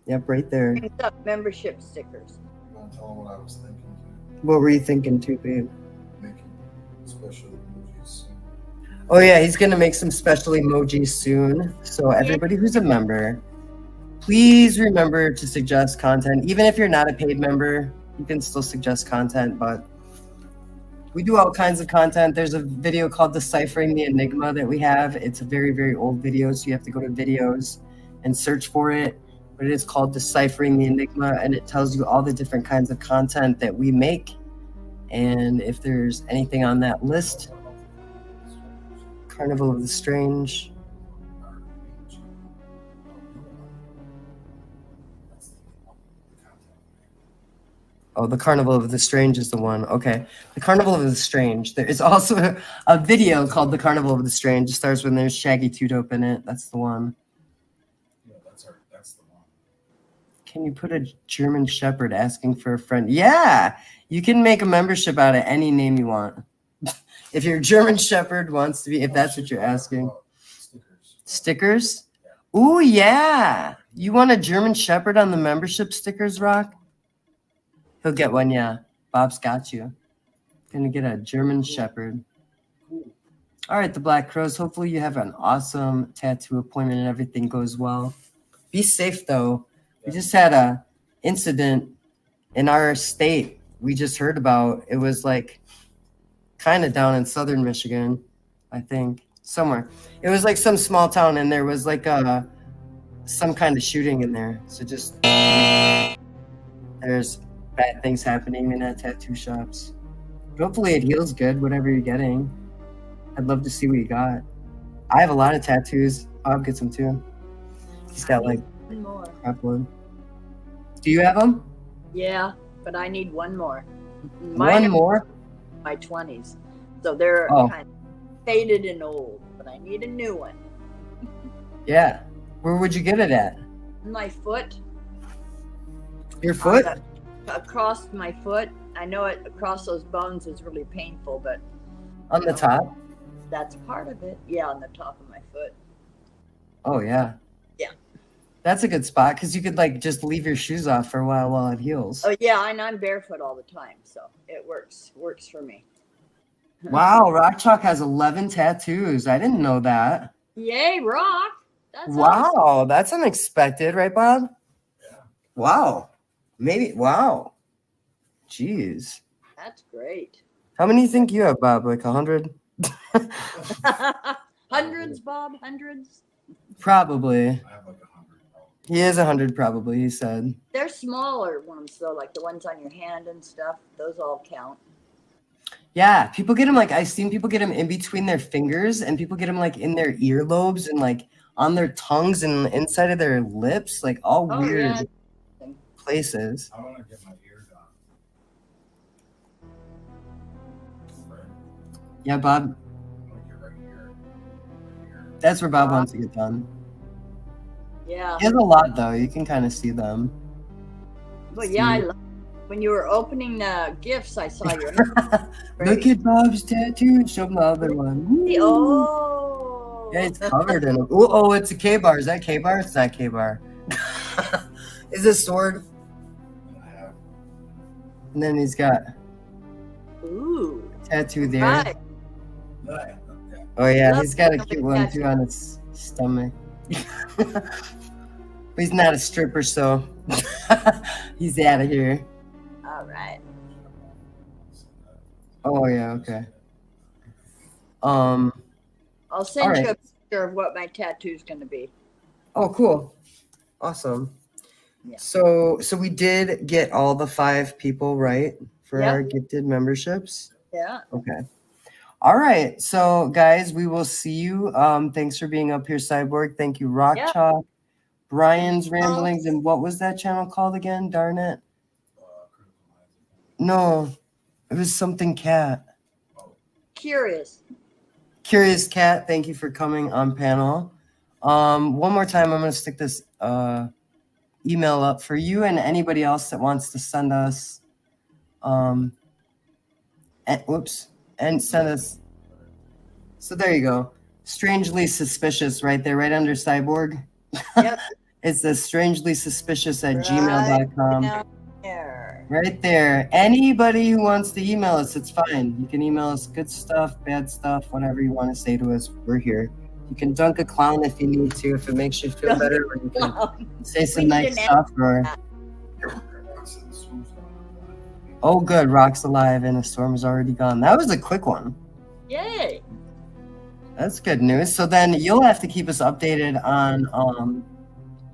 Yep, right there. Brings up membership stickers. You want to tell them what I was thinking? What were you thinking too, babe? Making special emojis soon. Oh yeah, he's gonna make some special emojis soon. So everybody who's a member, please remember to suggest content. Even if you're not a paid member, you can still suggest content, but we do all kinds of content. There's a video called Deciphering the Enigma that we have. It's a very, very old video, so you have to go to videos and search for it. But it is called Deciphering the Enigma, and it tells you all the different kinds of content that we make. And if there's anything on that list, Carnival of the Strange. Oh, the Carnival of the Strange is the one. Okay. The Carnival of the Strange. There is also a video called The Carnival of the Strange. It starts when there's Shaggy Two Dope in it. That's the one. Yeah, that's the one. Can you put a German Shepherd asking for a friend? Yeah, you can make a membership out of any name you want. If your German Shepherd wants to be, if that's what you're asking. Stickers? Ooh, yeah. You want a German Shepherd on the membership stickers, Rock? He'll get one, yeah. Bob's got you. Gonna get a German Shepherd. All right, the Black Crows. Hopefully you have an awesome tattoo appointment and everything goes well. Be safe, though. We just had a incident in our state we just heard about. It was like kind of down in southern Michigan, I think, somewhere. It was like some small town, and there was like some kind of shooting in there. So just there's bad things happening in tattoo shops. But hopefully it heals good, whatever you're getting. I'd love to see what you got. I have a lot of tattoos. Bob gets them too. He's got like One more. crap load. Do you have them? Yeah, but I need one more. One more? My 20s. So they're kind of faded and old, but I need a new one. Yeah. Where would you get it at? My foot. Your foot? Across my foot. I know it across those bones is really painful, but On the top? that's part of it. Yeah, on the top of my foot. Oh, yeah. Yeah. That's a good spot because you could like just leave your shoes off for a while it heals. Oh yeah, and I'm barefoot all the time, so it works for me. Wow, Rock Chalk has 11 tattoos. I didn't know that. Yay, Rock! That's Wow, awesome. that's unexpected, right, Bob? Yeah. Wow. Maybe, wow. Jeez. That's great. How many do you think you have, Bob? Like 100? Hundreds, Bob, hundreds. Probably. I have like 100. He is 100, probably, he said. They're smaller ones though, like the ones on your hand and stuff. Those all count. Yeah, people get them like, I've seen people get them in between their fingers, and people get them like in their earlobes and like on their tongues and inside of their lips, like all weird places. I want to get my ear done. Yeah, Bob. That's where Bob wants to get done. Yeah. He has a lot though. You can kind of see them. But yeah, I love When you were opening the gifts, I saw your. Look at Bob's tattoo and show my other one. Woo. Oh. Yeah, it's covered in them. Oh, it's a K-bar. Is that K-bar? It's not K-bar. Is this sword? And then he's got Ooh. tattoo there. Right. Oh yeah, Love he's got a somebody cute one too tattoo. on his stomach. But he's not a stripper, so he's out of here. All right. Oh yeah, okay. I'll send all you right. a picture of what my tattoo's going to be. Oh, cool. Awesome. Yeah. So we did get all the 5 people right for Yep. our gifted memberships. Yeah. Okay. All right. So guys, we will see you. Thanks for being up here, Cyborg. Thank you, Rock Yep. Chalk, Brian's Ramblings, and what was that channel called again? Darn it. No, it was something cat. Curious. Curious Cat, thank you for coming on panel. One more time, I'm going to stick this email up for you and anybody else that wants to send us. And send us. So there you go. Strangely Suspicious right there, right under Cyborg. Yep. It says strangely suspicious at Right gmail.com. down there. Right there. Anybody who wants to email us, it's fine. You can email us good stuff, bad stuff, whatever you want to say to us. We're here. You can dunk a clown if you need to, if it makes you feel better, or you can say some nice stuff. Or oh, good, Rock's alive and a storm is already gone. That was a quick one. Yay. That's good news. So then you'll have to keep us updated on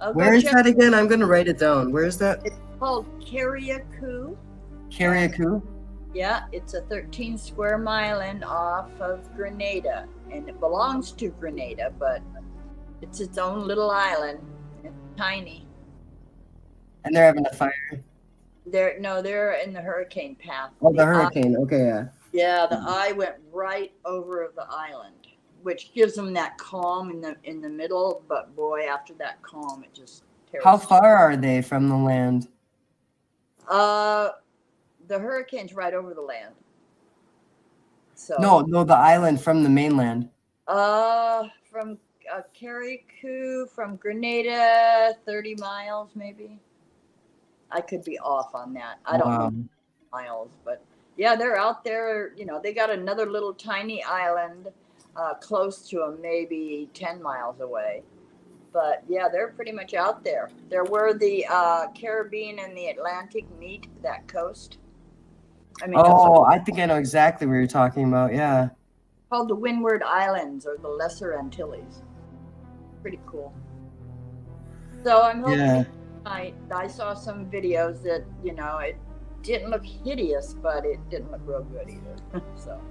I'll where go is check- that again? I'm gonna write it down. Where is that? It's called Carriacou. Carriacou? Yeah, it's a 13 square mile off of Grenada, and it belongs to Grenada, but it's its own little island. It's tiny. And they're having a fire. They're in the hurricane path. Oh, the hurricane. Okay, yeah. Yeah, the eye went right over the island, which gives them that calm in the middle. But boy, after that calm, it just tears. How far are they from the land? The hurricane's right over the land. So No, the island from the mainland. from Carriacou, from Grenada, 30 miles maybe. I could be off on that. I don't know miles, but yeah, they're out there. You know, they got another little tiny island close to them, maybe 10 miles away. But yeah, they're pretty much out there. They're where the Caribbean and the Atlantic meet, that coast. I mean, I think I know exactly what you're talking about. Yeah. called the Windward Islands or the Lesser Antilles. Pretty cool. So I'm hoping Yeah. I saw some videos that, you know, it didn't look hideous, but it didn't look real good either. So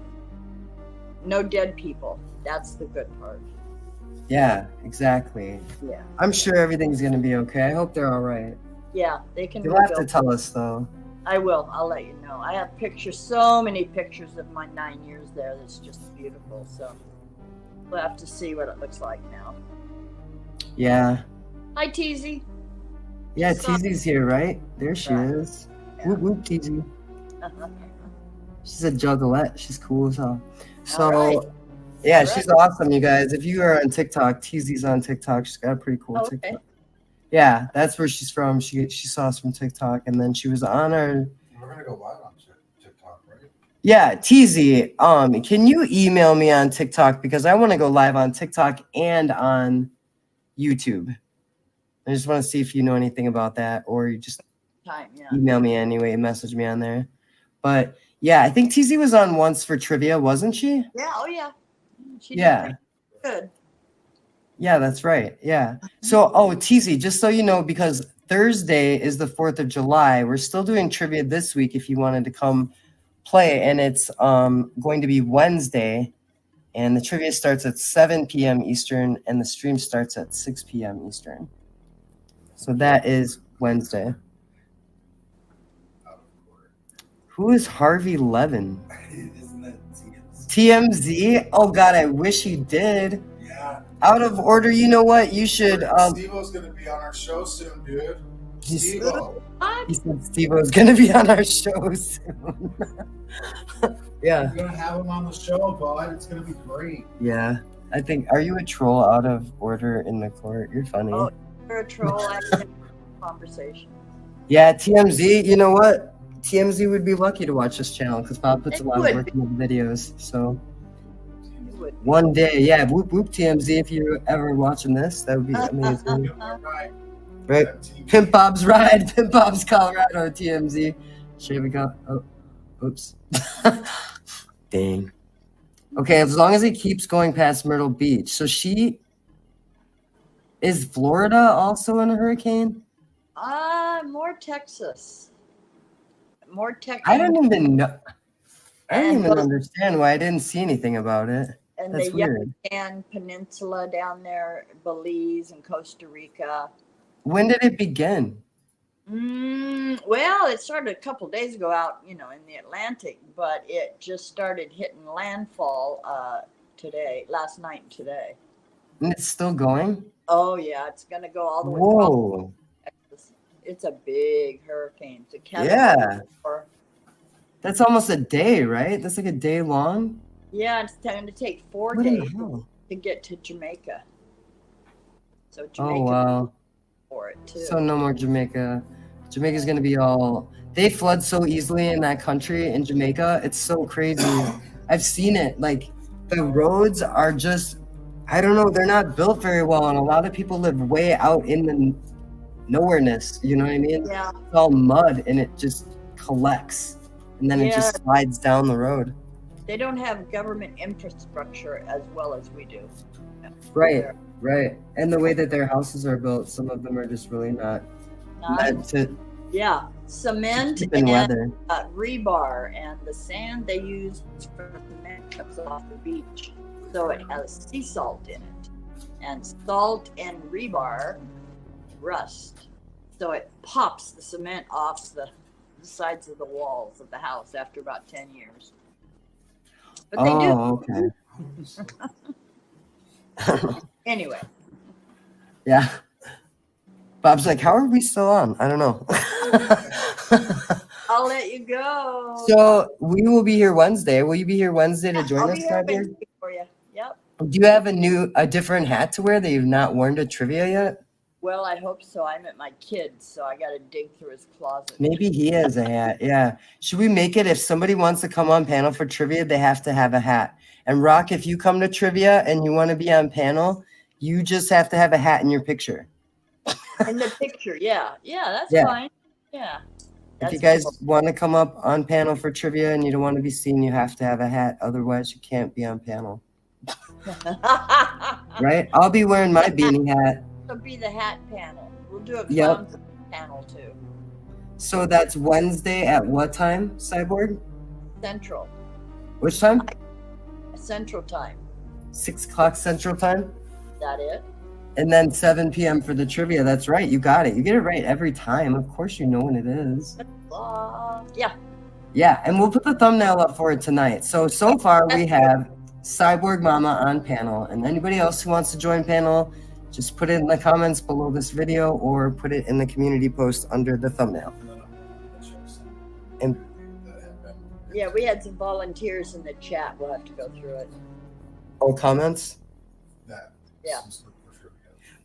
no dead people. That's the good part. Yeah, exactly. Yeah. I'm sure everything's gonna be okay. I hope they're all right. Yeah, they can You'll have to rebuild. tell us though. I will. I'll let you know. I have pictures, so many pictures of my 9 years there. That's just beautiful. So we'll have to see what it looks like now. Yeah. Hi, Teasy. Yeah, TZ's here, right? There she is. Whoop whoop, TZ. She's a juggalette. She's cool as hell. So, yeah, she's awesome, you guys. If you are on TikTok, TZ's on TikTok. She's got a pretty cool Okay. TikTok. Yeah, that's where she's from. She saw us from TikTok, and then she was on our. We're gonna go live on TikTok, right? Yeah, TZ. Can you email me on TikTok because I want to go live on TikTok and on YouTube. I just want to see if you know anything about that, or you just email me anyway, message me on there. But yeah, I think TZ was on once for trivia, wasn't she? Yeah. Oh, yeah. She did Yeah. pretty good. Yeah, that's right. Yeah. So, TZ, just so you know, because Thursday is the 4th of July, we're still doing trivia this week if you wanted to come play. And it's going to be Wednesday. And the trivia starts at 7 p.m. Eastern, and the stream starts at 6 p.m. Eastern. So that is Wednesday. Who is Harvey Levin? Isn't that TMZ? Oh, God, I wish he did. Yeah. Out of order, you know what? You should. Steve-O's gonna be on our show soon, dude. He's- Steve-O. He said Steve-O's going to be on our show soon. Yeah. We're gonna have him on the show, bud. It's gonna be great. Yeah. I think, are you a troll out of order in the court? You're funny. Oh, you're a troll. I have a conversation. Yeah, TMZ, you know what? TMZ would be lucky to watch this channel because Bob puts a lot of work into the videos. So one day, yeah, whoop whoop TMZ, if you're ever watching this, that would be amazing. Right? Pimp Bob's Ride, Pimp Bob's Colorado, TMZ. Should we go? Oh, oops. Dang. Okay, as long as he keeps going past Myrtle Beach. So is Florida also in a hurricane? More Texas. More Texas. I don't even know. I don't even understand why I didn't see anything about it. And That's the weird. Yucatan Peninsula down there, Belize and Costa Rica. When did it begin? Well, it started a couple days ago out, in the Atlantic, but it just started hitting landfall last night and today. And it's still going? Oh, yeah, it's going to go all the way. Whoa. It's a big hurricane. It's a category Yeah. 4. That's almost a day, right? That's like a day long? Yeah, it's going to take 4 What the days hell? to get to Jamaica. So Oh, Jamaica wow. for it, too. So no more Jamaica. Jamaica's going to be all... They flood so easily in that country, in Jamaica. It's so crazy. I've seen it. Like, the roads are just... I don't know. They're not built very well. And a lot of people live way out in the nowhereness. You know what I mean? Yeah. It's all mud, and it just collects. And then it just slides down the road. They don't have government infrastructure as well as we do. Right, right. And the way that their houses are built, some of them are just really not meant to... Yeah, cement keep in weather. and rebar, and the sand they use for the cement comes off the beach, so it has sea salt in it, and salt and rebar rust, so it pops the cement off the sides of the walls of the house after about 10 years. But they do. Okay. Anyway. Yeah. Bob's like, how are we still on? I don't know. I'll let you go. So we will be here Wednesday. Will you be here Wednesday to join I'll us, be here Cyber? Wednesday for you. Yep. Do you have a different hat to wear that you've not worn to trivia yet? Well, I hope so. I'm at my kid's, so I got to dig through his closet. Maybe he has a hat. Yeah. Should we make it if somebody wants to come on panel for trivia, they have to have a hat. And Rock, if you come to trivia and you want to be on panel, you just have to have a hat in your picture. In the picture, yeah. Yeah, that's Yeah. fine. Yeah. If you guys want to come up on panel for trivia and you don't want to be seen, you have to have a hat. Otherwise, you can't be on panel. Right? I'll be wearing my beanie hat. It'll be the hat panel. We'll do a clown Yep. panel too. So that's Wednesday at what time, Cyborg? Central. Which time? Central time. 6 o'clock Central time? Is that it? And then 7 p.m. for the trivia. That's right. You got it. You get it right every time. Of course you know when it is. Yeah. Yeah, and we'll put the thumbnail up for it tonight. So far we have Cyborg Mama on panel. And anybody else who wants to join panel, just put it in the comments below this video or put it in the community post under the thumbnail. And Yeah, we had some volunteers in the chat. We'll have to go through it. all comments? Yeah.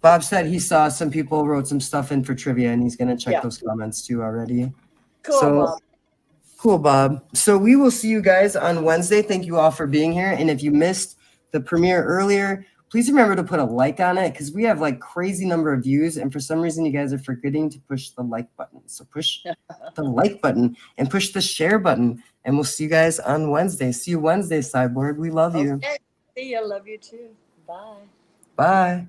Bob said he saw some people wrote some stuff in for trivia and he's going to check Yeah. those comments too already. Cool, Bob. Cool, Bob. So we will see you guys on Wednesday. Thank you all for being here. And if you missed the premiere earlier, please remember to put a like on it because we have like crazy number of views. And for some reason, you guys are forgetting to push the like button. So push the like button and push the share button. And we'll see you guys on Wednesday. See you Wednesday, Cyborg. We love you. Okay. See you. Love you too. Bye. Bye.